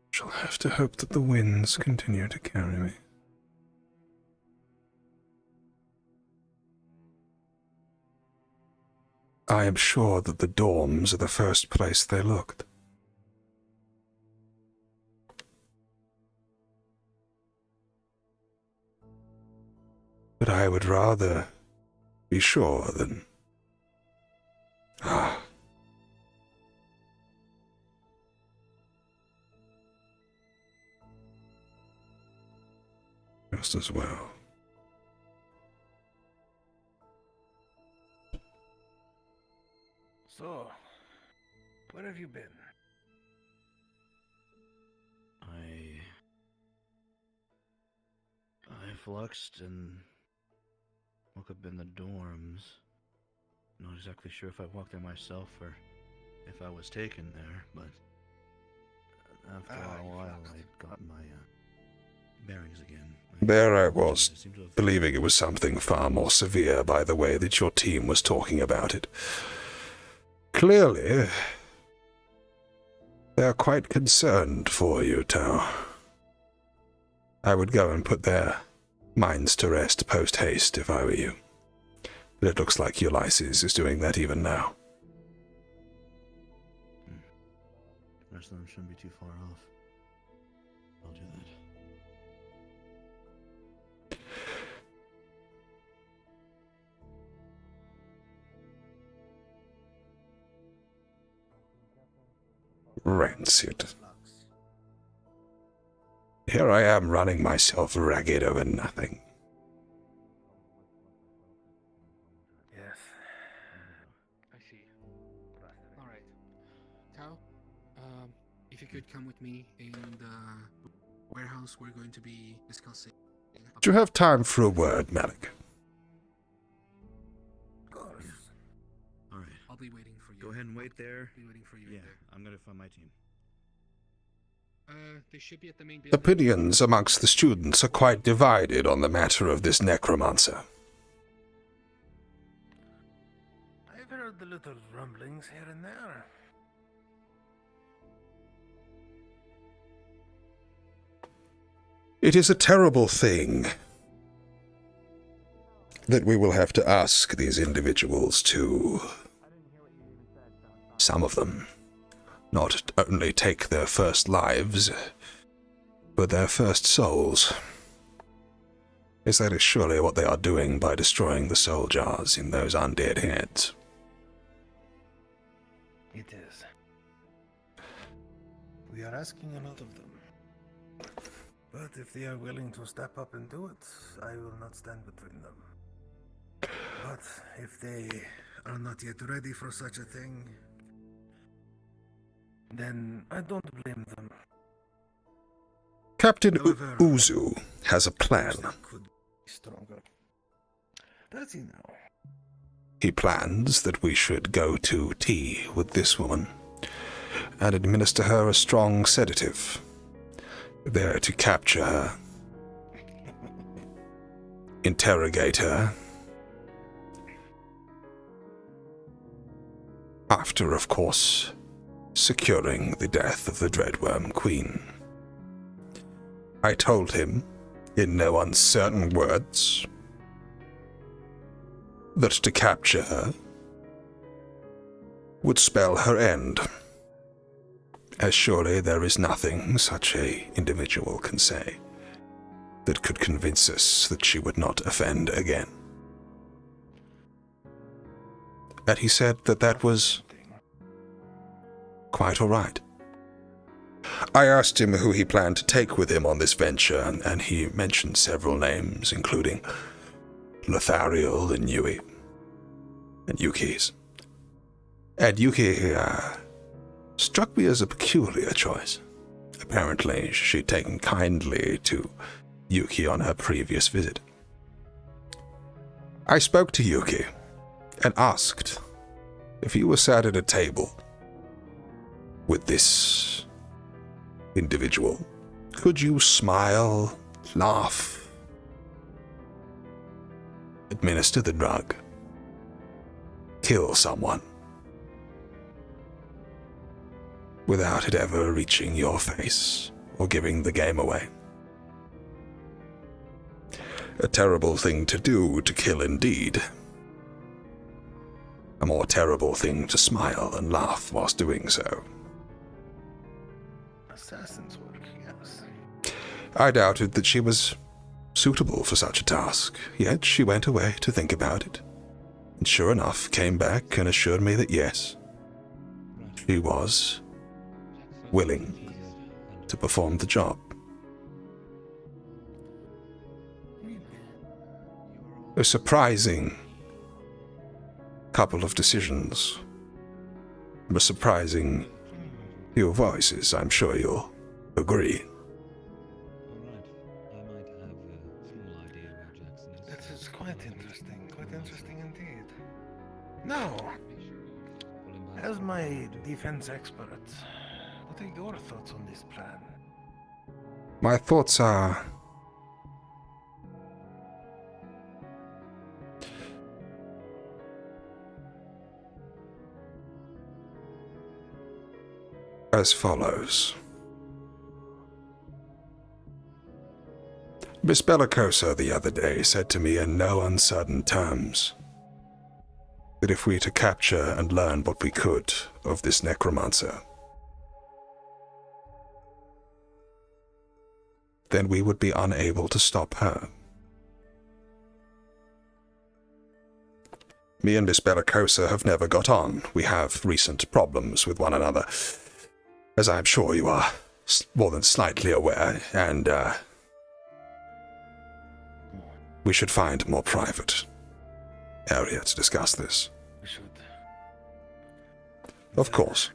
Shall have to hope that the winds continue to carry me. I am sure that the dorms are the first place they looked. But I would rather be sure than... Just as well. So, where have you been? fluxed and woke up in the dorms. Not exactly sure if I walked there myself or if I was taken there, but after a while I got my bearings again. There I was, believing it was something far more severe by the way that your team was talking about it. Clearly, they're quite concerned for you, Tao. I would go and put their minds to rest post-haste if I were you. But it looks like Ulysses is doing that even now. The rest of them shouldn't be too far off. I'll do that. Rancid. Here I am running myself ragged over nothing. Yes. I see. Alright. Tao, if you could come with me in the warehouse, we're going to be discussing. Do you have time for a word, Malik? Of course. Alright. I'll be waiting for you. Go ahead and wait there. I'll be waiting for you. Yeah, I'm gonna find my team. They should be at the main building. Opinions amongst the students are quite divided on the matter of this necromancer. I've heard the little rumblings here and there. It is a terrible thing that we will have to ask these individuals to, some of them, not only take their first lives, but their first souls. As that is surely what they are doing by destroying the soul jars in those undead heads. It is. We are asking a lot of them. But if they are willing to step up and do it, I will not stand between them. But if they are not yet ready for such a thing, then I don't blame them. Captain Uzu has a plan. Could be stronger. Does he now? He plans that we should go to tea with this woman and administer her a strong sedative, there to capture her, interrogate her, after, of course, securing the death of the Dreadworm Queen. I told him, in no uncertain words, that to capture her would spell her end, as surely there is nothing such a individual can say that could convince us that she would not offend again. And he said that that was quite all right. I asked him who he planned to take with him on this venture, and he mentioned several names, including Lothariel and Ennui, and Yuki's. And Yuki struck me as a peculiar choice. Apparently, she'd taken kindly to Yuki on her previous visit. I spoke to Yuki and asked if you were sat at a table with this individual, could you smile, laugh, administer the drug, kill someone, without it ever reaching your face or giving the game away? A terrible thing to do, to kill indeed. A more terrible thing to smile and laugh whilst doing so. Assassin's work, yes. I doubted that she was suitable for such a task, yet she went away to think about it, and sure enough came back and assured me that yes, she was willing to perform the job. A surprising couple of decisions. A surprising few voices, I'm sure you'll agree. Alright, I might have a small idea defense expert. What are your thoughts on this plan? My thoughts are... as follows. Miss Bellicosa the other day said to me in no uncertain terms that if we to capture and learn what we could of this necromancer, then we would be unable to stop her. Me and Miss Bellicosa have never got on. We have recent problems with one another, as I'm sure you are more than slightly aware, and we should find a more private area to discuss this. We should. Of course.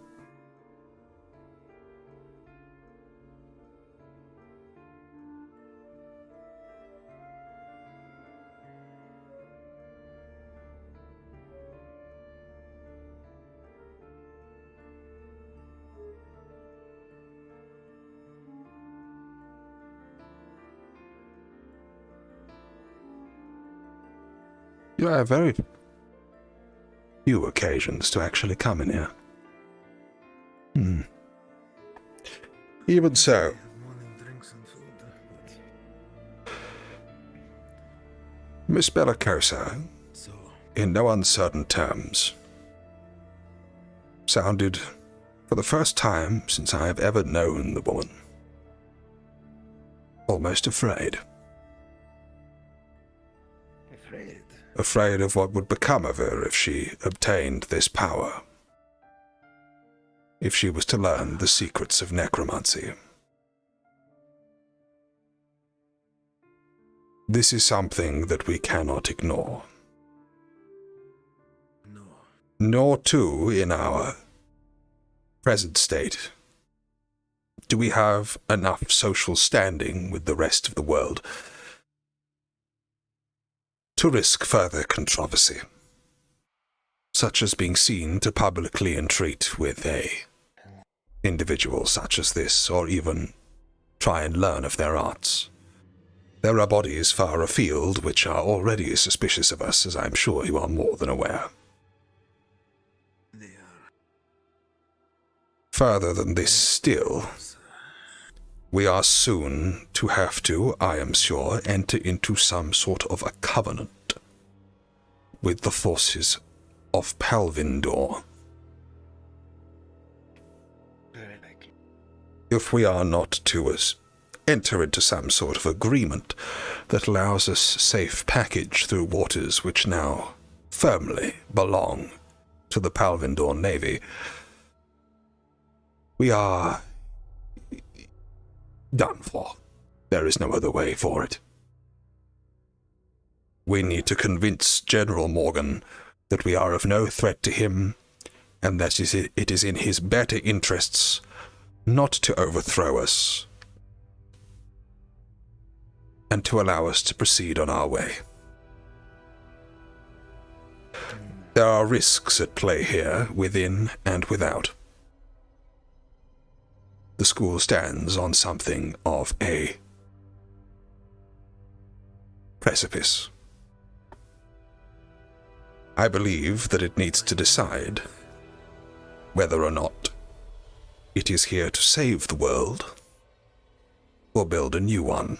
You have very few occasions to actually come in here. Even so, Miss Bellicosa, in no uncertain terms, sounded, for the first time since I have ever known the woman, almost afraid. Afraid of what would become of her if she obtained this power. If she was to learn the secrets of necromancy. This is something that we cannot ignore. No. Nor, too, in our present state, do we have enough social standing with the rest of the world to risk further controversy, such as being seen to publicly entreat with a individual such as this, or even try and learn of their arts. There are bodies far afield which are already suspicious of us, as I'm sure you are more than aware. Further than this still, we are soon to have to, I am sure, enter into some sort of a covenant with the forces of Palvindor. If we are not to enter into some sort of agreement that allows us safe passage through waters which now firmly belong to the Palvindor Navy, we are done for. There is no other way for it. We need to convince General Morgan that we are of no threat to him, and that it is in his better interests not to overthrow us, and to allow us to proceed on our way. There are risks at play here, within and without. The school stands on something of a precipice. I believe that it needs to decide whether or not it is here to save the world or build a new one.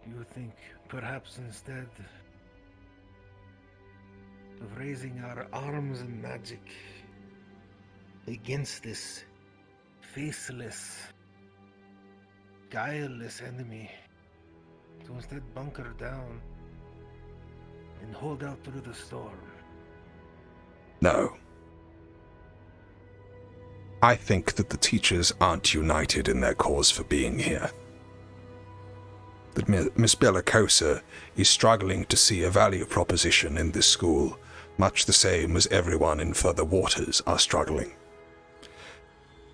You think perhaps instead of raising our arms in magic against this faceless, guileless enemy, to instead bunker down and hold out through the storm? No. I think that the teachers aren't united in their cause for being here. That Miss Bellicosa is struggling to see a value proposition in this school, much the same as everyone in further waters are struggling.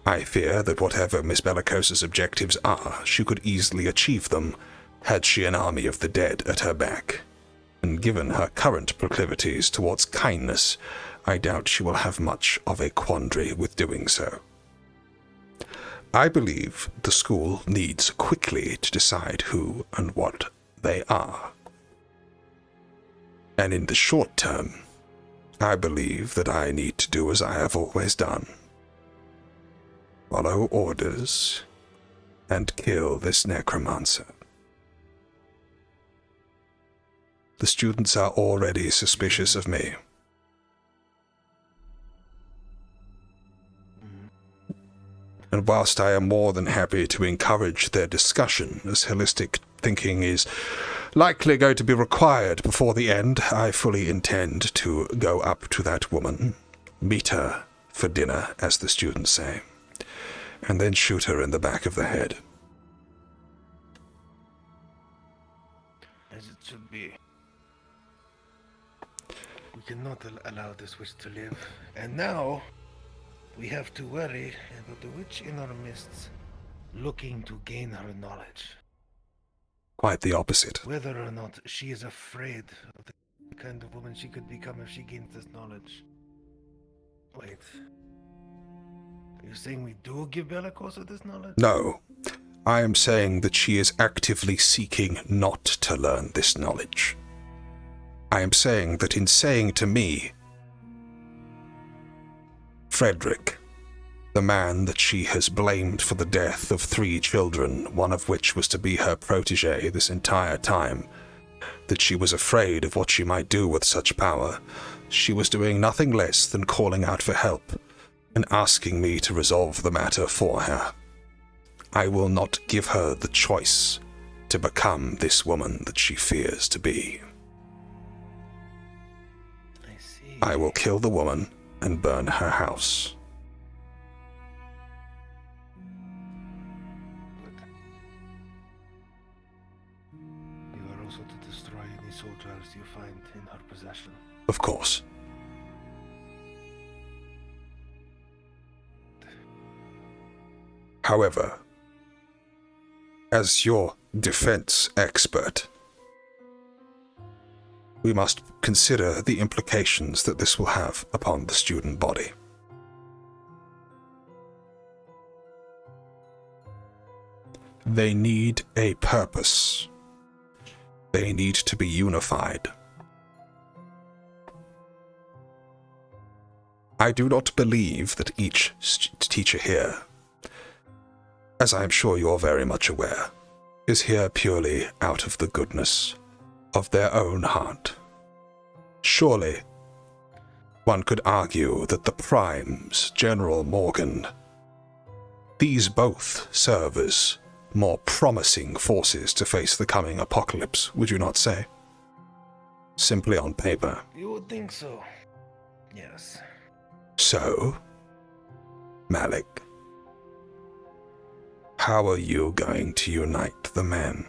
I fear that whatever Miss Bellicose's objectives are, she could easily achieve them had she an army of the dead at her back. And given her current proclivities towards kindness, I doubt she will have much of a quandary with doing so. I believe the school needs quickly to decide who and what they are. And in the short term, I believe that I need to do as I have always done. Follow orders and kill this necromancer. The students are already suspicious of me. And whilst I am more than happy to encourage their discussion, as holistic thinking is likely going to be required before the end, I fully intend to go up to that woman, meet her for dinner, as the students say, and then shoot her in the back of the head. As it should be. We cannot allow this witch to live. And now, we have to worry about the witch in our midst, looking to gain her knowledge. Quite the opposite. Whether or not she is afraid of the kind of woman she could become if she gains this knowledge. Wait. Are you saying we do give Bellicosa this knowledge? No. I am saying that she is actively seeking not to learn this knowledge. I am saying that in saying to me, Frederick, the man that she has blamed for the death of 3 children, one of which was to be her protege this entire time, that she was afraid of what she might do with such power, she was doing nothing less than calling out for help and asking me to resolve the matter for her. I will not give her the choice to become this woman that she fears to be. I will kill the woman and burn her house. You are also to destroy any soldiers you find in her possession. Of course. However, as your defense expert, we must consider the implications that this will have upon the student body. They need a purpose. They need to be unified. I do not believe that each teacher here, as I am sure you're very much aware, is here purely out of the goodness of their own heart. Surely, one could argue that the Primes, General Morgan, these both serve as more promising forces to face the coming apocalypse, would you not say? Simply on paper. You would think so. Yes. So, Malik, how are you going to unite the men?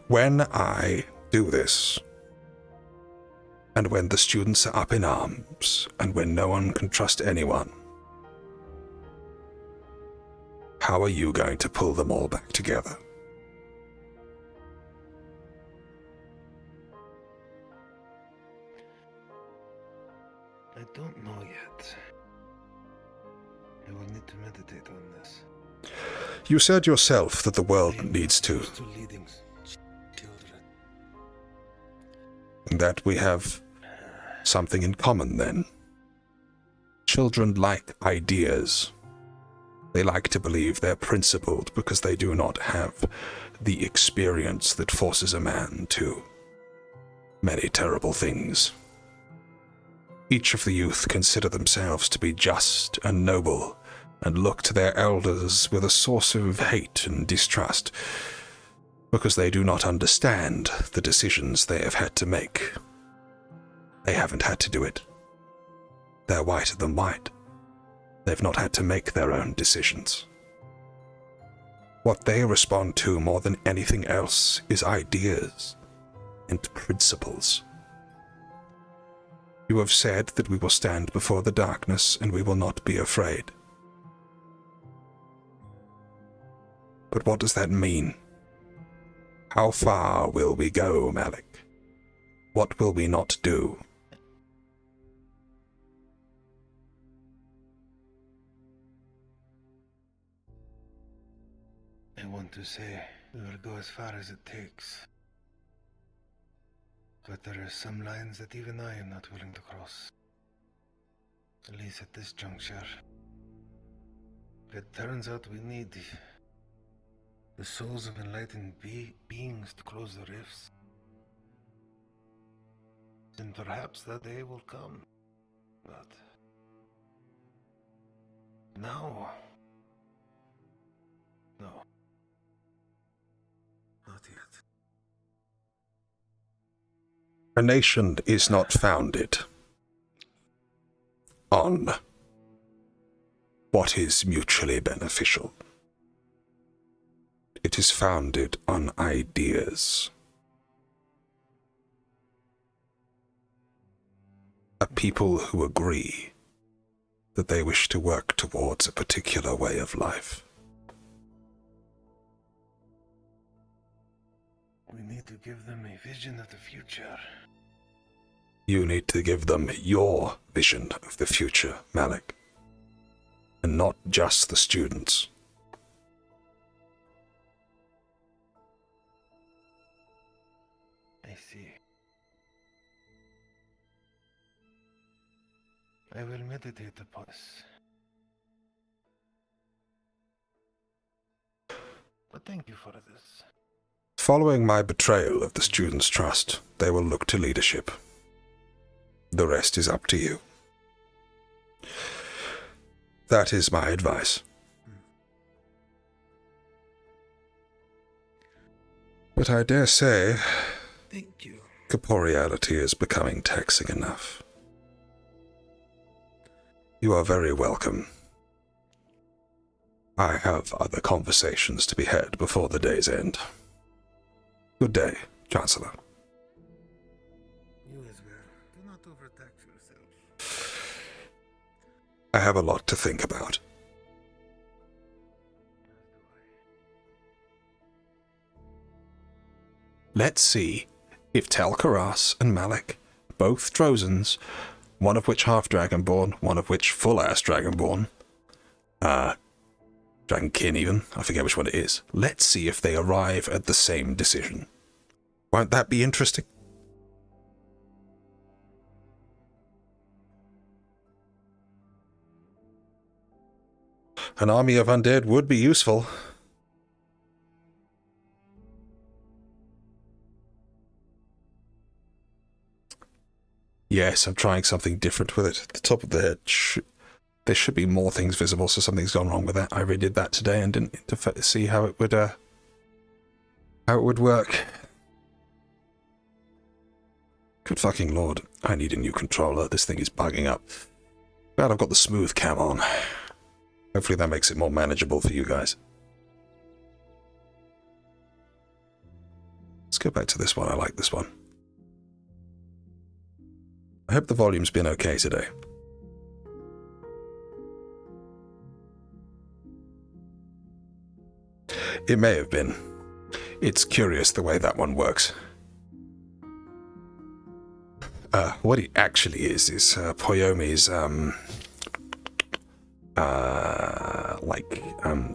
When I do this, and when the students are up in arms, and when no one can trust anyone, how are you going to pull them all back together? I don't know yet. I will need to meditate on this. You said yourself that the world needs to. That we have something in common then. Children like ideas. They like to believe they're principled because they do not have the experience that forces a man to many terrible things. Each of the youth consider themselves to be just and noble, and look to their elders with a source of hate and distrust, because they do not understand the decisions they have had to make. They haven't had to do it. They're whiter than white. They've not had to make their own decisions. What they respond to more than anything else is ideas and principles. You have said that we will stand before the darkness and we will not be afraid. But what does that mean? How far will we go, Malik? What will we not do? I want to say we will go as far as it takes. But there are some lines that even I am not willing to cross. At least at this juncture. It turns out we need the souls of enlightened beings to close the rifts. And perhaps that day will come. But now, no. Not yet. A nation is not founded on what is mutually beneficial. It is founded on ideas. A people who agree that they wish to work towards a particular way of life. We need to give them a vision of the future. You need to give them your vision of the future, Malik. And not just the students. I see. I will meditate upon this. But thank you for this. Following my betrayal of the students' trust, they will look to leadership. The rest is up to you. That is my advice. But I dare say, thank you. Corporeality is becoming taxing enough. You are very welcome. I have other conversations to be had before the day's end. Good day, Chancellor. You as well. Do not overtax yourself. I have a lot to think about. Let's see if Telkaras and Malik, both Trozens, one of which half-dragonborn, one of which full-ass dragonborn, dragonkin even, I forget which one it is. Let's see if they arrive at the same decision. Won't that be interesting? An army of undead would be useful. Yes, I'm trying something different with it. At the top of the head, there should be more things visible, so something's gone wrong with that. I redid that today and didn't see how it would work. Good fucking lord, I need a new controller. This thing is bugging up. Glad I've got the smooth cam on. Hopefully that makes it more manageable for you guys. Let's go back to this one. I like this one. I hope the volume's been okay today. It may have been. It's curious the way that one works. What it actually is Poyomi's,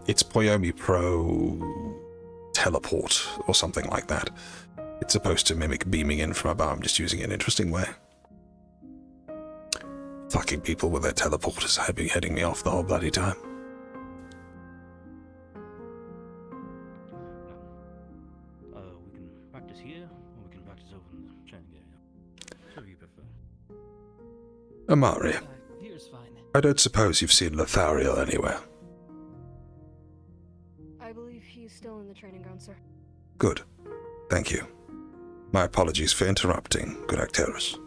it's Poyomi Pro Teleport or something like that. It's supposed to mimic beaming in from above. I'm just using it in an interesting way. Fucking people with their teleporters have been heading me off the whole bloody time. We can practice here, or we can practice over in the training area. Whatever you prefer. Amari, Here's fine. I don't suppose you've seen Lothariel anywhere. I believe he's still in the training ground, sir. Good. Thank you. My apologies for interrupting, good Acterus.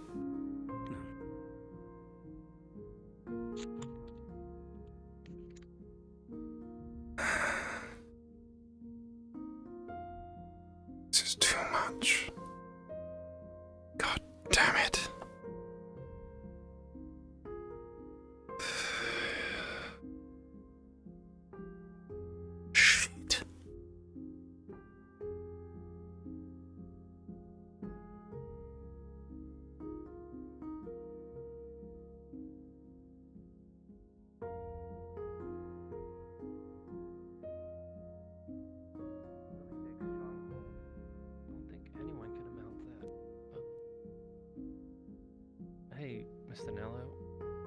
This is too much. God damn it.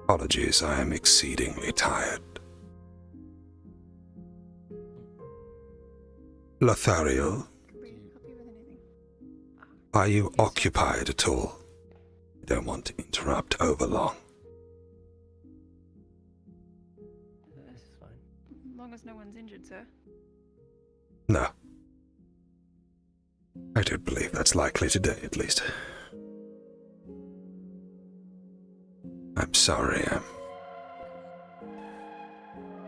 Apologies, I am exceedingly tired. Lothario, are you occupied at all? I don't want to interrupt overlong. This is fine. As long as no one's injured, sir. No. I don't believe that's likely today, at least. I'm sorry, I'm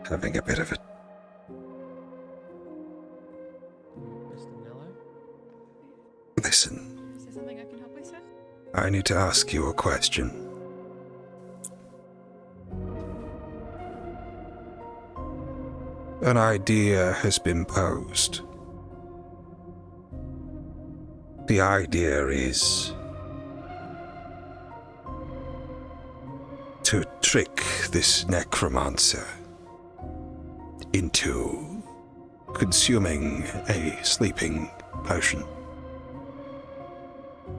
having a bit of a... Mr. Kneller? Listen, Is there something I can help with, sir? I need to ask you a question. An idea has been posed. The idea is to trick this necromancer into consuming a sleeping potion.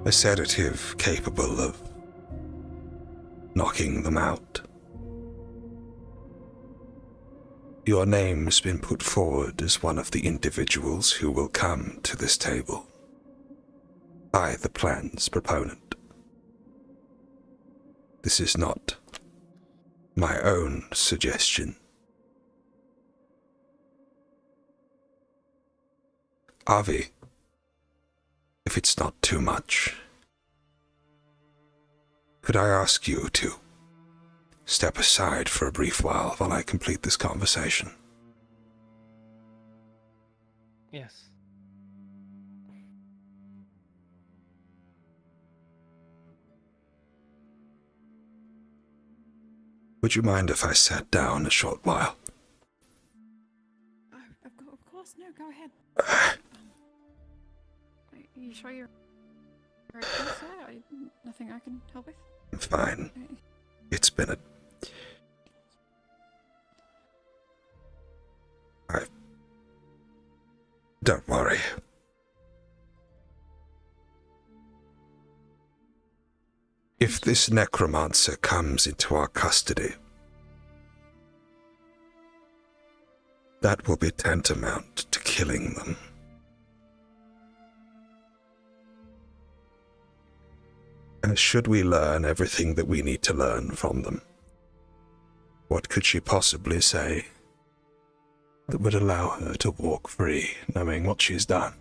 A sedative capable of knocking them out. Your name's been put forward as one of the individuals who will come to this table by the plan's proponent. This is not my own suggestion. Avi, if it's not too much, could I ask you to step aside for a brief while I complete this conversation? Yes. Would you mind if I sat down a short while? Of course, no, go ahead. Are you sure you're right, sir? Nothing I can help with? I'm fine. It's been a... Don't worry. If this necromancer comes into our custody, that will be tantamount to killing them. And should we learn everything that we need to learn from them, what could she possibly say that would allow her to walk free, knowing what she's done?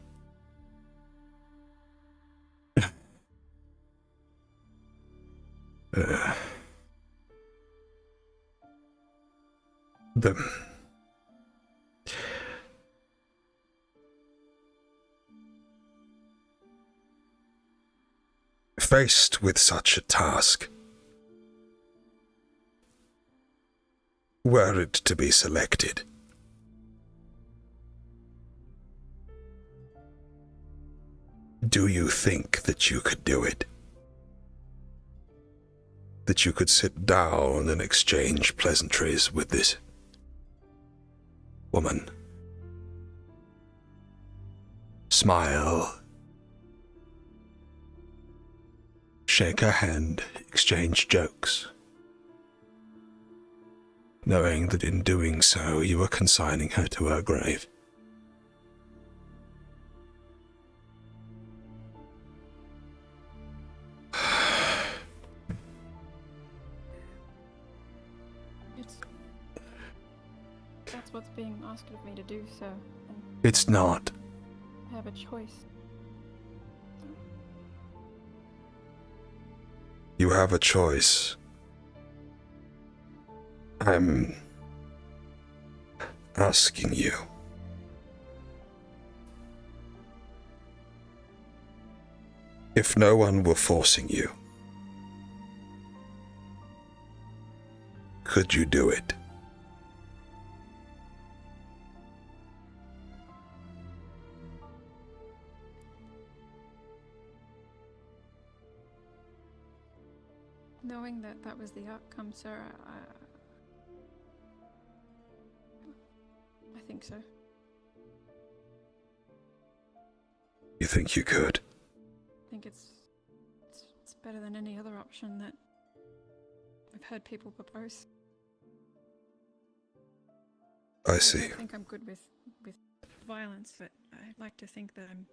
Faced with such a task, were it to be selected, do you think that you could do it? That you could sit down and exchange pleasantries with this woman? Smile. Shake her hand, exchange jokes, knowing that in doing so you are consigning her to her grave. That's what's being asked of me to do, so... It's not. I have a choice. You have a choice. I'm asking you. If no one were forcing you, could you do it? Knowing that that was the outcome, sir, I think so. You think you could? I think it's better than any other option that I've heard people propose. I see. I think I'm good with violence, but I like to think that I'm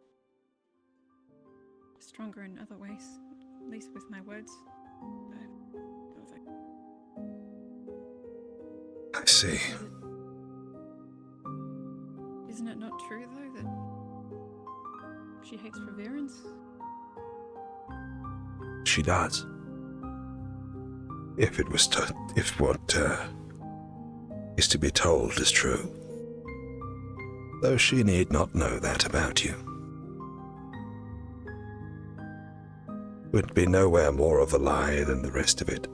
stronger in other ways, at least with my words. I see. Isn't it not true, though, that she hates preparedness? She does. If what is to be told is true. Though she need not know that about you. Would be nowhere more of a lie than the rest of it.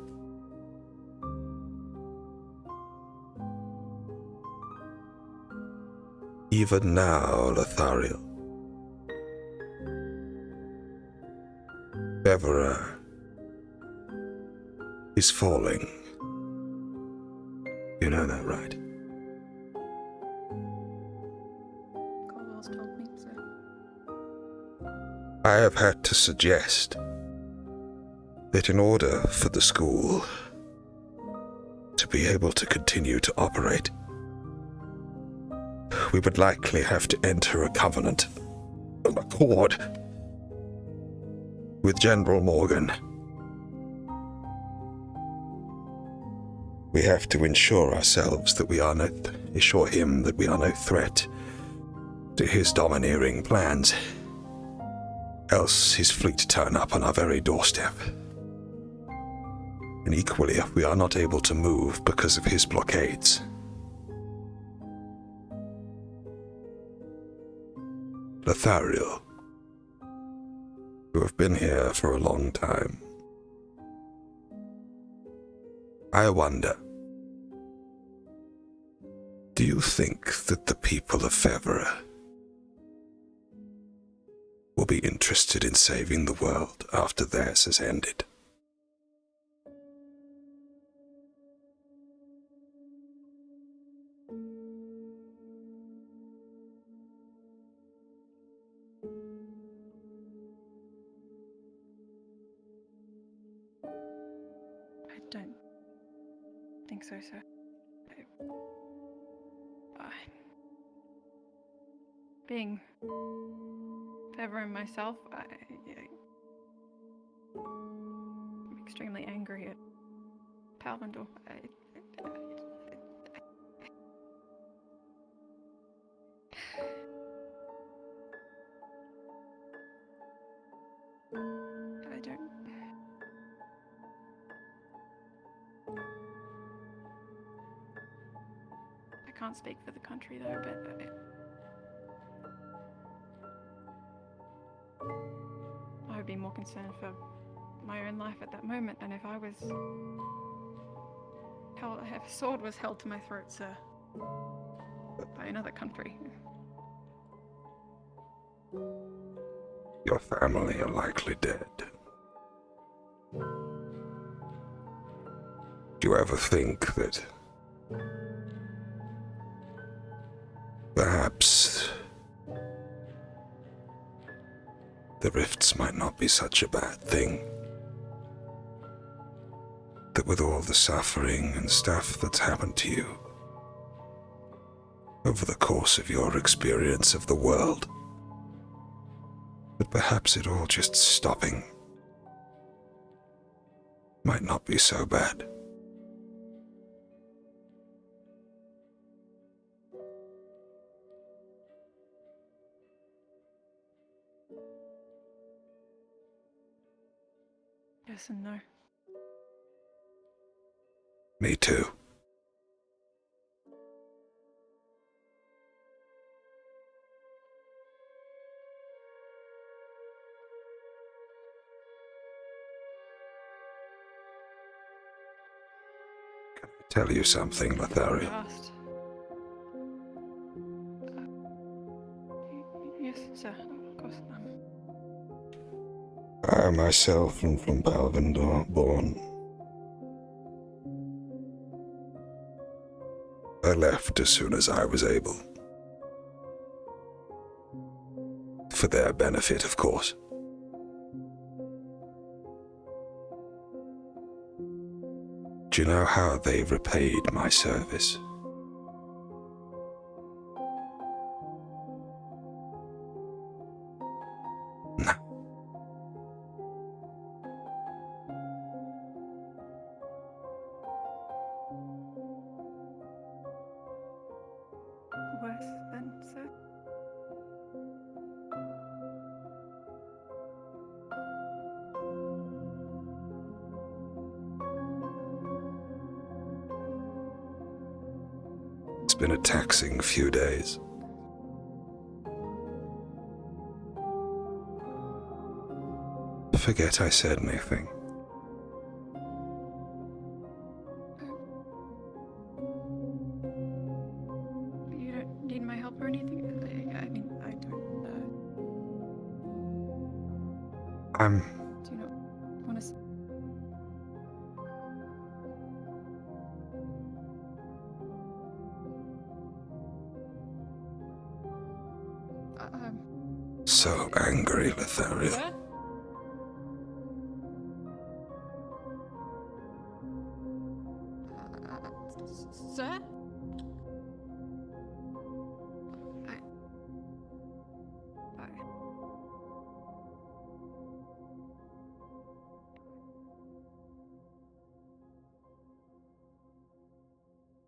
Even now, Lothariel, Bevera is falling. You know that, right? Caldwell's told me, so. I have had to suggest that in order for the school to be able to continue to operate, we would likely have to enter a covenant, an accord, with General Morgan. We have to ensure ourselves that assure him that we are no threat to his domineering plans. Else his fleet turn up on our very doorstep. And equally, if we are not able to move because of his blockades. Lothariel, who have been here for a long time, I wonder, do you think that the people of Fevera will be interested in saving the world after theirs has ended? I don't think so, sir. Being Fevera myself, I'm extremely angry at Palvendor. I don't. I can't speak for the country though, but I would be more concerned for my own life at that moment than if I was if a sword was held to my throat, sir, by another country. Your family are likely dead. Do you ever think that perhaps the rifts might not be such a bad thing? That with all the suffering and stuff that's happened to you over the course of your experience of the world, that perhaps it all just stopping might not be so bad. Yes and no. Me too. Can I tell you something, Lothariel? Last. Yes, sir, of course. I myself am from Palvendor, born. I left as soon as I was able. For their benefit, of course. Do you know how they repaid my service? No. Worse than so. It's been a taxing few days. Forget I said anything. You don't need my help or anything? I mean, I don't, I'm... do you not want to... so angry, Lothario.